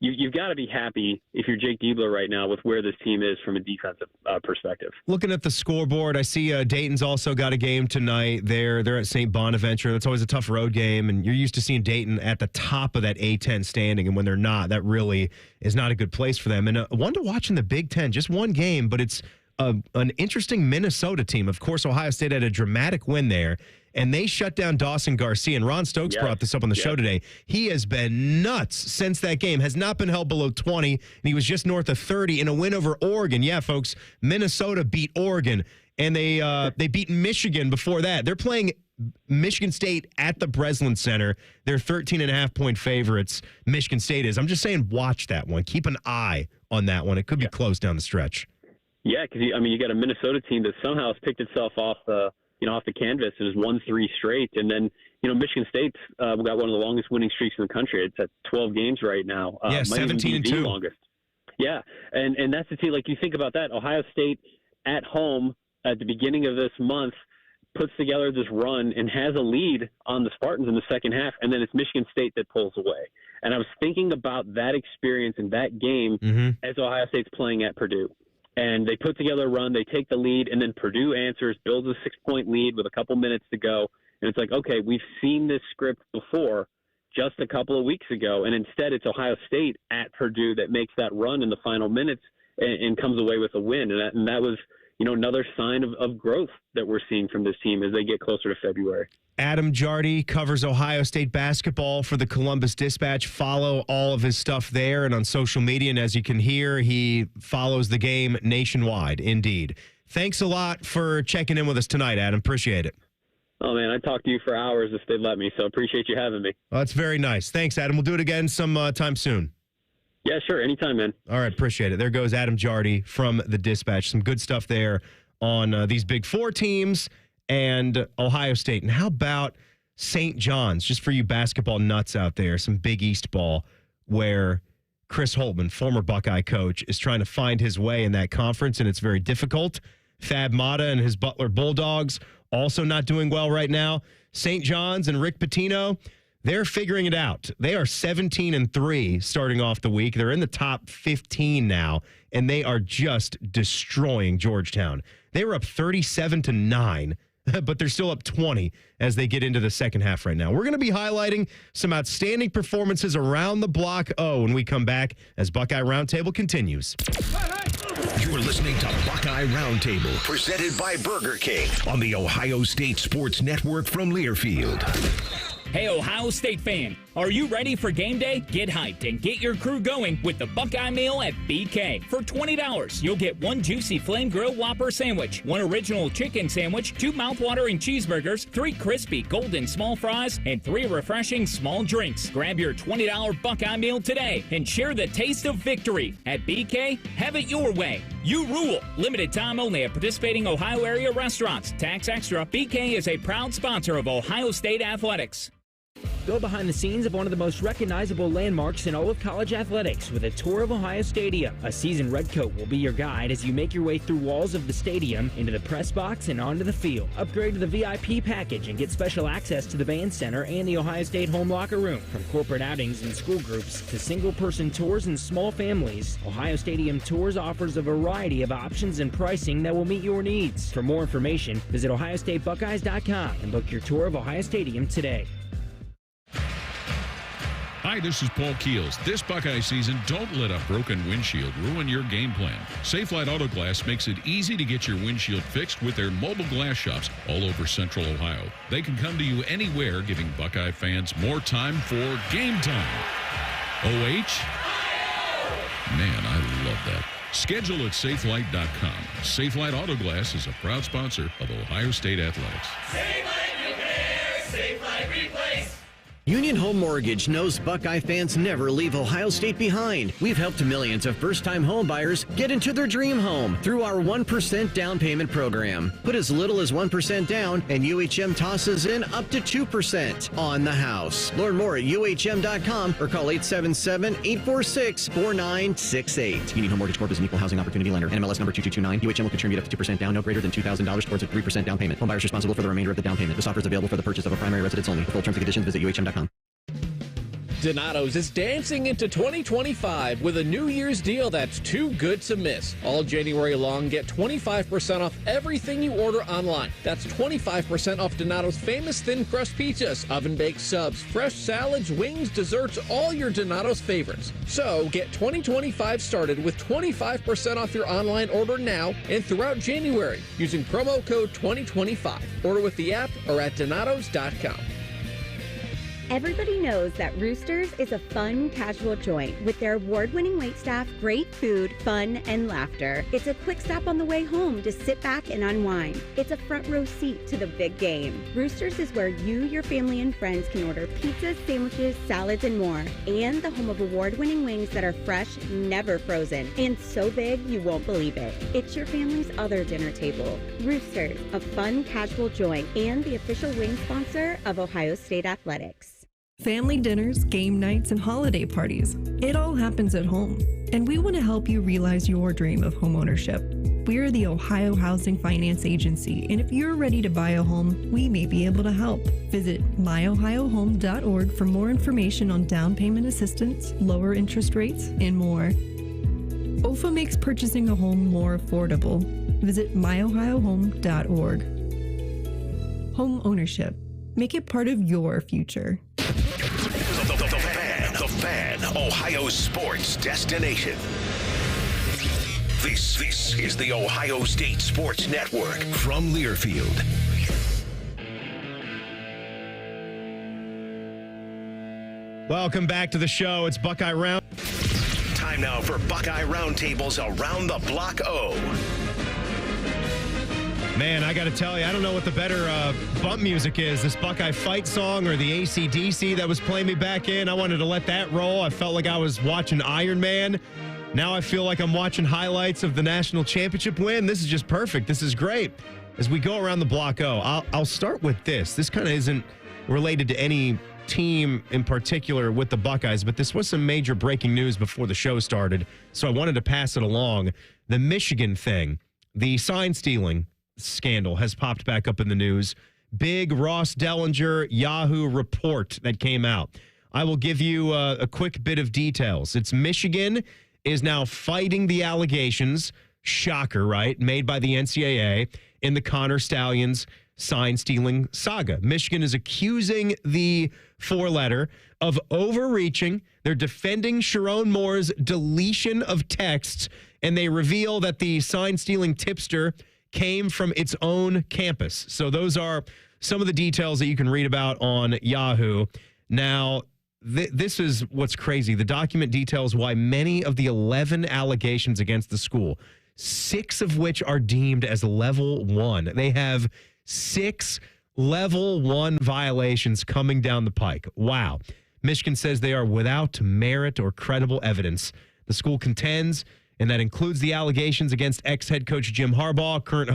you've got to be happy if you're Jake Diebler right now with where this team is from a defensive perspective. Looking at the scoreboard, I see Dayton's also got a game tonight. They're at St. Bonaventure. That's always a tough road game, and you're used to seeing Dayton at the top of that A-10 standing, and when they're not, that really is not a good place for them. And one to watch in the Big Ten, just one game, but it's an interesting Minnesota team. Of course, Ohio State had a dramatic win there, and they shut down Dawson Garcia. And Ron Stokes brought this up on the show today. He has been nuts since that game. Has not been held below 20, and he was just north of 30 in a win over Oregon. Yeah, folks, Minnesota beat Oregon, and they beat Michigan before that. They're playing Michigan State at the Breslin Center. They're 13.5-point favorites. Michigan State is. I'm just saying, watch that one. Keep an eye on that one. It could be close down the stretch. Yeah, because you got a Minnesota team that somehow has picked itself off the canvas and has won 3 straight, and then Michigan State's got one of the longest winning streaks in the country. It's at 12 games right now. 17-2. Longest. Yeah, and that's the team. Like, you think about that, Ohio State at home at the beginning of this month puts together this run and has a lead on the Spartans in the second half, and then it's Michigan State that pulls away. And I was thinking about that experience in that game as Ohio State's playing at Purdue. And they put together a run, they take the lead, and then Purdue answers, builds a 6-point lead with a couple minutes to go. And it's like, okay, we've seen this script before just a couple of weeks ago. And instead, it's Ohio State at Purdue that makes that run in the final minutes and comes away with a win. And that was, another sign of growth that we're seeing from this team as they get closer to February. Adam Jardy covers Ohio State basketball for the Columbus Dispatch. Follow all of his stuff there and on social media. And as you can hear, he follows the game nationwide, indeed. Thanks a lot for checking in with us tonight, Adam. Appreciate it. Oh, man, I'd talk to you for hours if they'd let me, so appreciate you having me. Well, that's very nice. Thanks, Adam. We'll do it again time soon. Yeah, sure. Anytime, man. All right, appreciate it. There goes Adam Jardy from the Dispatch. Some good stuff there on these Big Four teams and Ohio State. And how about St. John's, just for you basketball nuts out there, some Big East ball where Chris Holtmann, former Buckeye coach, is trying to find his way in that conference, and it's very difficult. Thad Matta and his Butler Bulldogs also not doing well right now. St. John's and Rick Pitino, they're figuring it out. They are 17-3 starting off the week. They're in the top 15 now, and they are just destroying Georgetown. They were up 37-9, but they're still up 20 as they get into the second half right now. We're going to be highlighting some outstanding performances around the block when we come back as Buckeye Roundtable continues. You're listening to Buckeye Roundtable, presented by Burger King on the Ohio State Sports Network from Learfield. Hey, Ohio State fan, are you ready for game day? Get hyped and get your crew going with the Buckeye Meal at BK. For $20, you'll get 1 juicy flame grilled Whopper sandwich, 1 original chicken sandwich, 2 mouthwatering cheeseburgers, 3 crispy golden small fries, and 3 refreshing small drinks. Grab your $20 Buckeye Meal today and share the taste of victory. At BK, have it your way. You rule. Limited time only at participating Ohio area restaurants. Tax extra. BK is a proud sponsor of Ohio State Athletics. Go behind the scenes of one of the most recognizable landmarks in all of college athletics with a tour of Ohio Stadium. A seasoned redcoat will be your guide as you make your way through walls of the stadium, into the press box, and onto the field. Upgrade to the VIP package and get special access to the band center and the Ohio State home locker room. From corporate outings and school groups to single-person tours and small families, Ohio Stadium Tours offers a variety of options and pricing that will meet your needs. For more information, visit ohiostatebuckeyes.com and book your tour of Ohio Stadium today. Hi, this is Paul Keels. This Buckeye season, don't let a broken windshield ruin your game plan. Safelite Auto Glass makes it easy to get your windshield fixed with their mobile glass shops all over Central Ohio. They can come to you anywhere, giving Buckeye fans more time for game time. OH? Man, I love that. Schedule at safelite.com. Safelite Auto Glass is a proud sponsor of Ohio State Athletics. Safelite Repair, Safelite Replace. Union Home Mortgage knows Buckeye fans never leave Ohio State behind. We've helped millions of first-time home buyers get into their dream home through our 1% down payment program. Put as little as 1% down, and UHM tosses in up to 2% on the house. Learn more at UHM.com or call 877-846-4968. Union Home Mortgage Corp is an equal housing opportunity lender. NMLS number 2229. UHM will contribute up to 2% down, no greater than $2,000 towards a 3% down payment. Home buyers responsible for the remainder of the down payment. This offer is available for the purchase of a primary residence only. For full terms and conditions, visit UHM.com. Donato's is dancing into 2025 with a New Year's deal that's too good to miss. All January long, get 25% off everything you order online. That's 25% off Donato's famous thin crust pizzas, oven-baked subs, fresh salads, wings, desserts, all your Donato's favorites. So get 2025 started with 25% off your online order now and throughout January using promo code 2025. Order with the app or at donatos.com. Everybody knows that Roosters is a fun, casual joint with their award-winning waitstaff, great food, fun, and laughter. It's a quick stop on the way home to sit back and unwind. It's a front row seat to the big game. Roosters is where you, your family, and friends can order pizzas, sandwiches, salads, and more. And the home of award-winning wings that are fresh, never frozen, and so big you won't believe it. It's your family's other dinner table. Roosters, a fun, casual joint, and the official wing sponsor of Ohio State Athletics. Family dinners, game nights, and holiday parties. It all happens at home. And we want to help you realize your dream of homeownership. We're the Ohio Housing Finance Agency, and if you're ready to buy a home, we may be able to help. Visit myohiohome.org for more information on down payment assistance, lower interest rates, and more. OFA makes purchasing a home more affordable. Visit myohiohome.org. Home ownership. Make it part of your future. The Fan, Ohio sports destination. This is the Ohio State Sports Network from Learfield. Welcome back to the show. It's Buckeye Round. Time now for Buckeye Roundtables Around the Block O. Man, I got to tell you, I don't know what the better bump music is, this Buckeye fight song or the AC/DC that was playing me back in. I wanted to let that roll. I felt like I was watching Iron Man. Now I feel like I'm watching highlights of the national championship win. This is just perfect. This is great. As we go around the Block O, I'll start with this. This kind of isn't related to any team in particular with the Buckeyes, but this was some major breaking news before the show started, so I wanted to pass it along. The Michigan thing, the sign stealing scandal has popped back up in the news. Big Ross Dellinger Yahoo report that came out. I will give you a quick bit of details. It's Michigan is now fighting the allegations, shocker, right, made by the NCAA in the Connor Stalions sign stealing saga. Michigan is accusing the four-letter of overreaching. They're defending Sharon Moore's deletion of texts, and they reveal that the sign stealing tipster came from its own campus. So those are some of the details that you can read about on Yahoo. Now, this is what's crazy. The document details why many of the 11 allegations against the school, 6 of which are deemed as level 1. They have 6 level 1 violations coming down the pike. Wow. Michigan says they are without merit or credible evidence. The school contends, and that includes the allegations against ex-head coach Jim Harbaugh, current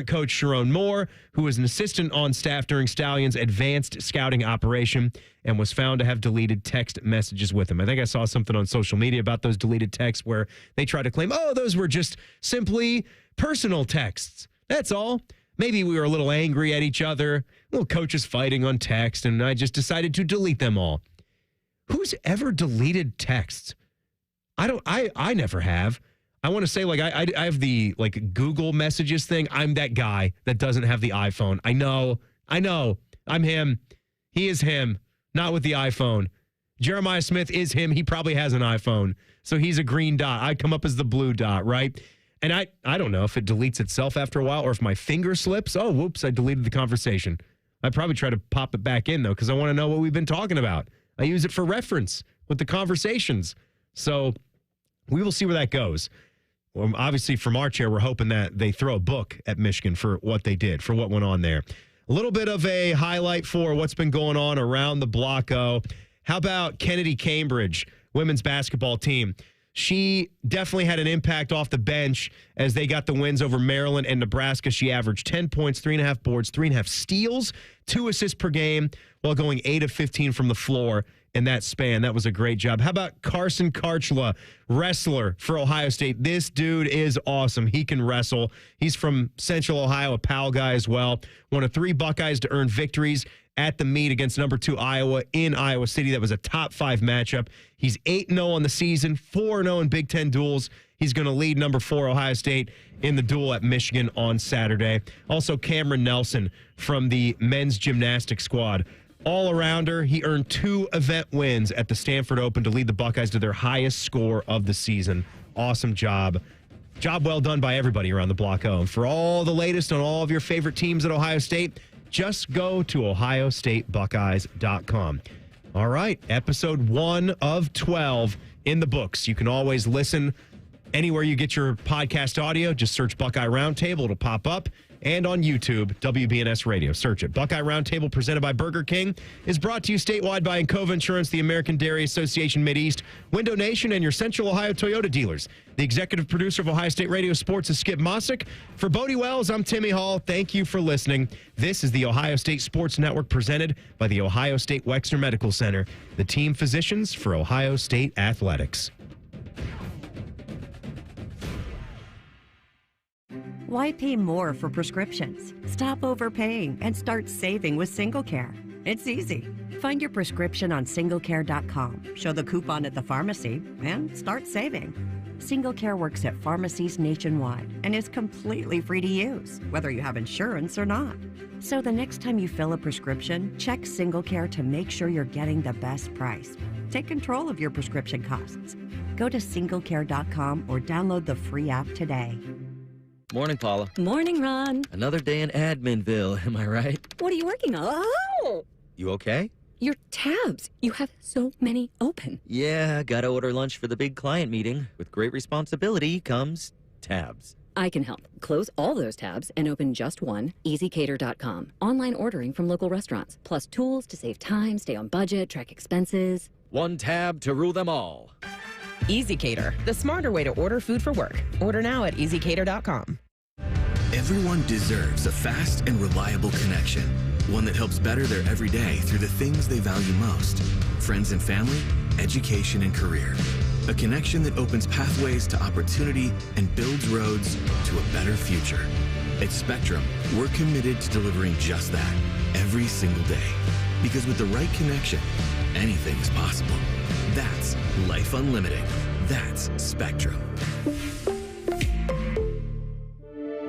coach Sharon Moore, who was an assistant on staff during Stallions' advanced scouting operation and was found to have deleted text messages with him. I think I saw something on social media about those deleted texts where they tried to claim, oh, those were just simply personal texts. That's all. Maybe we were a little angry at each other, little coaches fighting on text, and I just decided to delete them all. Who's ever deleted texts? I never have. I want to say, like, I have the, like, Google Messages thing. I'm that guy that doesn't have the iPhone. I know. I'm him. He is him, not with the iPhone. Jeremiah Smith is him. He probably has an iPhone. So he's a green dot. I come up as the blue dot, right? And I don't know if it deletes itself after a while or if my finger slips. Oh, whoops, I deleted the conversation. I'd probably try to pop it back in, though, because I want to know what we've been talking about. I use it for reference with the conversations. So we will see where that goes. Obviously, from our chair, we're hoping that they throw a book at Michigan for what they did, for what went on there. A little bit of a highlight for what's been going on around the Block O. How about Kennedy Cambridge women's basketball team? She definitely had an impact off the bench as they got the wins over Maryland and Nebraska. She averaged 10 points, 3.5 boards, 3.5 steals, 2 assists per game, while going 8 of 15 from the floor in that span. That was a great job. How about Carson Karchla, wrestler for Ohio State? This dude is awesome. He can wrestle. He's from Central Ohio, a Powell guy as well. One of 3 Buckeyes to earn victories at the meet against number 2 Iowa in Iowa City. That was a top 5 matchup. He's 8-0 on the season, 4-0 in Big Ten duels. He's going to lead number 4 Ohio State in the duel at Michigan on Saturday. Also, Cameron Nelson from the men's gymnastics squad. All-arounder, he earned 2 event wins at the Stanford Open to lead the Buckeyes to their highest score of the season. Awesome job. Job well done by everybody around the Block O. And for all the latest on all of your favorite teams at Ohio State, just go to ohiostatebuckeyes.com. All right, episode 1 of 12 in the books. You can always listen anywhere you get your podcast audio. Just search Buckeye Roundtable. It'll pop up. And on YouTube, WBNS Radio. Search it. Buckeye Roundtable, presented by Burger King, is brought to you statewide by Encova Insurance, the American Dairy Association Mideast, Window Nation, and your Central Ohio Toyota dealers. The executive producer of Ohio State Radio Sports is Skip Mossick. For Bodie Wells, I'm Timmy Hall. Thank you for listening. This is the Ohio State Sports Network, presented by the Ohio State Wexner Medical Center, the team physicians for Ohio State Athletics. Why pay more for prescriptions? Stop overpaying and start saving with SingleCare. It's easy. Find your prescription on singlecare.com, show the coupon at the pharmacy, and start saving. SingleCare works at pharmacies nationwide and is completely free to use, whether you have insurance or not. So the next time you fill a prescription, check SingleCare to make sure you're getting the best price. Take control of your prescription costs. Go to singlecare.com or download the free app today. Morning, Paula. Morning, Ron. Another day in Adminville, am I right? What are you working on? Oh! You okay? Your tabs. You have so many open. Yeah, gotta order lunch for the big client meeting. With great responsibility comes tabs. I can help. Close all those tabs and open just one, easycater.com. Online ordering from local restaurants, plus tools to save time, stay on budget, track expenses. One tab to rule them all. EasyCater, the smarter way to order food for work. Order now at easycater.com. Everyone deserves a fast and reliable connection. One that helps better their everyday through the things they value most. Friends and family, education and career. A connection that opens pathways to opportunity and builds roads to a better future. At Spectrum, we're committed to delivering just that every single day. Because with the right connection, anything is possible. That's Life Unlimited. That's Spectrum.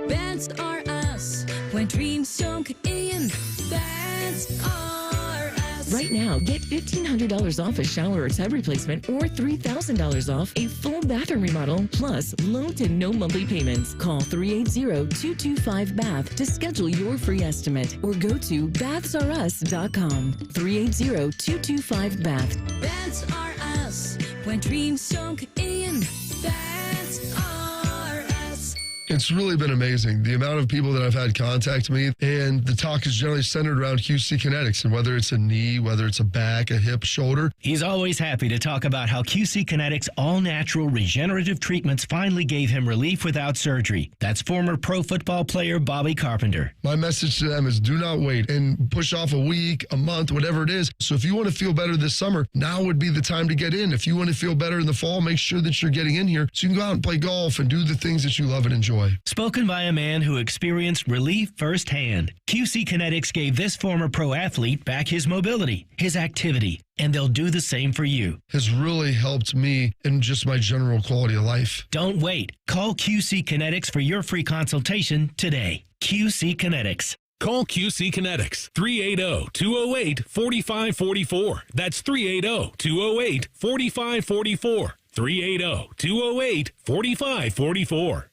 That's are us. When dreams don't get in, that's are us. Right now, get $1,500 off a shower or tub replacement or $3,000 off a full bathroom remodel, plus low to no monthly payments. Call 380-225-BATH to schedule your free estimate or go to bathsareus.com. 380-225-BATH. That's are us. When dreams don't get in, that's are us. It's really been amazing, the amount of people that I've had contact me, and the talk is generally centered around QC Kinetics, and whether it's a knee, whether it's a back, a hip, shoulder. He's always happy to talk about how QC Kinetics all-natural regenerative treatments finally gave him relief without surgery. That's former pro football player Bobby Carpenter. My message to them is do not wait and push off a week, a month, whatever it is. So if you want to feel better this summer, now would be the time to get in. If you want to feel better in the fall, make sure that you're getting in here so you can go out and play golf and do the things that you love and enjoy. Spoken by a man who experienced relief firsthand. QC Kinetics gave this former pro athlete back his mobility, his activity, and they'll do the same for you. Has really helped me in just my general quality of life. Don't wait. Call QC Kinetics for your free consultation today. QC Kinetics. Call QC Kinetics, 380-208-4544. That's 380-208-4544. 380-208-4544.